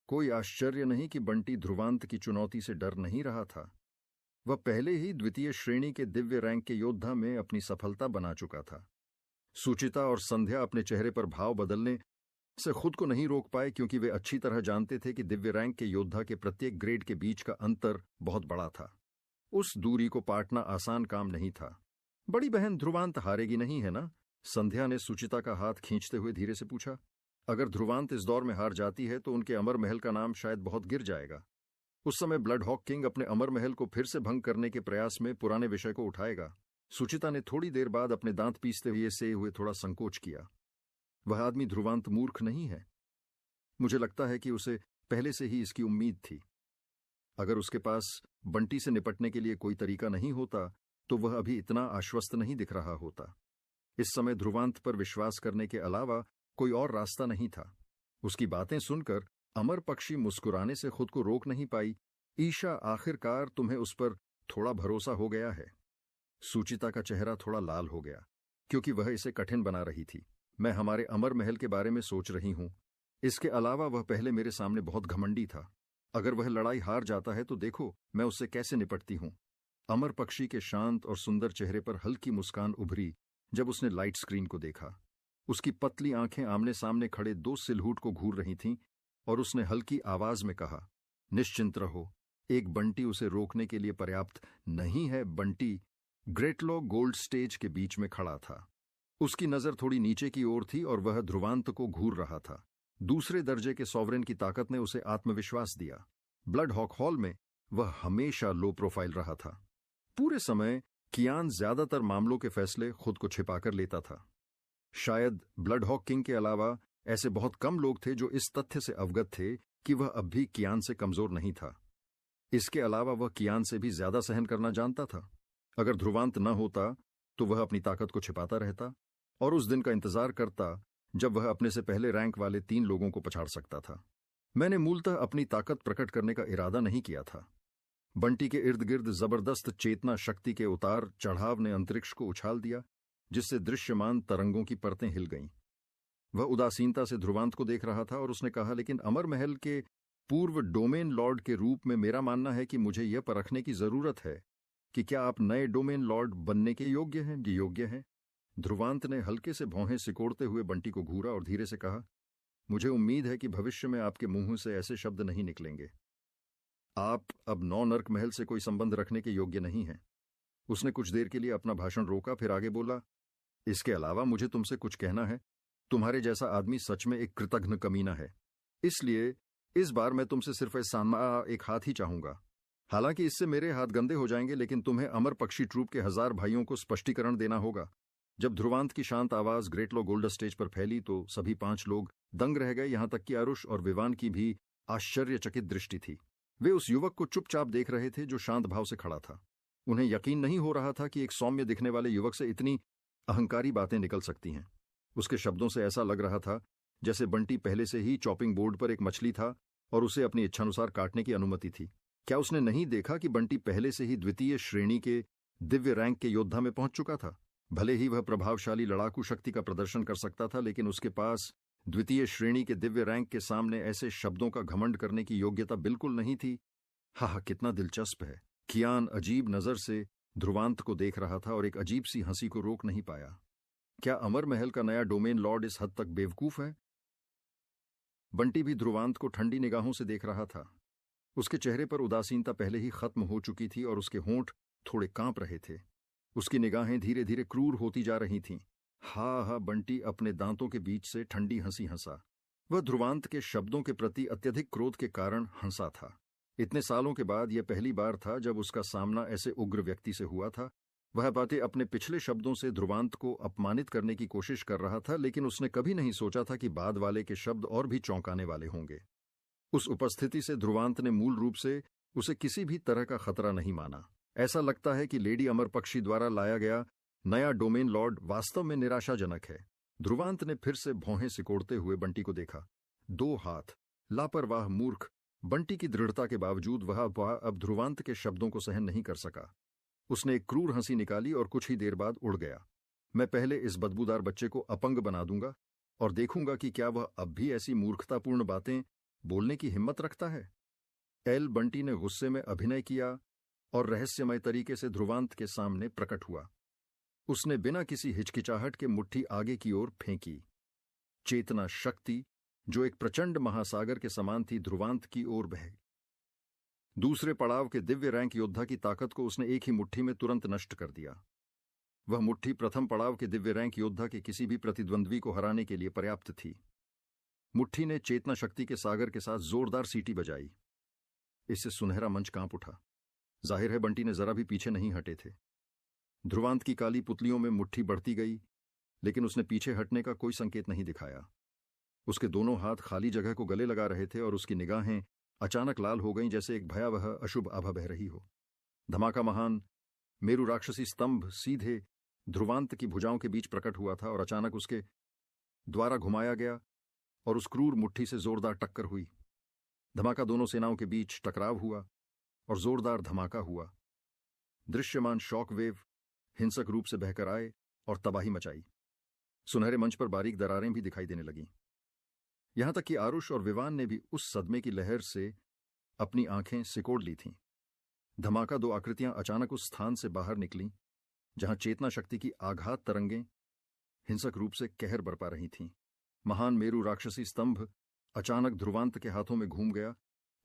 कोई आश्चर्य नहीं कि बंटी ध्रुवांत की चुनौती से डर नहीं रहा था। वह पहले ही द्वितीय श्रेणी के दिव्य रैंक के योद्धा में अपनी सफलता बना चुका था। सुचिता और संध्या अपने चेहरे पर भाव बदलने से खुद को नहीं रोक पाए, क्योंकि वे अच्छी तरह जानते थे कि दिव्य रैंक के योद्धा के प्रत्येक ग्रेड के बीच का अंतर बहुत बड़ा था। उस दूरी को पाटना आसान काम नहीं था। बड़ी बहन, ध्रुवांत हारेगी नहीं है ना? संध्या ने सुचिता का हाथ खींचते हुए धीरे से पूछा। अगर ध्रुवांत इस दौर में हार जाती है तो उनके अमर महल का नाम शायद बहुत गिर जाएगा। उस समय ब्लड हॉक किंग अपने अमर महल को फिर से भंग करने के प्रयास में पुराने विषय को उठाएगा। सुचिता ने थोड़ी देर बाद अपने दांत पीसते हुए थोड़ा संकोच किया। वह आदमी ध्रुवांत मूर्ख नहीं है। मुझे लगता है कि उसे पहले से ही इसकी उम्मीद थी। अगर उसके पास बंटी से निपटने के लिए कोई तरीका नहीं होता तो वह अभी इतना आश्वस्त नहीं दिख रहा होता। इस समय ध्रुवांत पर विश्वास करने के अलावा कोई और रास्ता नहीं था। उसकी बातें सुनकर अमर पक्षी मुस्कुराने से खुद को रोक नहीं पाई। ईशा, आखिरकार तुम्हें उस पर थोड़ा भरोसा हो गया है। सुचिता का चेहरा थोड़ा लाल हो गया, क्योंकि वह इसे कठिन बना रही थी। मैं हमारे अमर महल के बारे में सोच रही हूं। इसके अलावा वह पहले मेरे सामने बहुत घमंडी था। अगर वह लड़ाई हार जाता है तो देखो मैं उससे कैसे निपटती हूं। अमर पक्षी के शांत और सुंदर चेहरे पर हल्की मुस्कान उभरी जब उसने लाइट स्क्रीन को देखा। उसकी पतली आंखें आमने सामने खड़े 2 सिलहूट को घूर रही थीं और उसने हल्की आवाज में कहा, निश्चिंत रहो, एक बंटी उसे रोकने के लिए पर्याप्त नहीं है। बंटी ग्रेटलॉ गोल्ड स्टेज के बीच में खड़ा था। उसकी नजर थोड़ी नीचे की ओर थी और वह ध्रुवांत को घूर रहा था। दूसरे दर्जे के सॉवरेन की ताकत ने उसे आत्मविश्वास दिया। ब्लड हॉक हॉल में वह हमेशा लो प्रोफाइल रहा था। पूरे समय कियान ज्यादातर मामलों के फैसले खुद को छिपाकर लेता था। शायद ब्लड हॉक किंग के अलावा ऐसे बहुत कम लोग थे जो इस तथ्य से अवगत थे कि वह अब भी कियान से कमजोर नहीं था। इसके अलावा वह कियान से भी ज्यादा सहन करना जानता था। अगर ध्रुवांत न होता तो वह अपनी ताकत को छिपाता रहता और उस दिन का इंतजार करता जब वह अपने से पहले रैंक वाले 3 लोगों को पछाड़ सकता था। मैंने मूलतः अपनी ताकत प्रकट करने का इरादा नहीं किया था। बंटी के इर्द गिर्द जबरदस्त चेतना शक्ति के उतार चढ़ाव ने अंतरिक्ष को उछाल दिया, जिससे दृश्यमान तरंगों की परतें हिल गईं। वह उदासीनता से ध्रुवांत को देख रहा था और उसने कहा, लेकिन अमर महल के पूर्व डोमेन लॉर्ड के रूप में मेरा मानना है कि मुझे यह परखने की जरूरत है कि क्या आप नए डोमेन लॉर्ड बनने के योग्य हैं। जी योग्य हैं। ध्रुवांत ने हल्के से भौहें सिकोड़ते हुए बंटी को घूरा और धीरे से कहा, मुझे उम्मीद है कि भविष्य में आपके मुंह से ऐसे शब्द नहीं निकलेंगे। आप अब 9 नर्क महल से कोई संबंध रखने के योग्य नहीं हैं। उसने कुछ देर के लिए अपना भाषण रोका, फिर आगे बोला, इसके अलावा मुझे तुमसे कुछ कहना है। तुम्हारे जैसा आदमी सच में एक कृतघ्न कमीना है। इसलिए इस बार मैं तुमसे सिर्फ एक हाथ ही चाहूंगा। हालांकि इससे मेरे हाथ गंदे हो जाएंगे, लेकिन तुम्हें अमर पक्षी ट्रूप के 1000 भाइयों को स्पष्टीकरण देना होगा। जब ध्रुवांत की शांत आवाज ग्रेटलॉ गोल्ड स्टेज पर फैली तो सभी 5 लोग दंग रह गए, यहां तक कि अरुष और विवान की भी आश्चर्यचकित दृष्टि थी। वे उस युवक को चुपचाप देख रहे थे जो शांत भाव से खड़ा था। उन्हें यकीन नहीं हो रहा था कि एक सौम्य दिखने वाले युवक से इतनी अहंकारी बातें निकल सकती हैं। उसके शब्दों से ऐसा लग रहा था जैसे बंटी पहले से ही चॉपिंग बोर्ड पर एक मछली था और उसे अपनी इच्छानुसार काटने की अनुमति थी। क्या उसने नहीं देखा कि बंटी पहले से ही द्वितीय श्रेणी के दिव्य रैंक के योद्धा में पहुंच चुका था? भले ही वह प्रभावशाली लड़ाकू शक्ति का प्रदर्शन कर सकता था, लेकिन उसके पास द्वितीय श्रेणी के दिव्य रैंक के सामने ऐसे शब्दों का घमंड करने की योग्यता बिल्कुल नहीं थी। हाँ, कितना दिलचस्प है। कियान अजीब नजर से ध्रुवांत को देख रहा था और एक अजीब सी हंसी को रोक नहीं पाया। क्या अमर महल का नया डोमेन लॉर्ड इस हद तक बेवकूफ है? बंटी भी ध्रुवांत को ठंडी निगाहों से देख रहा था। उसके चेहरे पर उदासीनता पहले ही खत्म हो चुकी थी और उसके होंठ थोड़े कांप रहे थे। उसकी निगाहें धीरे धीरे क्रूर होती जा रही थीं। हा, बंटी अपने दांतों के बीच से ठंडी हंसी हंसा। वह ध्रुवांत के शब्दों के प्रति अत्यधिक क्रोध के कारण हंसा था। इतने सालों के बाद यह पहली बार था जब उसका सामना ऐसे उग्र व्यक्ति से हुआ था। वह बातें अपने पिछले शब्दों से ध्रुवांत को अपमानित करने की कोशिश कर रहा था, लेकिन उसने कभी नहीं सोचा था कि बाद वाले के शब्द और भी चौंकाने वाले होंगे। उस उपस्थिति से ध्रुवांत ने मूल रूप से उसे किसी भी तरह का खतरा नहीं माना। ऐसा लगता है कि लेडी अमर पक्षी द्वारा लाया गया नया डोमेन लॉर्ड वास्तव में निराशाजनक है। ध्रुवांत ने फिर से भौहें सिकोड़ते हुए बंटी को देखा। 2 हाथ, लापरवाह मूर्ख। बंटी की दृढ़ता के बावजूद वह अब ध्रुवांत के शब्दों को सहन नहीं कर सका। उसने एक क्रूर हंसी निकाली और कुछ ही देर बाद उड़ गया। मैं पहले इस बदबूदार बच्चे को अपंग बना दूंगा और देखूंगा कि क्या वह अब भी ऐसी मूर्खतापूर्ण बातें बोलने की हिम्मत रखता है। एल बंटी ने गुस्से में अभिनय किया और रहस्यमय तरीके से ध्रुवांत के सामने प्रकट हुआ। उसने बिना किसी हिचकिचाहट के मुट्ठी आगे की ओर फेंकी। चेतना शक्ति, जो एक प्रचंड महासागर के समान थी, ध्रुवांत की ओर बह। दूसरे पड़ाव के दिव्य रैंक योद्धा की ताकत को उसने एक ही मुट्ठी में तुरंत नष्ट कर दिया। वह मुट्ठी प्रथम पड़ाव के दिव्य रैंक योद्धा के किसी भी प्रतिद्वंद्वी को हराने के लिए पर्याप्त थी। मुट्ठी ने चेतना शक्ति के सागर के साथ जोरदार सीटी बजाई। इससे सुनहरा मंच कांप उठा। जाहिर है बंटी ने जरा भी पीछे नहीं हटे थे। ध्रुवांत की काली पुतलियों में मुट्ठी बढ़ती गई, लेकिन उसने पीछे हटने का कोई संकेत नहीं दिखाया। उसके दोनों हाथ खाली जगह को गले लगा रहे थे और उसकी निगाहें अचानक लाल हो गईं, जैसे एक भयावह अशुभ आभा बह रही हो। धमाका महान मेरु राक्षसी स्तंभ सीधे ध्रुवांत की भुजाओं के बीच प्रकट हुआ था और अचानक उसके द्वारा घुमाया गया और उस क्रूर मुट्ठी से जोरदार टक्कर हुई। धमाका दोनों सेनाओं के बीच टकराव हुआ और जोरदार धमाका हुआ। दृश्यमान शॉक वेव हिंसक रूप से बहकर आए और तबाही मचाई। सुनहरे मंच पर बारीक दरारें भी दिखाई देने लगीं। यहां तक कि आरुष और विवान ने भी उस सदमे की लहर से अपनी आंखें सिकोड़ ली थीं। धमाका 2 आकृतियां अचानक उस स्थान से बाहर निकलीं जहां चेतना शक्ति की आघात तरंगें हिंसक रूप से कहर बरपा रही थीं। महान मेरु राक्षसी स्तंभ अचानक ध्रुवांत के हाथों में घूम गया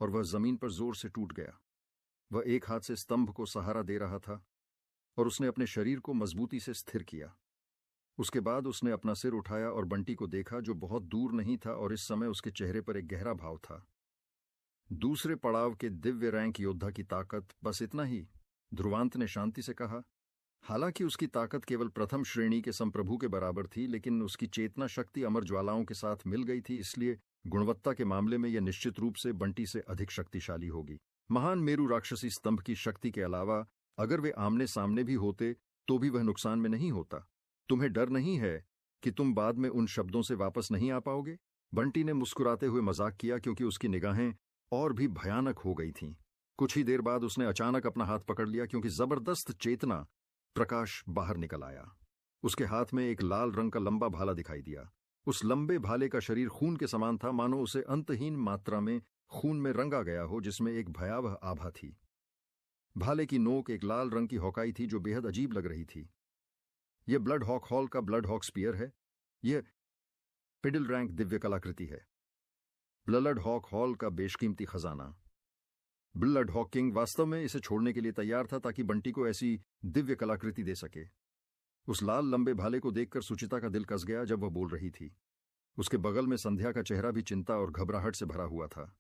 और वह जमीन पर जोर से टूट गया। वह एक हाथ से स्तंभ को सहारा दे रहा था और उसने अपने शरीर को मजबूती से स्थिर किया। उसके बाद उसने अपना सिर उठाया और बंटी को देखा, जो बहुत दूर नहीं था, और इस समय उसके चेहरे पर एक गहरा भाव था। दूसरे पड़ाव के दिव्य रैंक योद्धा की ताकत, बस इतना ही, ध्रुवांत ने शांति से कहा। हालांकि उसकी ताकत केवल प्रथम श्रेणी के संप्रभु के बराबर थी, लेकिन उसकी चेतना शक्ति अमर ज्वालाओं के साथ मिल गई थी, इसलिए गुणवत्ता के मामले में यह निश्चित रूप से बंटी से अधिक शक्तिशाली होगी। महान मेरु राक्षसी स्तंभ की शक्ति के अलावा अगर वे आमने सामने भी होते तो भी वह नुकसान में नहीं होता। तुम्हें डर नहीं है कि तुम बाद में उन शब्दों से वापस नहीं आ पाओगे? बंटी ने मुस्कुराते हुए मजाक किया, क्योंकि उसकी निगाहें और भी भयानक हो गई थीं। कुछ ही देर बाद उसने अचानक अपना हाथ पकड़ लिया, क्योंकि जबरदस्त चेतना प्रकाश बाहर निकल आया। उसके हाथ में एक लाल रंग का लंबा भाला दिखाई दिया। उस लंबे भाले का शरीर खून के समान था, मानो उसे अंतहीन मात्रा में खून में रंगा गया हो, जिसमें एक भयावह आभा थी। भाले की नोक एक लाल रंग की हॉकाई थी, जो बेहद अजीब लग रही थी। यह ब्लड हॉक हॉल का ब्लड हॉक स्पीयर है। यह पिडल रैंक दिव्य कलाकृति है। ब्लड हॉक हॉल का बेशकीमती खजाना। ब्लड हॉक किंग वास्तव में इसे छोड़ने के लिए तैयार था, ताकि बंटी को ऐसी दिव्य कलाकृति दे सके। उस लाल लंबे भाले को देखकर सुचिता का दिल कस गया जब वह बोल रही थी। उसके बगल में संध्या का चेहरा भी चिंता और घबराहट से भरा हुआ था।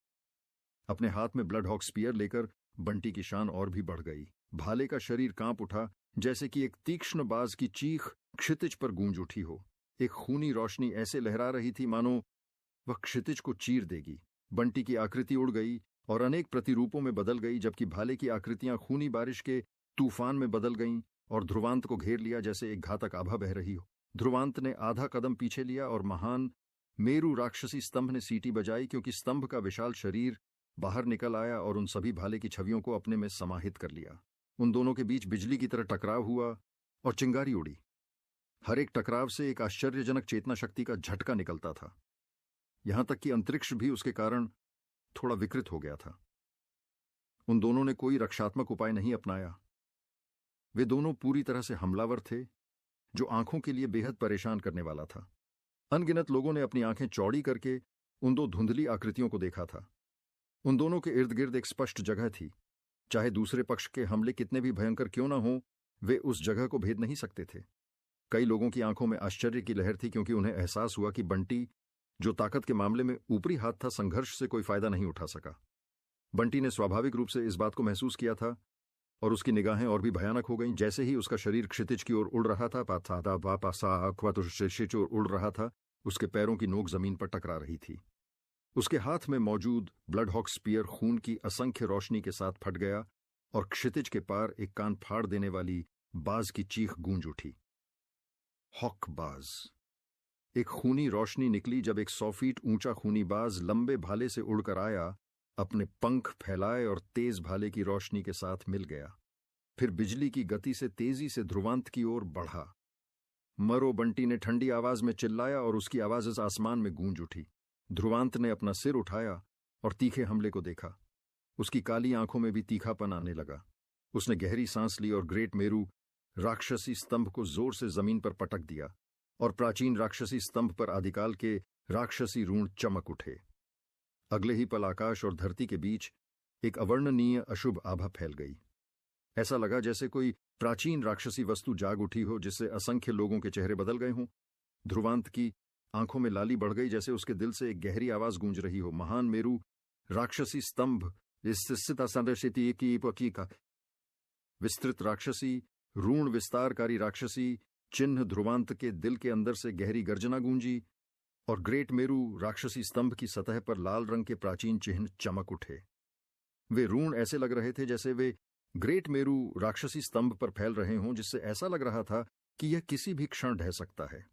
अपने हाथ में ब्लड हॉक स्पीयर लेकर बंटी की शान और भी बढ़ गई। भाले का शरीर कांप उठा, जैसे कि एक तीक्ष्ण बाज की चीख क्षितिज पर गूंज उठी हो। एक खूनी रोशनी ऐसे लहरा रही थी मानो वह क्षितिज को चीर देगी। बंटी की आकृति उड़ गई और अनेक प्रतिरूपों में बदल गई, जबकि भाले की आकृतियां खूनी बारिश के तूफान में बदल गईं और ध्रुवांत को घेर लिया, जैसे एक घातक आभा बह रही हो। ध्रुवांत ने आधा कदम पीछे लिया और महान मेरु राक्षसी स्तंभ ने सीटी बजाई, क्योंकि स्तंभ का विशाल शरीर बाहर निकल आया और उन सभी भाले की छवियों को अपने में समाहित कर लिया। उन दोनों के बीच बिजली की तरह टकराव हुआ और चिंगारी उड़ी। हर एक टकराव से एक आश्चर्यजनक चेतना शक्ति का झटका निकलता था। यहां तक कि अंतरिक्ष भी उसके कारण थोड़ा विकृत हो गया था। उन दोनों ने कोई रक्षात्मक उपाय नहीं अपनाया। वे दोनों पूरी तरह से हमलावर थे, जो आंखों के लिए बेहद परेशान करने वाला था। अनगिनत लोगों ने अपनी आंखें चौड़ी करके उन दो धुंधली आकृतियों को देखा था। उन दोनों के इर्द गिर्द एक स्पष्ट जगह थी। चाहे दूसरे पक्ष के हमले कितने भी भयंकर क्यों न हों, वे उस जगह को भेद नहीं सकते थे। कई लोगों की आंखों में आश्चर्य की लहर थी, क्योंकि उन्हें एहसास हुआ कि बंटी जो ताकत के मामले में ऊपरी हाथ था, संघर्ष से कोई फायदा नहीं उठा सका। बंटी ने स्वाभाविक रूप से इस बात को महसूस किया था और उसकी निगाहें और भी भयानक हो गईं। जैसे ही उसका शरीर क्षितिज की ओर उड़ रहा था, उड़ रहा था, उसके पैरों की नोक जमीन पर टकरा रही थी। उसके हाथ में मौजूद ब्लड हॉक स्पीयर खून की असंख्य रोशनी के साथ फट गया और क्षितिज के पार एक कान फाड़ देने वाली बाज की चीख गूंज उठी। हॉक बाज। एक खूनी रोशनी निकली जब एक 100 फीट ऊंचा खूनी बाज लंबे भाले से उड़कर आया, अपने पंख फैलाए और तेज भाले की रोशनी के साथ मिल गया। फिर बिजली की गति से तेजी से ध्रुवांत की ओर बढ़ा। मरो, बंटी ने ठंडी आवाज में चिल्लाया और उसकी आवाज इस आसमान में गूंज उठी। ध्रुवांत ने अपना सिर उठाया और तीखे हमले को देखा। उसकी काली आंखों में भी तीखापन आने लगा। उसने गहरी सांस ली और ग्रेट मेरू राक्षसी स्तंभ को जोर से जमीन पर पटक दिया और प्राचीन राक्षसी स्तंभ पर आदिकाल के राक्षसी ऋण चमक उठे। अगले ही पल आकाश और धरती के बीच एक अवर्णनीय अशुभ आभा फैल गई। ऐसा लगा जैसे कोई प्राचीन राक्षसी वस्तु जाग उठी हो, जिससे असंख्य लोगों के चेहरे बदल गए हों। ध्रुवांत की आंखों में लाली बढ़ गई, जैसे उसके दिल से एक गहरी आवाज गूंज रही हो। महान मेरू राक्षसी स्तंभ का विस्तृत राक्षसी ऋण विस्तारकारी राक्षसी चिन्ह ध्रुवांत के दिल के अंदर से गहरी गर्जना गूंजी और ग्रेट मेरू राक्षसी स्तंभ की सतह पर लाल रंग के प्राचीन चिन्ह चमक उठे। वे ऋण ऐसे लग रहे थे जैसे वे ग्रेट मेरू राक्षसी स्तंभ पर फैल रहे हों, जिससे ऐसा लग रहा था कि यह किसी भी क्षण ढह सकता है।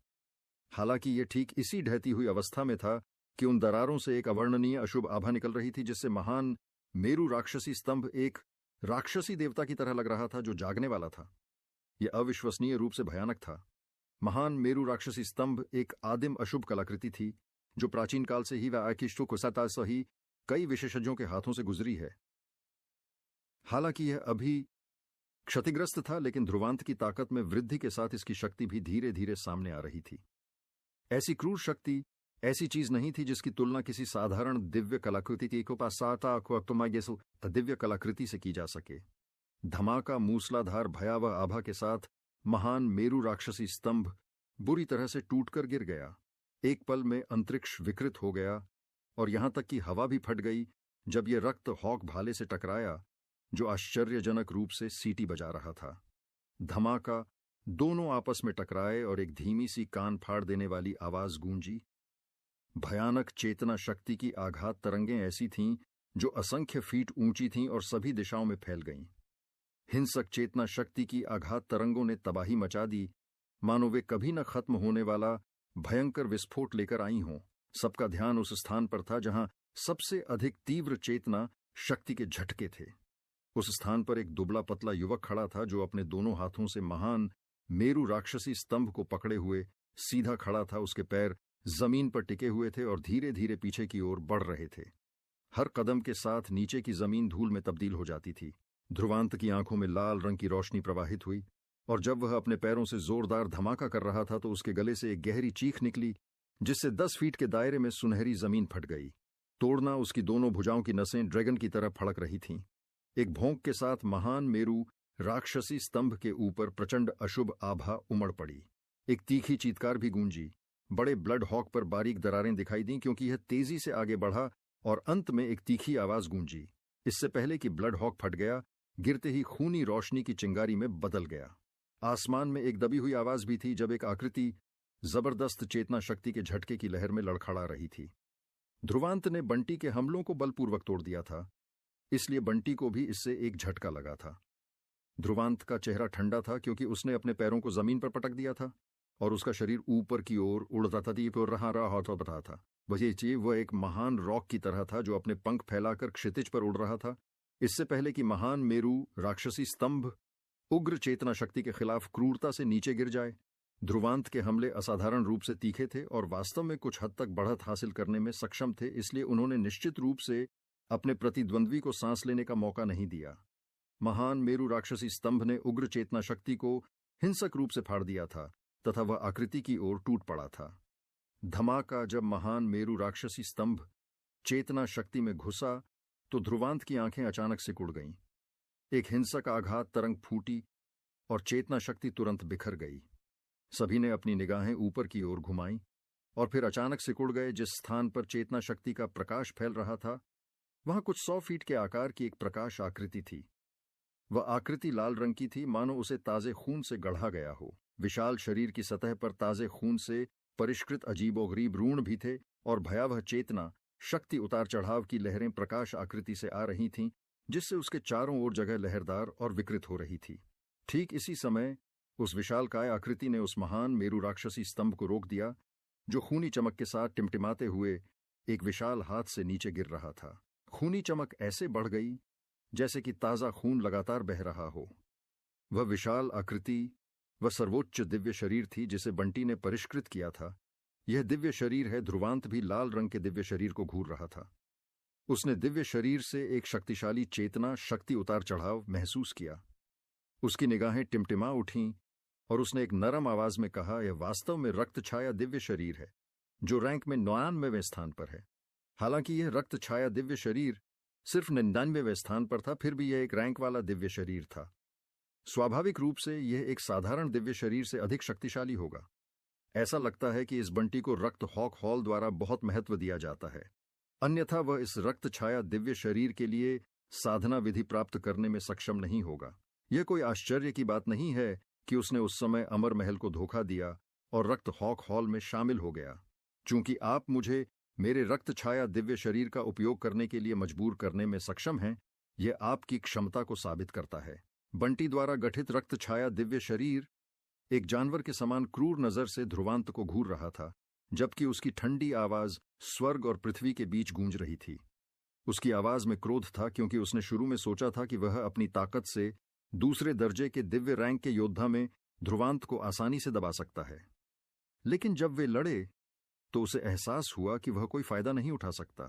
हालांकि यह ठीक इसी ढहती हुई अवस्था में था कि उन दरारों से एक अवर्णनीय अशुभ आभा निकल रही थी, जिससे महान मेरू राक्षसी स्तंभ एक राक्षसी देवता की तरह लग रहा था जो जागने वाला था। यह अविश्वसनीय रूप से भयानक था। महान मेरू राक्षसी स्तंभ एक आदिम अशुभ कलाकृति थी जो प्राचीन काल से ही व आकिष्टो कुसाता सही कई विशेषज्ञों के हाथों से गुजरी है। हालांकि यह अभी क्षतिग्रस्त था, लेकिन ध्रुवांत की ताकत में वृद्धि के साथ इसकी शक्ति भी धीरे धीरे सामने आ रही थी। ऐसी क्रूर शक्ति ऐसी चीज नहीं थी जिसकी तुलना किसी साधारण दिव्य कलाकृति दिव्य कलाकृति से की जा सके। धमाका मूसलाधार भयावह आभा के साथ महान मेरू राक्षसी स्तंभ बुरी तरह से टूटकर गिर गया। एक पल में अंतरिक्ष विकृत हो गया और यहां तक कि हवा भी फट गई जब यह रक्त हॉक भाले से टकराया जो आश्चर्यजनक रूप से सीटी बजा रहा था। धमाका, दोनों आपस में टकराए और एक धीमी सी कान फाड़ देने वाली आवाज गूंजी। भयानक चेतना शक्ति की आघात तरंगें ऐसी थीं जो असंख्य फीट ऊंची थीं और सभी दिशाओं में फैल गईं। हिंसक चेतना शक्ति की आघात तरंगों ने तबाही मचा दी, मानो वे कभी न खत्म होने वाला भयंकर विस्फोट लेकर आई हों। सबका ध्यान उस स्थान पर था जहां सबसे अधिक तीव्र चेतना शक्ति के झटके थे। उस स्थान पर एक दुबला पतला युवक खड़ा था जो अपने दोनों हाथों से महान मेरू राक्षसी स्तंभ को पकड़े हुए सीधा खड़ा था। उसके पैर जमीन पर टिके हुए थे और धीरे धीरे पीछे की ओर बढ़ रहे थे। हर कदम के साथ नीचे की जमीन धूल में तब्दील हो जाती थी। ध्रुवांत की आंखों में लाल रंग की रोशनी प्रवाहित हुई और जब वह अपने पैरों से जोरदार धमाका कर रहा था तो उसके गले से एक गहरी चीख निकली जिससे 10 फीट के दायरे में सुनहरी जमीन फट गई। तोड़ना उसकी दोनों भुजाओं की नसें ड्रैगन की तरह फड़क रही थीं। एक भौंक के साथ महान मेरू राक्षसी स्तंभ के ऊपर प्रचंड अशुभ आभा उमड़ पड़ी। एक तीखी चीत्कार भी गूंजी। बड़े ब्लड हॉक पर बारीक दरारें दिखाई दीं क्योंकि यह तेजी से आगे बढ़ा और अंत में एक तीखी आवाज गूंजी। इससे पहले कि ब्लड हॉक फट गया, गिरते ही खूनी रोशनी की चिंगारी में बदल गया। आसमान में एक दबी हुई आवाज भी थी जब एक आकृति जबरदस्त चेतना शक्ति के झटके की लहर में लड़खड़ा रही थी। ध्रुवांत ने बंटी के हमलों को बलपूर्वक तोड़ दिया था, इसलिए बंटी को भी इससे एक झटका लगा था। ध्रुवांत का चेहरा ठंडा था क्योंकि उसने अपने पैरों को जमीन पर पटक दिया था और उसका शरीर ऊपर की ओर उड़ता था। वह एक महान रॉक की तरह था जो अपने पंख फैलाकर क्षितिज पर उड़ रहा था। इससे पहले कि महान मेरू राक्षसी स्तंभ उग्र चेतना शक्ति के खिलाफ क्रूरता से नीचे गिर जाए, ध्रुवांत के हमले असाधारण रूप से तीखे थे और वास्तव में कुछ हद तक बढ़त हासिल करने में सक्षम थे। इसलिए उन्होंने निश्चित रूप से अपने प्रतिद्वंद्वी को सांस लेने का मौका नहीं दिया। महान मेरू राक्षसी स्तंभ ने उग्र चेतना शक्ति को हिंसक रूप से फाड़ दिया था तथा वह आकृति की ओर टूट पड़ा था। धमाका, जब महान मेरू राक्षसी स्तंभ चेतना शक्ति में घुसा तो ध्रुवांत की आंखें अचानक से उड़ गईं। एक हिंसक आघात तरंग फूटी और चेतना शक्ति तुरंत बिखर गई। सभी ने अपनी निगाहें ऊपर की ओर घुमाईं। और फिर अचानक सिकुड़ गए। जिस स्थान पर चेतना शक्ति का प्रकाश फैल रहा था वहां कुछ 100 फीट के आकार की एक प्रकाश आकृति थी। वह आकृति लाल रंग की थी, मानो उसे ताजे खून से गढ़ा गया हो। विशाल शरीर की सतह पर ताजे खून से परिष्कृत अजीबोगरीब ऋण भी थे और भयावह चेतना शक्ति उतार चढ़ाव की लहरें प्रकाश आकृति से आ रही थीं, जिससे उसके चारों ओर जगह लहरदार और विकृत हो रही थी। ठीक इसी समय उस विशालकाय आकृति ने उस महान मेरु राक्षसी स्तंभ को रोक दिया, जो खूनी चमक के साथ टिमटिमाते हुए एक विशाल हाथ से नीचे गिर रहा था। खूनी चमक ऐसे बढ़ गई जैसे कि ताजा खून लगातार बह रहा हो। वह विशाल आकृति वह सर्वोच्च दिव्य शरीर थी जिसे बंटी ने परिष्कृत किया था। यह दिव्य शरीर है। ध्रुवांत भी लाल रंग के दिव्य शरीर को घूर रहा था। उसने दिव्य शरीर से एक शक्तिशाली चेतना शक्ति उतार चढ़ाव महसूस किया। उसकी निगाहें टिमटिमा उठीं और उसने एक नरम आवाज में कहा, यह वास्तव में रक्त छाया दिव्य शरीर है जो रैंक में 99वें स्थान पर है। हालांकि यह रक्त छाया दिव्य शरीर सिर्फ 99वें स्थान पर था, फिर भी यह एक रैंक वाला दिव्य शरीर था। स्वाभाविक रूप से यह एक साधारण दिव्य शरीर से अधिक शक्तिशाली होगा। ऐसा लगता है कि इस बंटी को रक्त हॉक हॉल द्वारा बहुत महत्व दिया जाता है, अन्यथा वह इस रक्त छाया दिव्य शरीर के लिए साधना विधि प्राप्त करने में सक्षम नहीं होगा। यह कोई आश्चर्य की बात नहीं है कि उसने उस समय अमर महल को धोखा दिया और रक्त हॉक हॉल में शामिल हो गया। चूंकि आप मुझे मेरे रक्त छाया दिव्य शरीर का उपयोग करने के लिए मजबूर करने में सक्षम हैं, यह आपकी क्षमता को साबित करता है। बंटी द्वारा गठित रक्त छाया दिव्य शरीर एक जानवर के समान क्रूर नजर से ध्रुवांत को घूर रहा था, जबकि उसकी ठंडी आवाज स्वर्ग और पृथ्वी के बीच गूंज रही थी। उसकी आवाज में क्रोध था, क्योंकि उसने शुरू में सोचा था कि वह अपनी ताकत से दूसरे दर्जे के दिव्य रैंक के योद्धा में ध्रुवांत को आसानी से दबा सकता है। लेकिन जब वे लड़े तो उसे एहसास हुआ कि वह कोई फायदा नहीं उठा सकता।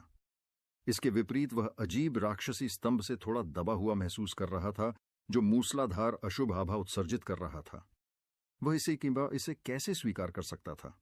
इसके विपरीत वह अजीब राक्षसी स्तंभ से थोड़ा दबा हुआ महसूस कर रहा था, जो मूसलाधार अशुभ आभा उत्सर्जित कर रहा था। वह इसे कैसे स्वीकार कर सकता था?